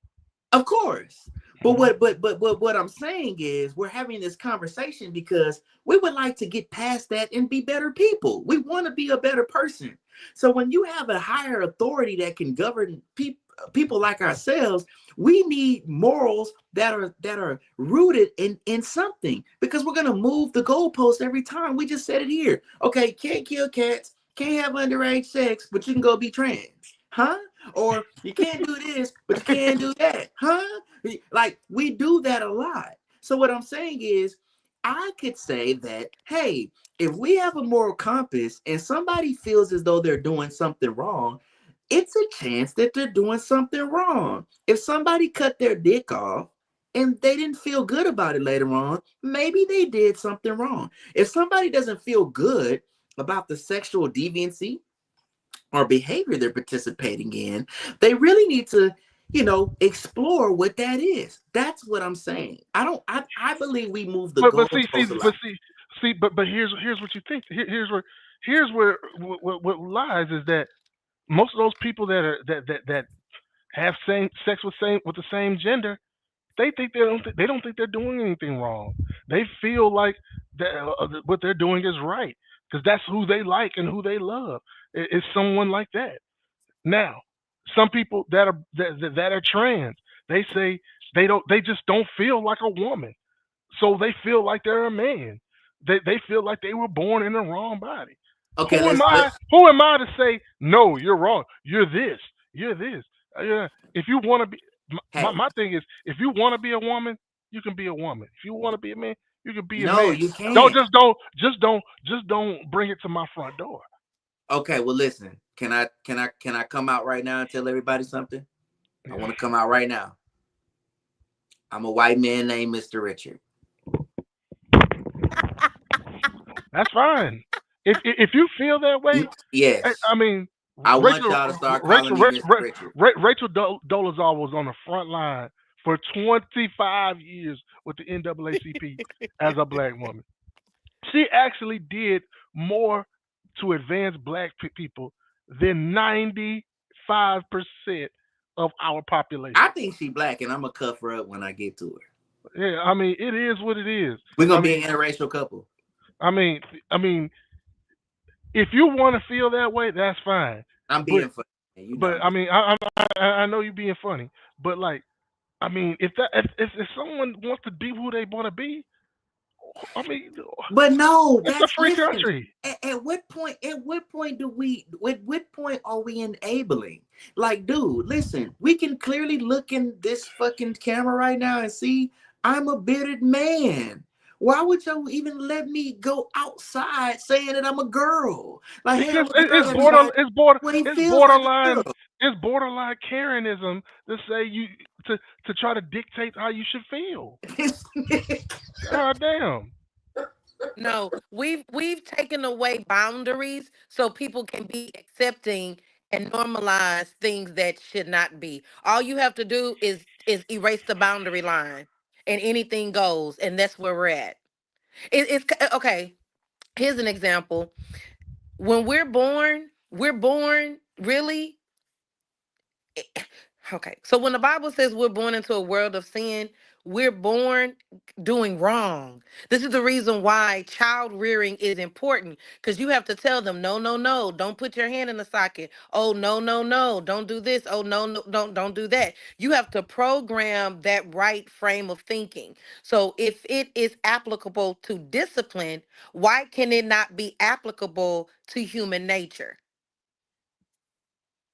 of course. But what I'm saying is we're having this conversation because we would like to get past that and be better people. We want to be a better person. So when you have a higher authority that can govern people like ourselves, we need morals that are rooted in something, because we're gonna move the goalpost every time. We just said it here. Okay, can't kill cats, can't have underage sex, but you can go be trans, huh? Or you can't do this, but you can't do that, huh? Like, we do that a lot. So what I'm saying is, I could say that, hey, if we have a moral compass and somebody feels as though they're doing something wrong, it's a chance that they're doing something wrong. If somebody cut their dick off and they didn't feel good about it later on, maybe they did something wrong. If somebody doesn't feel good about the sexual deviancy or behavior they're participating in, they really need to, explore what that is. That's what I'm saying. I believe we move the goalposts a lot. But here's what you think. Here's where what lies is that most of those people that have same sex with the same gender, they don't think they're doing anything wrong. They feel like that what they're doing is right because that's who they like and who they love. It's someone like that. Now, some people that are trans, they say they just don't feel like a woman, so they feel like they're a man. They feel like they were born in the wrong body. Okay, Who am let's I? Who am I to say no? You're wrong. You're this. You're this. Yeah. If you want to be, hey, my thing is, if you want to be a woman, you can be a woman. If you want to be a man, you can be a no, man. you can't. Just don't bring it to my front door. Okay, well, listen. Can I come out right now and tell everybody something? I want to come out right now. I'm a white man named Mr. Richard. That's fine. If you feel that way, yes. I mean, I want y'all to start calling me Mr. Richard. Rachel Dolezal was on the front line for 25 years with the NAACP as a black woman. She actually did more to advance black people than 95% of our population. I think she black, and I'm gonna cuff her up when I get to her. Yeah, I mean, it is what it is. We're gonna be an interracial couple. I mean, if you want to feel that way, that's fine. I'm being funny. But I mean, I know you're being funny, but like, I mean, if someone wants to be who they want to be, I mean, but no, it's a free country. At what point what point are we enabling? Like, dude, listen, we can clearly look in this fucking camera right now and see I'm a bearded man. Why would y'all even let me go outside saying that I'm a girl? Like, hey, Because I'm a girl. Everybody, what he it's feels like a borderline, girl. it's borderline Karenism to say to try to dictate how you should feel. God damn. No, we've taken away boundaries so people can be accepting and normalize things that should not be. All you have to do is erase the boundary line, and anything goes, and that's where we're at. Okay. Here's an example. When we're born really. Okay. So when the Bible says we're born into a world of sin, we're born doing wrong. This is the reason why child rearing is important, because you have to tell them, no, no, no, don't put your hand in the socket. Oh, no, no, no, don't do this. Oh, no, no, don't do that. You have to program that right frame of thinking. So if it is applicable to discipline, why can it not be applicable to human nature?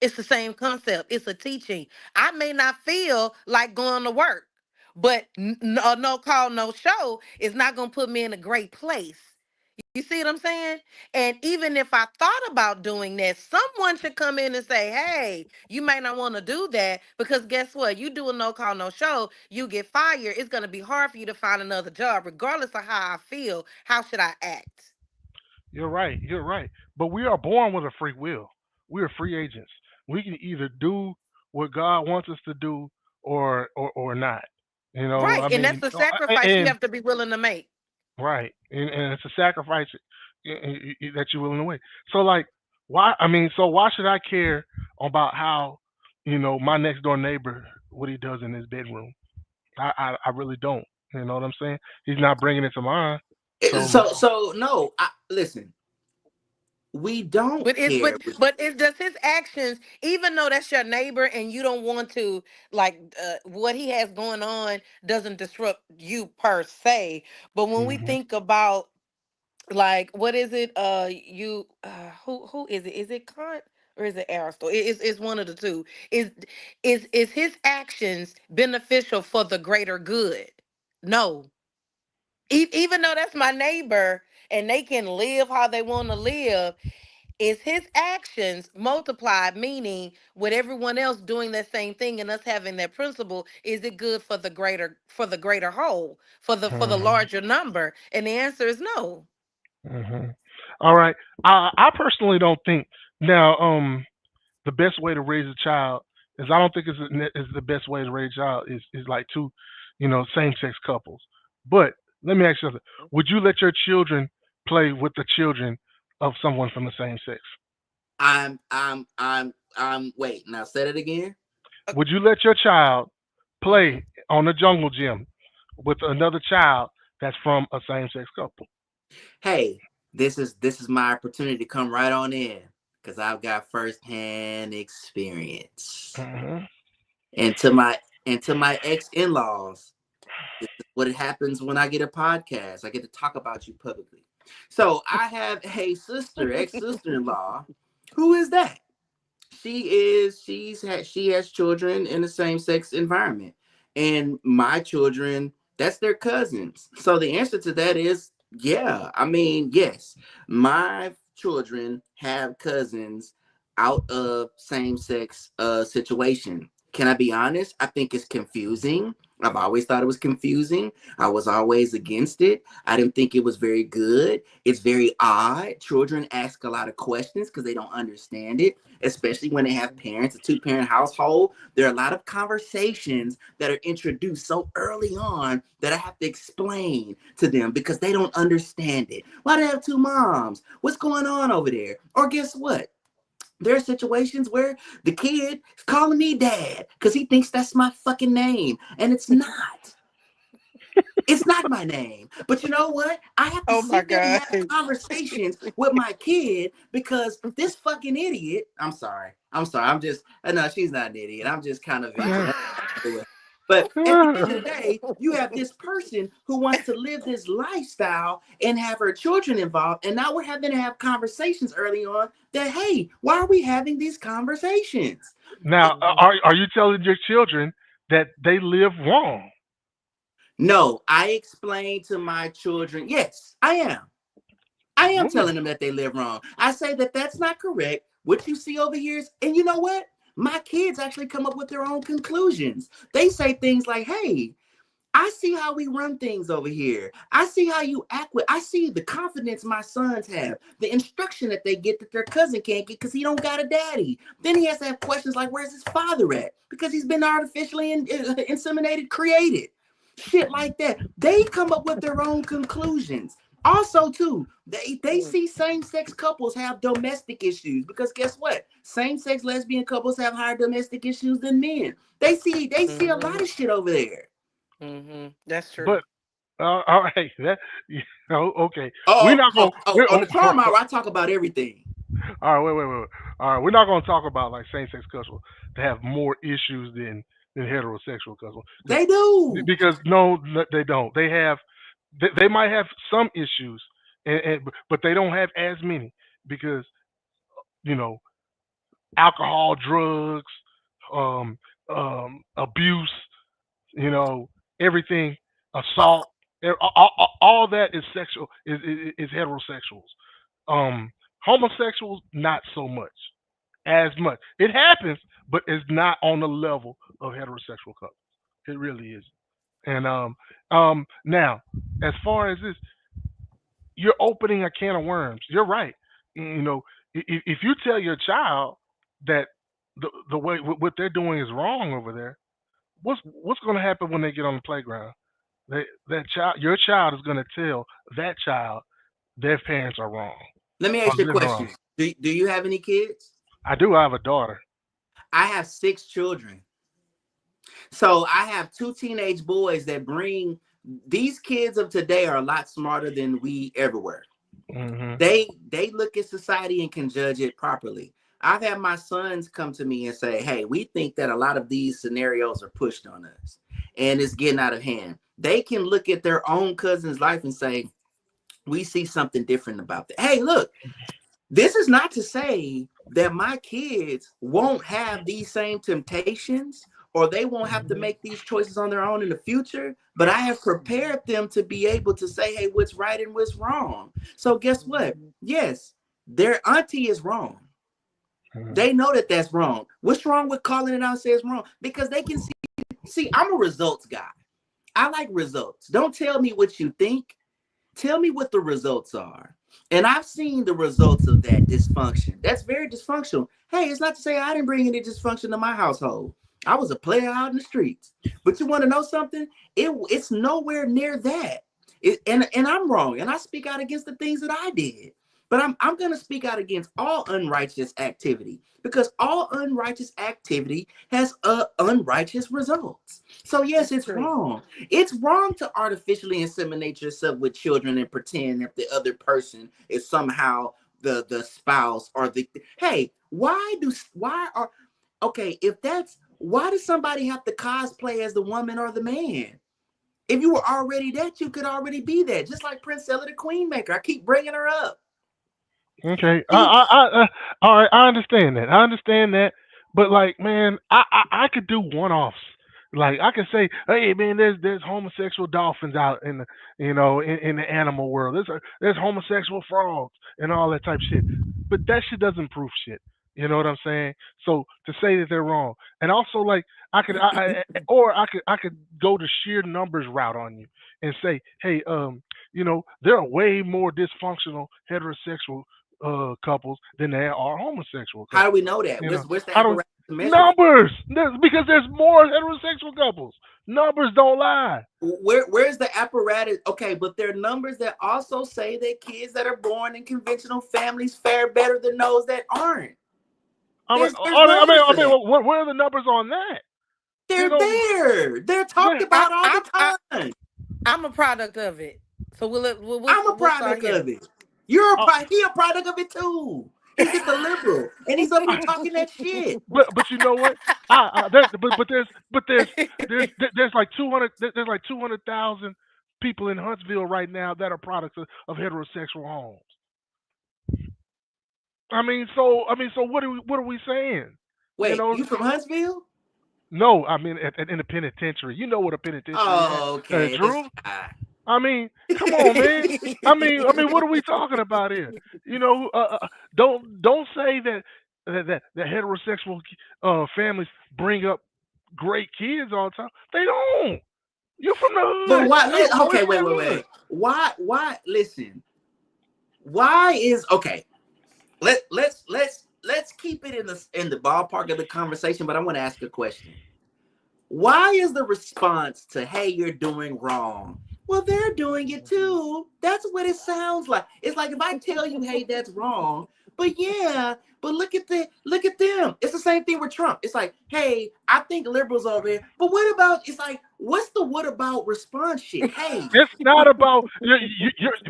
It's the same concept. It's a teaching. I may not feel like going to work, but no call, no show is not going to put me in a great place. You see what I'm saying? And even if I thought about doing that, someone should come in and say, hey, you may not want to do that, because guess what? You do a no call, no show, you get fired. It's going to be hard for you to find another job, regardless of how I feel. How should I act? You're right. You're right. But we are born with a free will. We are free agents. We can either do what God wants us to do or not. Right. I And that's mean, the sacrifice you and have to be willing to make. right, and it's a sacrifice that you're willing to make. So like, why? I mean, so why should I care about how my next door neighbor what he does in his bedroom? I really don't. You know what I'm saying? He's not bringing it to mine. So So no, listen. We don't But it's care. but it's does his actions, even though that's your neighbor and you don't want to like what he has going on doesn't disrupt you per se. But when we mhm. think about like what is it? You who is it? Is it Kant or is it Aristotle? It's one of the two. Is his actions beneficial for the greater good? No. Even though that's my neighbor and they can live how they want to live, is his actions multiplied, meaning with everyone else doing that same thing and us having that principle, is it good for the greater whole, for the Mhm. larger number? And the answer is no. Mhm. All right. I personally don't think now. The best way to raise a child is I don't think is the best way to raise a child is like two, same sex couples. But let me ask you something. Would you let your children play with the children of someone from the same sex? Wait, now say it again. Would you let your child Mhm. play on the jungle gym with another child that's from a same sex couple? Hey, this is my opportunity to come right on in because I've got firsthand experience. Hmm. And to my ex-in-laws, this is what happens when I get a podcast. I get to talk about you publicly. So I have a sister, ex-sister-in-law. Who is that? She has children in the same sex environment, and my children, that's their cousins. So the answer to that is yeah. I mean, yes, my children have cousins out of same sex situation. Can I be honest? I think it's confusing. I've always thought it was confusing. I was always against it. I didn't think it was very good. It's very odd. Children ask a lot of questions because they don't understand it, especially when they have parents, a two-parent household. There are a lot of conversations that are introduced so early on that I have to explain to them because they don't understand it. Why do they have two moms? What's going on over there? Or guess what? There are situations where the kid is calling me dad because he thinks that's my fucking name. And it's not. It's not my name. But you know what? I have to Oh my sit there and God. have conversations with my kid because this fucking idiot, I'm sorry. I'm sorry. No, she's not an idiot. I'm just kind of venting. But at the end of the day, you have this person who wants to live this lifestyle and have her children involved. And now we're having to have conversations early on that, hey, why are we having these conversations? Now, are you telling your children that they live wrong? No, I explain to my children. Yes, I am. I am telling them that they live wrong. I say that that's not correct. What you see over here is, and you know what? My kids actually come up with their own conclusions. They say things like, hey, I see how we run things over here. I see how you act with. I see the confidence my sons have, the instruction that they get that their cousin can't get because he don't got a daddy. Then he has to have questions like, where's his father at? Because he's been artificially inseminated, created. Shit like that. They come up with their own conclusions. Also, too, they see same-sex couples have domestic issues because guess what? Same-sex lesbian couples have higher domestic issues than men. They see a lot of shit over there. That's true. But all right, okay. We're Oh, not going. on the Charm Hour, I talk about everything. All right, wait. All right, we're not going to talk about like same-sex couples that have more issues than heterosexual couples. They do because no, they don't. They might have some issues, but they don't have as many because alcohol, drugs, abuse, everything, assault, all that is sexual is heterosexuals. Homosexuals not so much, as much. It happens, but it's not on the level of heterosexual couples. It really isn't. And now, as far as this, you're opening a can of worms. You're right. If you tell your child that the way what they're doing is wrong over there, what's going to happen when they get on the playground? Your child is going to tell that child their parents are wrong. Let me ask you a question. Do you have any kids? I do. I have a daughter. I have 6 children. So I have 2 teenage boys that bring these kids of today are a lot smarter than we ever were. Mm-hmm. They look at society and can judge it properly. I've had my sons come to me and say, hey, we think that a lot of these scenarios are pushed on us and it's getting out of hand. They can look at their own cousin's life and say, we see something different about that. Hey, look, this is not to say that my kids won't have these same temptations or they won't have to make these choices on their own in the future, but I have prepared them to be able to say, hey, what's right and what's wrong. So guess what? Yes, their auntie is wrong. They know that that's wrong. What's wrong with calling it out and say it's wrong? Because they can see, I'm a results guy. I like results. Don't tell me what you think. Tell me what the results are. And I've seen the results of that dysfunction. That's very dysfunctional. Hey, it's not to say I didn't bring any dysfunction to my household. I was a player out in the streets. But you want to know something? It's nowhere near that. And I'm wrong. And I speak out against the things that I did. But I'm going to speak out against all unrighteous activity because all unrighteous activity has unrighteous results. So yes, it's wrong. It's wrong to artificially inseminate yourself with children and pretend that the other person is somehow the spouse or hey, why does somebody have to cosplay as the woman or the man? If you were already that, you could already be that. Just like Princella the Queen Maker. I keep bringing her up. Okay, all right, I understand that. But like, man, I could do one-offs. Like I could say, hey, man, there's homosexual dolphins out in the in the animal world. There's homosexual frogs and all that type of shit. But that shit doesn't prove shit. You know what I'm saying? So to say that they're wrong, and also like I could go the sheer numbers route on you and say, hey, there are way more dysfunctional heterosexual couples than there are homosexual couples. How do we know that? Where's the apparatus to measure numbers? Because there's more heterosexual couples. Numbers don't lie. Where's the apparatus? Okay, but there are numbers that also say that kids that are born in conventional families fare better than those that aren't. Where are the numbers on that? They're there. They're talked about all the time. I'm a product of it. So I'm a product of it. He a product of it too. He's just a liberal, and he's up here talking that shit. But you know what? There's like 200,000 people in Huntsville right now that are products of heterosexual homes. So what are we saying? Wait, you from Huntsville? No, I mean in the penitentiary. You know what a penitentiary is, Oh, okay. This Drew? guy. I mean, come on, man. I mean, what are we talking about here? You know, don't say that heterosexual families bring up great kids all the time. They don't. You're from the But hood, why? Okay, wait, Western wait, hood. wait. Why? Listen. Why is okay? Let's keep it in the ballpark of the conversation. But I want to ask a question. Why is the response to "Hey, you're doing wrong"? Well, they're doing it too. That's what it sounds like. It's like if I tell you, "Hey, that's wrong," but yeah, but look at them. It's the same thing with Trump. It's like, "Hey, I think liberals over here," but what about? It's like, what's the what about response shit? Hey, It's not about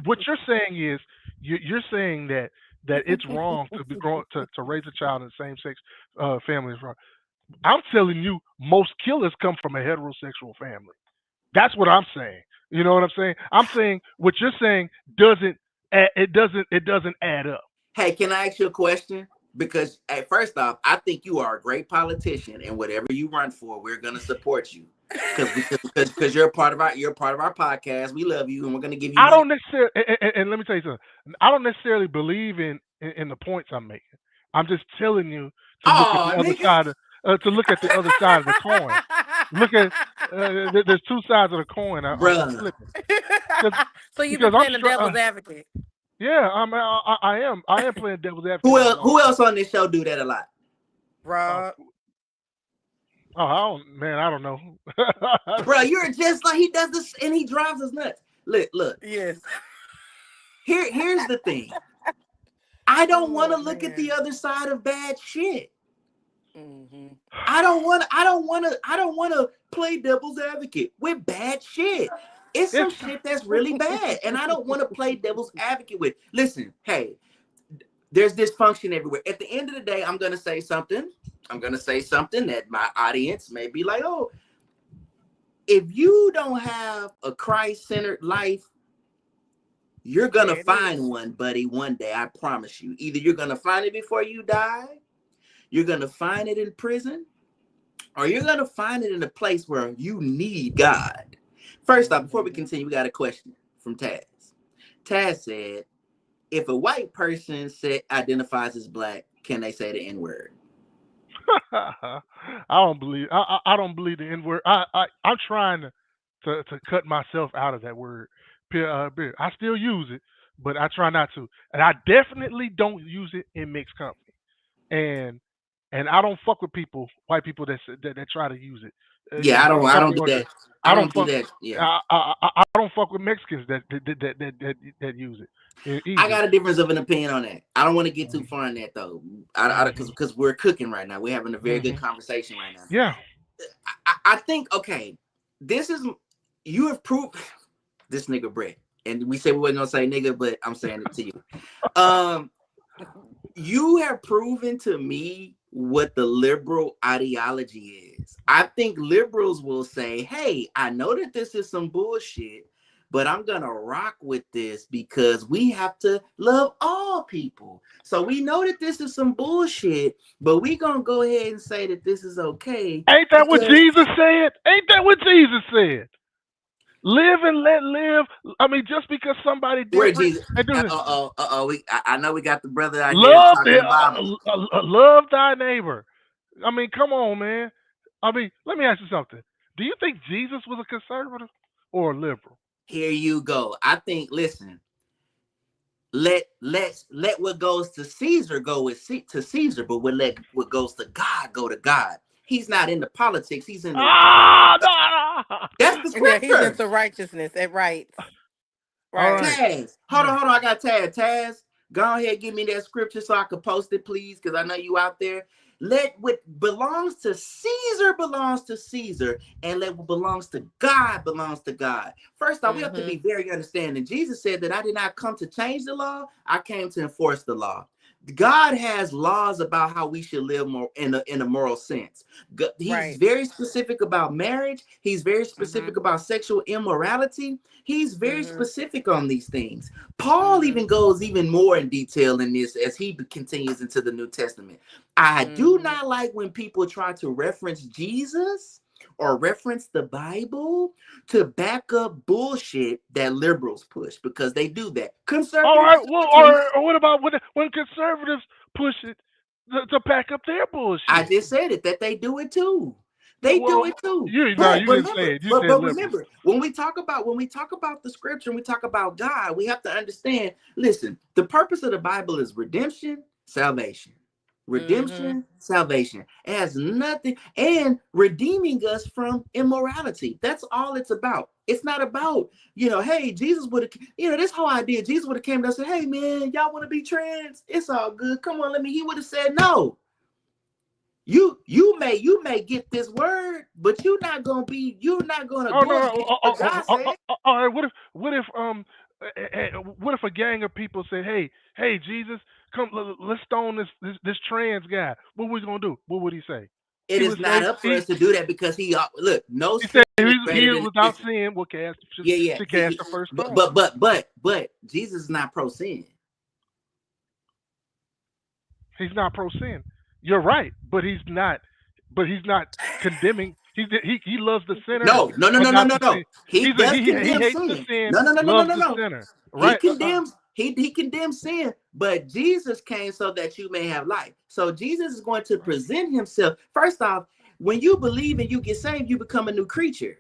what you're saying is you're saying that it's wrong to be grown to raise a child in the same sex family. I'm telling you, most killers come from a heterosexual family. That's what I'm saying. You know what I'm saying? I'm saying what you're saying it doesn't add up. hey, can I ask you a question? Because first off, I think you are a great politician, and whatever you run for, we're gonna support you. Because you're a part of our podcast. We love you, and we're gonna give you I money. don't necessarily, and let me tell you something. I don't necessarily believe in the points I'm making. I'm just telling you to look at Oh, the other nigga. side to look at the other side of the coin. Look at there's two sides of the coin. I'm Bruh. flipping because So you've been because I'm playing the devil's advocate. yeah I am playing devil's advocate Who on a else? lot of Who stuff. else on this show do that a lot? Uh, Rob. I don't know. Bro, you're just like he does this, and he drives us nuts. Look. Yes. Here's the thing. I don't want to Oh, look at man. the other side of bad shit. Mm-hmm. I don't want to play devil's advocate with bad shit. It's some It's shit that's really bad, and I don't want to play devil's advocate with. Listen, hey, there's dysfunction everywhere. At the end of the day, I'm gonna say something. I'm gonna say something that my audience may be like, "Oh, if you don't have a Christ-centered life, you're gonna There it find is. one, buddy, one day. I promise you. Either you're gonna find it before you die, you're gonna find it in prison, or you're gonna find it in a place where you need God. First off, before we continue, we got a question from Taz. Taz said, if a white person identifies as black, can they say the N-word? I don't believe the N word. I'm trying to cut myself out of that word. I still use it, but I try not to. And I definitely don't use it in mixed company. And I don't fuck with white people that try to use it. Yeah, I don't do Or that. I I don't don't do fuck. that. Yeah. I don't fuck with Mexicans that use it I either. got a difference of an opinion on that. I don't want to get too Mhm. far in that though. Mhm. Because we're cooking right now. We're having a very good Mhm. conversation right now. Yeah. I think, okay, this is, you have proved this nigga Brett. And we said we wasn't gonna say nigga, but I'm saying it to you. You have proven to me what the liberal ideology is. I think liberals will say, hey, I know that this is some bullshit, but I'm gonna rock with this because we have to love all people. So we know that this is some bullshit, but we gonna go ahead and say that this is okay Ain't that what because Jesus said? Ain't that what Jesus said? Live and let live. I mean, just because somebody where different Jesus, and do this, I know we got the brother out here love talking the Bible. love thy neighbor. I mean, come on, man. I mean, let me ask you something. Do you think Jesus was a conservative or a liberal? Here you go. I think, listen, let what goes to Caesar go to Caesar, but what goes to God go to God. He's not into politics. He's in the No. that's the Yeah, he's scripture. into righteousness and rights. All Right. right. Taz, hold on. I got Taz. Go ahead, give me that scripture so I can post it, please, because I know you out there. Let what belongs to Caesar, and let what belongs to God belongs to God. First off, we have to be very understanding. Jesus said that I did not come to change the law, I came to enforce the law. God has laws about how we should live more in a moral sense. He's Right. very specific about marriage. He's very Mhm. specific about sexual immorality. He's very Mhm. specific on these things. Paul Mhm. even goes even more in detail in this as he continues into the New Testament. I do Mhm. not like when people try to reference Jesus or reference the Bible to back up bullshit that liberals push, because they do that. All Conservatives right. do Well, it too. or what about when conservatives push it to pack up their I bullshit? just said it that they do it too. No, They do well, it too. you no, But you didn't remember, say it. You but said but liberals. remember, when we talk about the scripture and we talk about God, we have to understand. Listen, the purpose of the Bible is redemption, salvation. Mhm. Redemption, salvation. It has nothing, and redeeming us from immorality. That's all it's about. It's not about, hey, Jesus would have, this whole idea, Jesus would have came and said, hey man, y'all want to be trans? It's all good. Come on, he would have said no. You may get this word, but you're not gonna Oh go no, no. against what God said. All right. What if a gang of people say, hey, Jesus, come, let's stone this trans guy. What we gonna do? What would he say? It He is would not say up for us to do that, because look, no he said sin is greater he than, without listen. sin will cast Yeah, yeah. should cast the first But stone. but Jesus is not pro sin. He's not pro sin. You're right, but he's not. But he's not condemning. He loves the sinner, No, no, no, but no, no, not no, the no. sin. He does He condemn hates the sin. sin, No, no, no, no, no, loves no, the no. sinner. He Right? condemns he condemns sin, but Jesus came so that you may have life. So Jesus is going to present himself. First off, when you believe and you get saved, you become a new creature.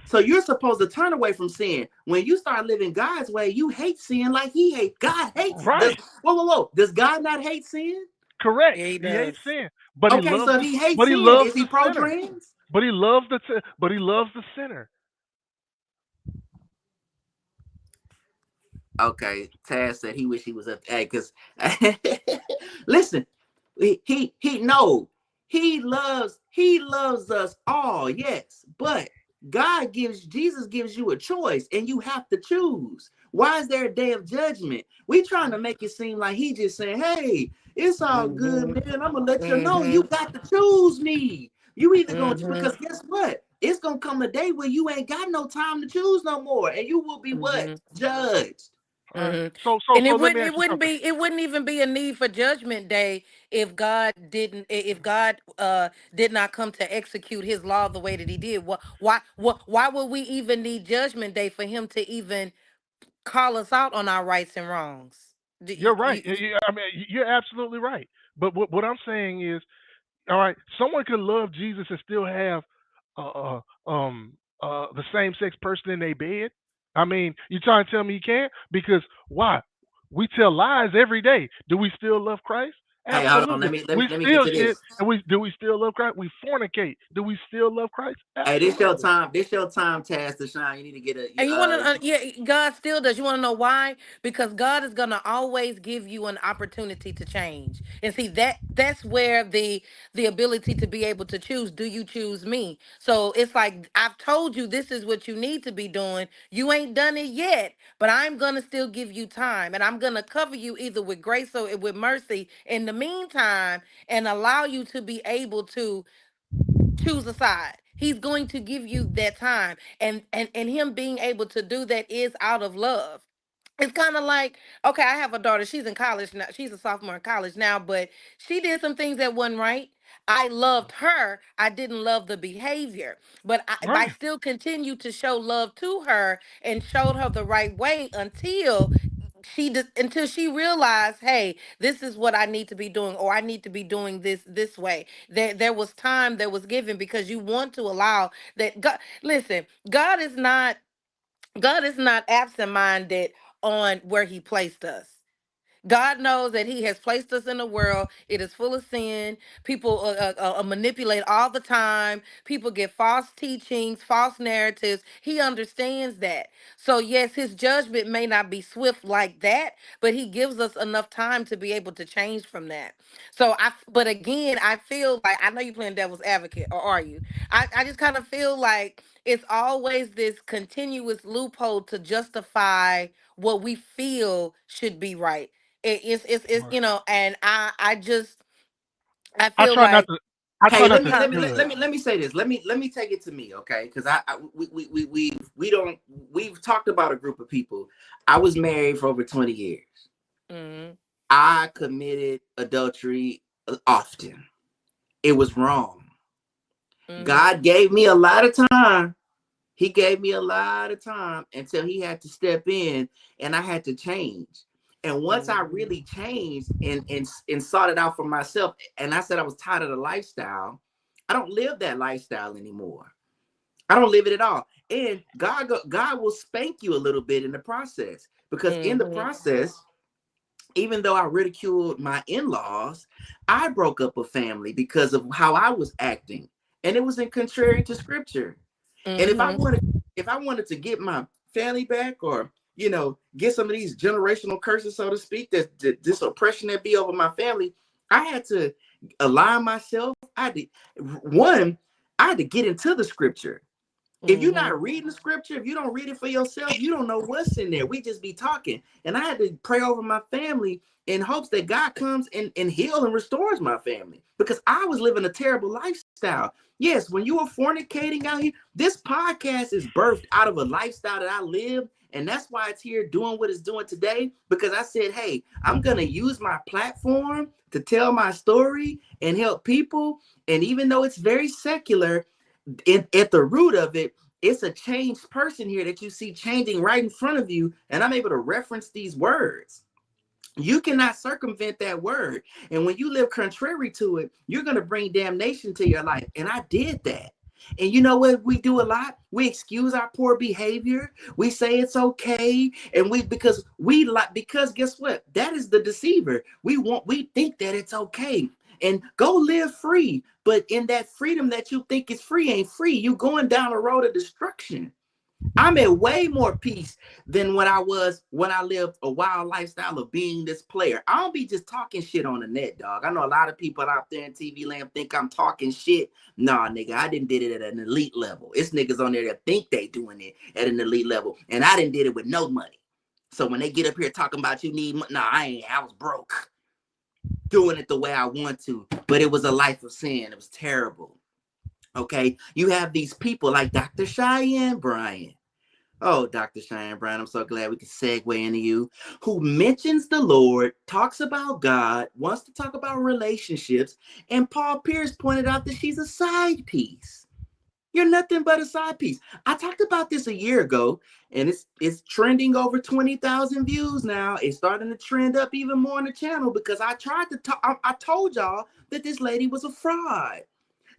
So you're supposed to turn away from sin. When you start living God's way, you hate sin like he hates. God hates. Right. Whoa. Does God not hate sin? Correct. Yeah, he He hates does. sin, but he Okay, loves so if the he hates but he sin, loves is the he pro sinner. trans? But he loves the sinner. Okay, Taz said he wish he was up. Hey, because listen, he no, he loves us all, yes, but Jesus gives you a choice, and you have to choose. Why is there a day of judgment? We trying to make it seem like he just saying, hey, it's all good, Mhm. man. I'm gonna let you know. You Mhm. got to choose me. You either gonna, Mhm. because guess what? It's gonna come a day where you ain't got no time to choose no more, and you will be what? Mhm. Judged. All right. Mhm. So And let me ask you something. it wouldn't even be a need for judgment day if God did not come to execute his law the way that he did. Why would we even need judgment day for him to even call us out on our rights and wrongs? Do You're you, right. I mean, you're absolutely right. But what I'm saying is, all right, someone could love Jesus and still have uh, uh um the same sex person in their bed. I mean, you trying to tell me you can't? Because why? We tell lies every day. Do we still love Christ? Hey, hold on. Absolutely. Let me We let me get still to shit, this. and we still love Christ. We fornicate. Do we still love Christ? Hey, this your Absolutely. time. This your time, Taz to shine. You need to get a And you want to, yeah, God still does. You want to know why? Because God is gonna always give you an opportunity to change. And see that's where the ability to be able to choose. Do you choose me? So it's like I've told you this is what you need to be doing. You ain't done it yet, but I'm gonna still give you time, and I'm gonna cover you either with grace or with mercy in the meantime, and allow you to be able to choose a side. He's going to give you that time. And him being able to do that is out of love. It's kind of like, okay, I have a daughter. She's in college now. She's a sophomore in college now, but she did some things that wasn't right. I loved her. I didn't love the behavior, but I Right. still continued to show love to her and showed her the right way until she realized, hey, this is what I need to be doing, or I need to be doing this way. There was time that was given, because you want to allow that. God, listen, God is not absent-minded on where he placed us. God knows that He has placed us in a world. It is full of sin. People manipulate all the time. People get false teachings, false narratives. He understands that. So, yes, His judgment may not be swift like that, but He gives us enough time to be able to change from that. But again, I feel like, I know you're playing devil's advocate, or are you? I just kind of feel like it's always this continuous loophole to justify what we feel should be right. It's you know, and I I feel try not like to. I try Hey, not let to me huh, let me judge. let me say this. Let me take it to me, okay? Because we don't we've talked about a group of people. I was married for over 20 years. mhm, I committed adultery often. It was wrong. mhm, God gave me a lot of time. He gave me a lot of time until he had to step in and I had to change. And once I mhm, really changed and sought it out for myself, and I said I was tired of the lifestyle, I don't live that lifestyle anymore. I don't live it at all. And God will spank you a little bit in the process because in the mhm, process, even though I ridiculed my in-laws, I broke up a family because of how I was acting. And it was in contrary to scripture. And mhm, if I wanted to get my family back or get some of these generational curses, so to speak, that this oppression that be over my family, I had to align myself. One, I had to get into the scripture. If you're mhm, not reading the scripture, if you don't read it for yourself, you don't know what's in there. We just be talking. And I had to pray over my family in hopes that God comes and heals and restores my family because I was living a terrible lifestyle. Yes, when you were fornicating out here, this podcast is birthed out of a lifestyle that I lived. And that's why it's here doing what it's doing today because I said, hey, I'm going to use my platform to tell my story and help people. And even though it's very secular, at the root of it, it's a changed person here that you see changing right in front of you. And I'm able to reference these words. You cannot circumvent that word. And when you live contrary to it, you're going to bring damnation to your life. And I did that. And you know what we do a lot? We excuse our poor behavior. We say it's okay. And because guess what? That is the deceiver. We think that it's okay. And go live free. But in that freedom that you think is free ain't free. You going down a road of destruction. I'm at way more peace than when I lived a wild lifestyle of being this player. I don't be just talking shit on the net, dog. I know a lot of people out there in TV land think I'm talking shit. Nah, nigga, I didn't did it at an elite level. It's niggas on there that think they doing it at an elite level, and I didn't did it with no money. So when they get up here talking about you need money, nah, I ain't. I was broke, doing it the way I want to, but it was a life of sin. It was terrible. Okay, you have these people like Dr. Cheyenne Bryant. Oh, Dr. Cheyenne Brown, I'm so glad we can segue into you, who mentions the Lord, talks about God, wants to talk about relationships, and Paul Pierce pointed out that she's a side piece. You're nothing but a side piece. I talked about this a year ago, and it's trending over 20,000 views now. It's starting to trend up even more on the channel because I tried to talk. I told y'all that this lady was a fraud.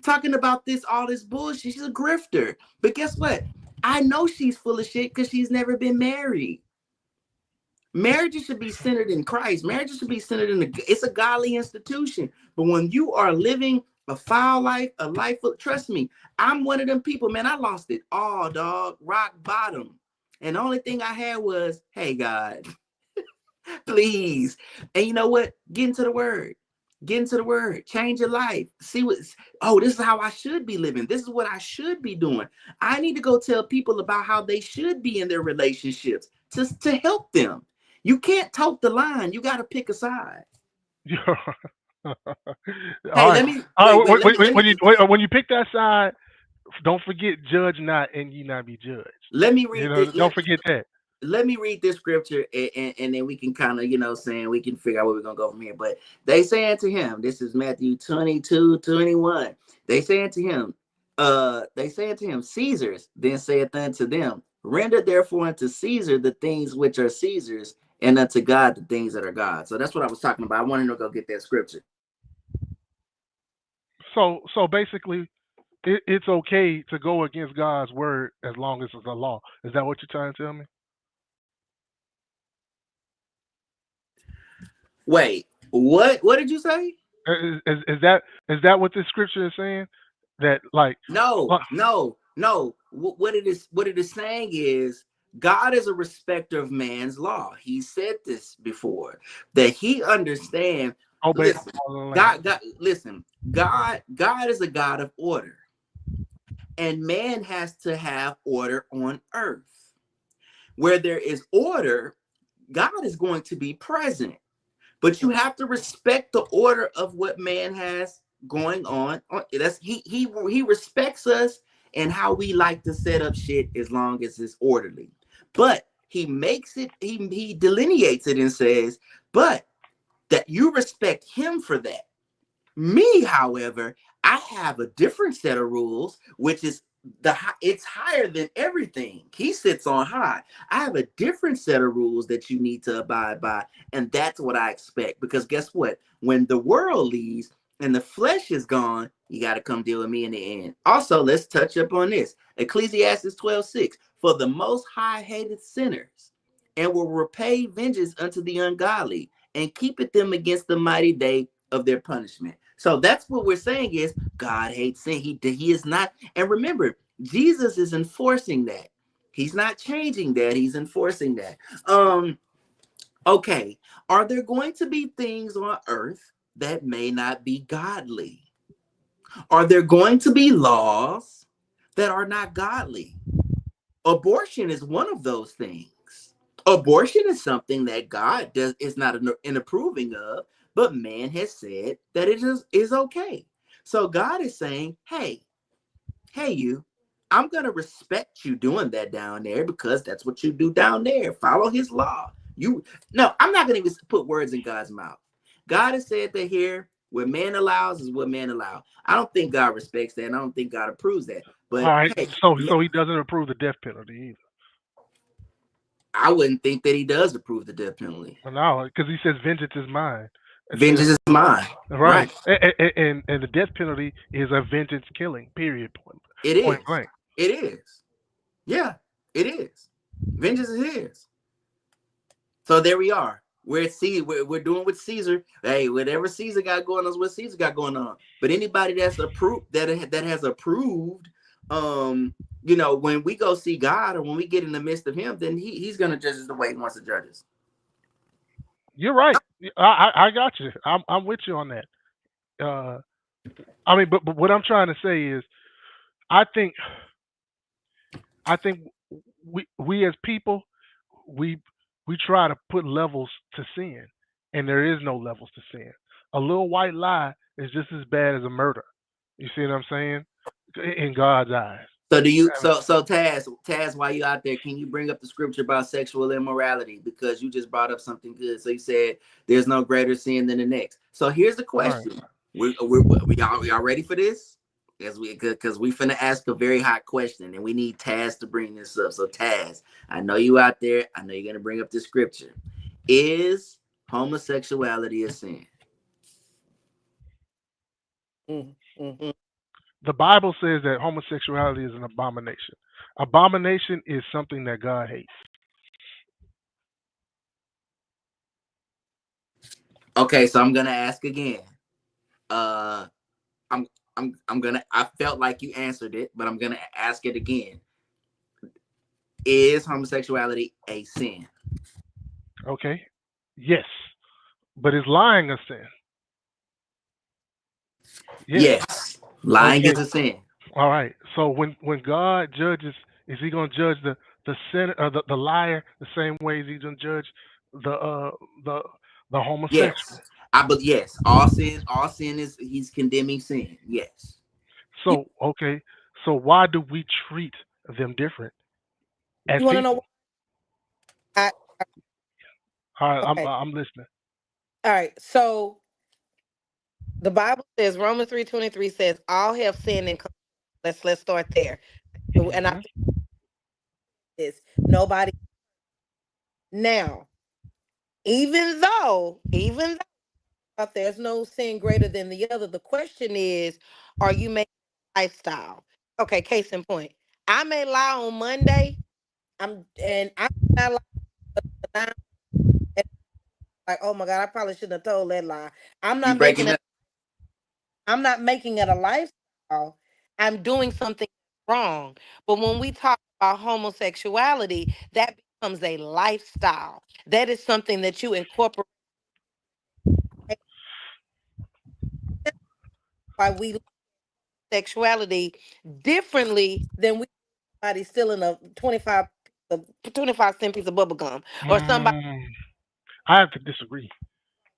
Talking about all this bullshit. She's a grifter. But guess what? I know she's full of shit because she's never been married. Marriages should be centered in Christ. Marriages should be centered it's a godly institution. But when you are living a foul life, a life of, trust me, I'm one of them people, man. I lost it all, dog. Rock bottom. And the only thing I had was, hey, God, please. And you know what? Get into the word. Get into the word. Change your life. See this is how I should be living. This is what I should be doing. I need to go tell people about how they should be in their relationships to help them. You can't tote the line. You got to pick a side. All Hey, right. let me All right. let me When you pick that side, don't forget, judge not, and ye not be judged. let me read this. Don't forget that. Let me read this scripture and then we can kind of, saying we can figure out where we're going to go from here. But they saying to him, this is Matthew 22:21. They saying to him, Caesar's, then saith unto them, render therefore unto Caesar the things which are Caesar's, and unto God the things that are God. So that's what I was talking about. I wanted to go get that scripture. So basically, it's okay to go against God's word as long as it's a law. Is that what you're trying to tell me? Wait, what did you say? Is that what this scripture is saying? That like, No, uh, no, no. What it is saying is God is a respecter of man's law. He said this before that he understands. obey the Listen, law of the land. God is a God of order, and man has to have order on earth. Where there is order, God is going to be present. But you have to respect the order of what man has going on. That's he respects us and how we like to set up shit as long as it's orderly. But he makes it, he delineates it and says, but that you respect him for that. Me, however, I have a different set of rules, which is it's higher than everything. He sits on high. I have a different set of rules that you need to abide by, and that's what I expect. Because guess what? When the world leaves and the flesh is gone, you got to come deal with me in the end. Also, let's touch up on this. Ecclesiastes 12:6. For the Most High hated sinners, and will repay vengeance unto the ungodly, and keepeth them against the mighty day of their punishment. So that's what we're saying is God hates sin. He is not. And remember, Jesus is enforcing that. He's not changing that. He's enforcing that. Okay. Are there going to be things on earth that may not be godly? Are there going to be laws that are not godly? Abortion is one of those things. Abortion is something that God is not in approving of, but man has said that it is okay. So God is saying, hey, you, I'm going to respect you doing that down there because that's what you do down there. Follow his law. No, I'm not going to even put words in God's mouth. God has said that here, what man allows is what man allows. I don't think God respects that, and I don't think God approves that. But All right, hey, so he doesn't approve the death penalty either. I wouldn't think that he does approve the death penalty. Well, no, because he says vengeance is mine. Vengeance is mine. Right. And the death penalty is a vengeance killing, period. Point blank. It is. Yeah, it is. Vengeance is his. So there we are. We're doing with Caesar. Hey, whatever Caesar got going on is what Caesar got going on. But anybody that's approved, that has approved, when we go see God or when we get in the midst of him, then he's going to judge us the way he wants to judge us. You're right. I got you. I'm with you on that. I mean, but what I'm trying to say is, I think we as people, we try to put levels to sin, and there is no levels to sin. A little white lie is just as bad as a murder. You see what I'm saying? In God's eyes. So Taz, while you out there, can you bring up the scripture about sexual immorality? Because you just brought up something good. So you said there's no greater sin than the next. So here's the question: right. We all ready for this? Because we finna ask a very hot question, and we need Taz to bring this up. So Taz, I know you out there. I know you're gonna bring up the scripture. Is homosexuality a sin? Mm-hmm. The Bible says that homosexuality is an abomination. Abomination is something that God hates. Okay, so I'm gonna ask again. I felt like you answered it, but I'm gonna ask it again. Is homosexuality a sin? Okay. Yes. But is lying a sin? Yes. Lying is a sin. All right. So when God judges, is he going to judge the sinner or the liar the same way as he's going to judge the homosexual? Yes. Yes. All sin is, he's condemning sin. Yes. So okay. So why do we treat them different? You want to know? All right, okay. I'm listening. All right. So the Bible says, Romans 3:23 says, all have sinned and come. Let's start there. Mm-hmm. And I think is nobody. Now, even though there's no sin greater than the other, the question is, are you making a lifestyle? Okay, case in point. I may lie on Monday. I'm not lying. Like, oh my God, I probably shouldn't have told that lie. I'm not making it a lifestyle. I'm doing something wrong. But when we talk about homosexuality, that becomes a lifestyle. That is something that you incorporate. Why we look at sexuality differently than somebody stealing a 25 cent piece of bubble gum or somebody. I have to disagree.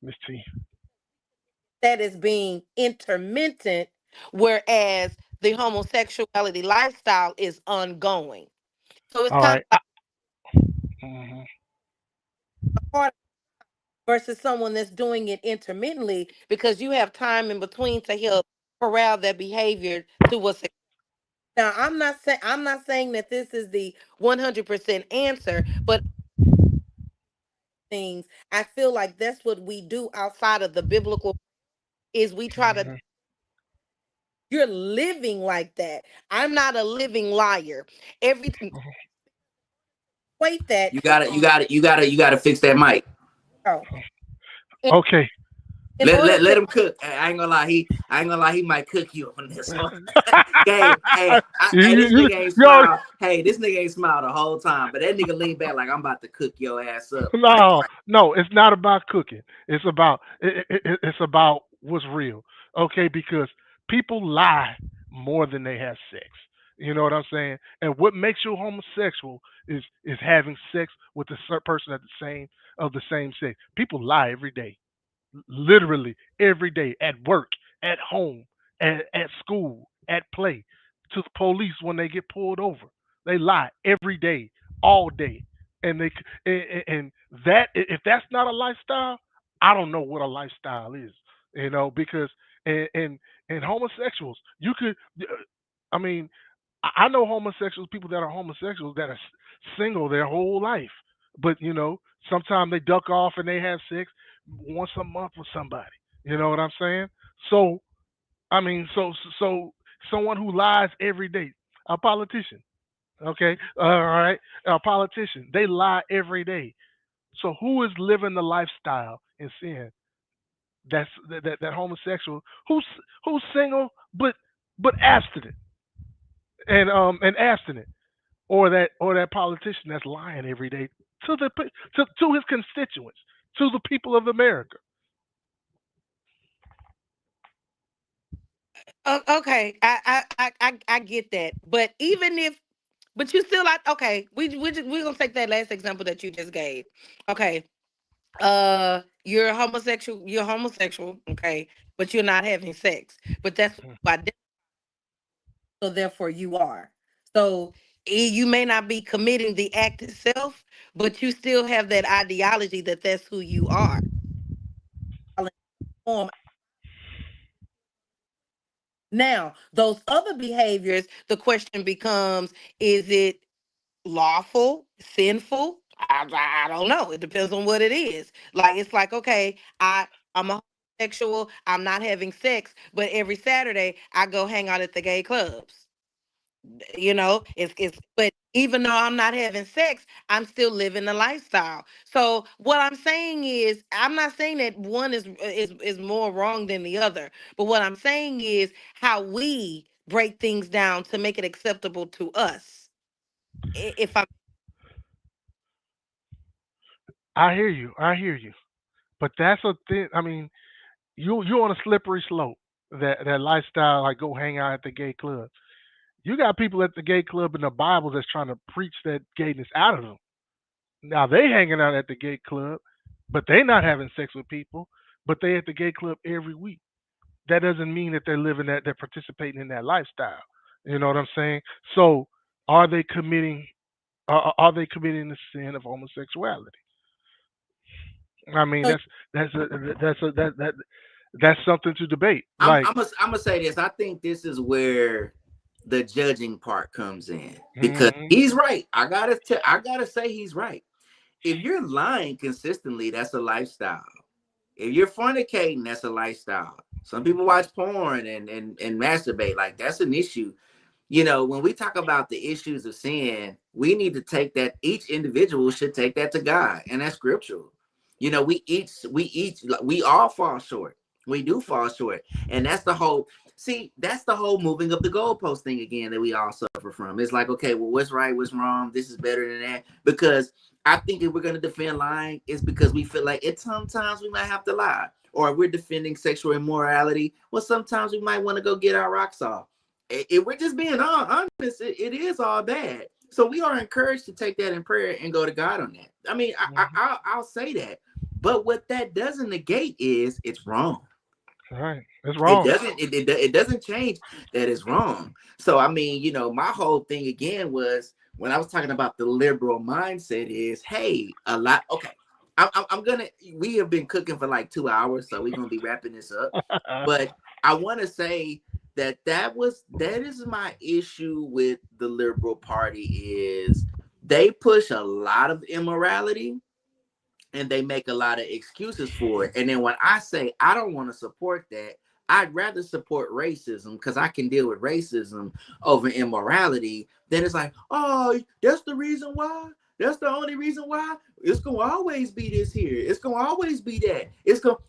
Miss T. That is being intermittent, whereas the homosexuality lifestyle is ongoing. So it's All kind of right. like Mhm. a part versus someone that's doing it intermittently because you have time in between to help corral their behavior to what's. Now, I'm not saying that this is the 100% answer, but things I feel like that's what we do outside of the biblical is we try to. Mhm. You're living like that. I'm not a living liar. Everything equate that. You gotta fix that mic. Oh, in, Okay. in order Let to him cook. I ain't gonna lie, he might cook you on this one. Hey, you, this you, nigga ain't you already, smile. Hey, this nigga ain't smile the whole time, but that nigga lean back like I'm about to cook your ass up. no, no, it's not about cooking. It's about it's about what's real. Okay, because people lie more than they have sex. You know what I'm saying? And what makes you homosexual is having sex with a person at the same sex. People lie every day, literally every day, at work, at home, at school, at play, to the police when they get pulled over. They lie every day, all day, and and that if that's not a lifestyle, I don't know what a lifestyle is. Because and and homosexuals, you could, I mean, I know homosexuals, people that are homosexuals that are single their whole life, but sometimes they duck off and they have sex once a month with somebody. You know what I'm saying? So I mean, so someone who lies every day, a politician, okay, all right, a politician, they lie every day. So who is living the lifestyle in sin? That homosexual who's single but abstinent and abstinent, or that politician that's lying every day to his constituents, to the people of America. okay, I get that, but even if, but you still like, okay, we're gonna take that last example that you just gave. Okay, you're homosexual, okay, but you're not having sex, but that's what you identify, so therefore you are. So you may not be committing the act itself, but you still have that ideology that that's who you are. Now, those other behaviors, the question becomes, is it lawful, sinful? I don't know. It depends on what it is. Like, it's like, okay, I'm a homosexual, I'm not having sex, but every Saturday I go hang out at the gay clubs. It's but even though I'm not having sex, I'm still living the lifestyle. So what I'm saying is, I'm not saying that one is more wrong than the other, but what I'm saying is how we break things down to make it acceptable to us. If I'm I hear you. I hear you. But that's a thing. I mean, you're on a slippery slope. That lifestyle, like go hang out at the gay club. You got people at the gay club in the Bible that's trying to preach that gayness out of them. Now they hanging out at the gay club, but they not having sex with people. But they at the gay club every week. That doesn't mean that they're living that, they're participating in that lifestyle. You know what I'm saying? So are they committing? Are they committing the sin of homosexuality? I mean, that's something to debate. Like, I'm gonna say this. I think this is where the judging part comes in because mhm, he's right. I gotta say he's right. If you're lying consistently, that's a lifestyle. If you're fornicating, that's a lifestyle. Some people watch porn and masturbate. Like that's an issue. When we talk about the issues of sin, we need to take that, each individual should take that to God, and that's scriptural. We all fall short. We do fall short. And that's the whole moving of the goalpost thing again that we all suffer from. It's like, okay, well, what's right, what's wrong? This is better than that. Because I think if we're going to defend lying, it's because we feel like sometimes we might have to lie. Or if we're defending sexual immorality, well, sometimes we might want to go get our rocks off. If we're just being honest, it is all bad. So we are encouraged to take that in prayer and go to God on that. I mean, mhm. I'll say that. But what that doesn't negate is it's wrong. Right. It's It wrong. doesn't it doesn't change that it's wrong. So I mean, you know, my whole thing again was when I was talking about the liberal mindset is, hey, a lot. Okay, I'm gonna. We have been cooking for like 2 hours, so we're gonna be wrapping this up. But I want to say that is my issue with the Liberal Party is they push a lot of immorality and they make a lot of excuses for it. And then when I say I don't want to support that, I'd rather support racism because I can deal with racism over immorality. Then it's like, oh, that's the reason why. That's the only reason why. It's gonna always be this here. It's gonna always be that.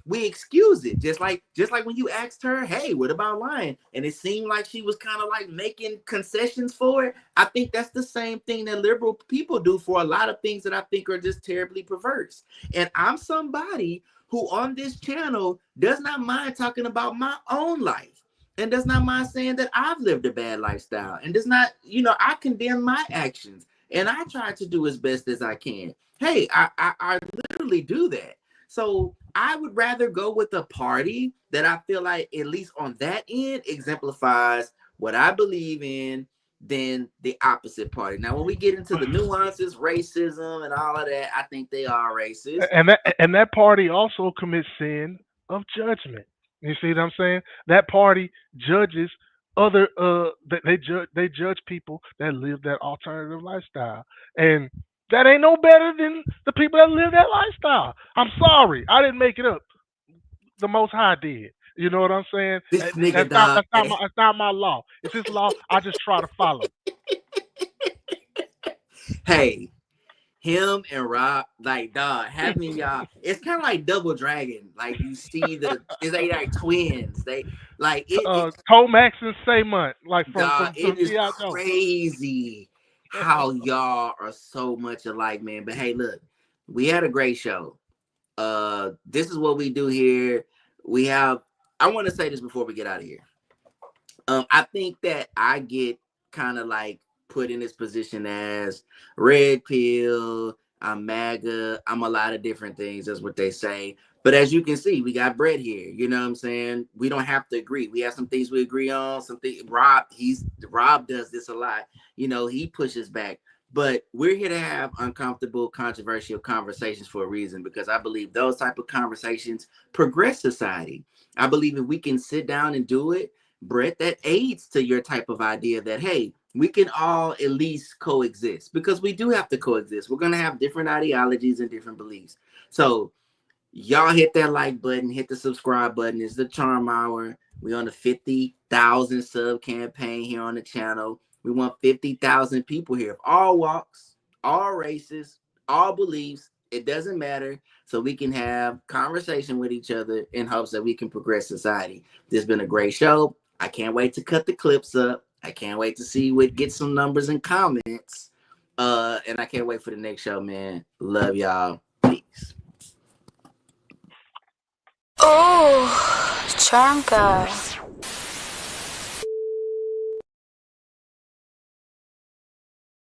We excuse it. Just like when you asked her, hey, what about lying? And it seemed like she was kind of like making concessions for it. I think that's the same thing that liberal people do for a lot of things that I think are just terribly perverse. And I'm somebody who on this channel does not mind talking about my own life and does not mind saying that I've lived a bad lifestyle and does not, I condemn my actions and I try to do as best as I can. Hey, I literally do that. So I would rather go with a party that I feel like at least on that end exemplifies what I believe in than the opposite party. Now, when we get into the nuances, racism and all of that, I think they are racist. And that party also commits sin of judgment. You see what I'm saying? That party judges other they judge people that live that alternative lifestyle. And that ain't no better than the people that live that lifestyle. I'm sorry. I didn't make it up. The Most High did. You know what I'm saying? This nigga, That's not dog. that's not my law. It's his law. I just try to follow. Hey, him and Rob, like, dog, having y'all, it's kind of like Double Dragon. Like, you see it's like twins. They like it Tomax and Saymont, like from dog, it is G.I. Joe. crazy how y'all are so much alike, man. But hey, look, we had a great show. This is what we do here. I want to say this before we get out of here. I think that I get kind of like put in this position as red pill, I'm MAGA, I'm a lot of different things. That's what they say. But as you can see, we got Brett here. You know what I'm saying? We don't have to agree. We have some things we agree on. Rob does this a lot. He pushes back. But we're here to have uncomfortable, controversial conversations for a reason, because I believe those type of conversations progress society. I believe if we can sit down and do it, Brett, that aids to your type of idea that, hey, we can all at least coexist, because we do have to coexist. We're going to have different ideologies and different beliefs. So y'all hit that like button, hit the subscribe button. It's the Charm Hour. We're on the 50,000 sub campaign here on the channel. We want 50,000 people here of all walks, all races, all beliefs. It doesn't matter. So we can have conversation with each other in hopes that we can progress society. This has been a great show. I can't wait to cut the clips up. I can't wait to see get some numbers and comments. And I can't wait for the next show, man. Love y'all. Peace. Oh, Charm God.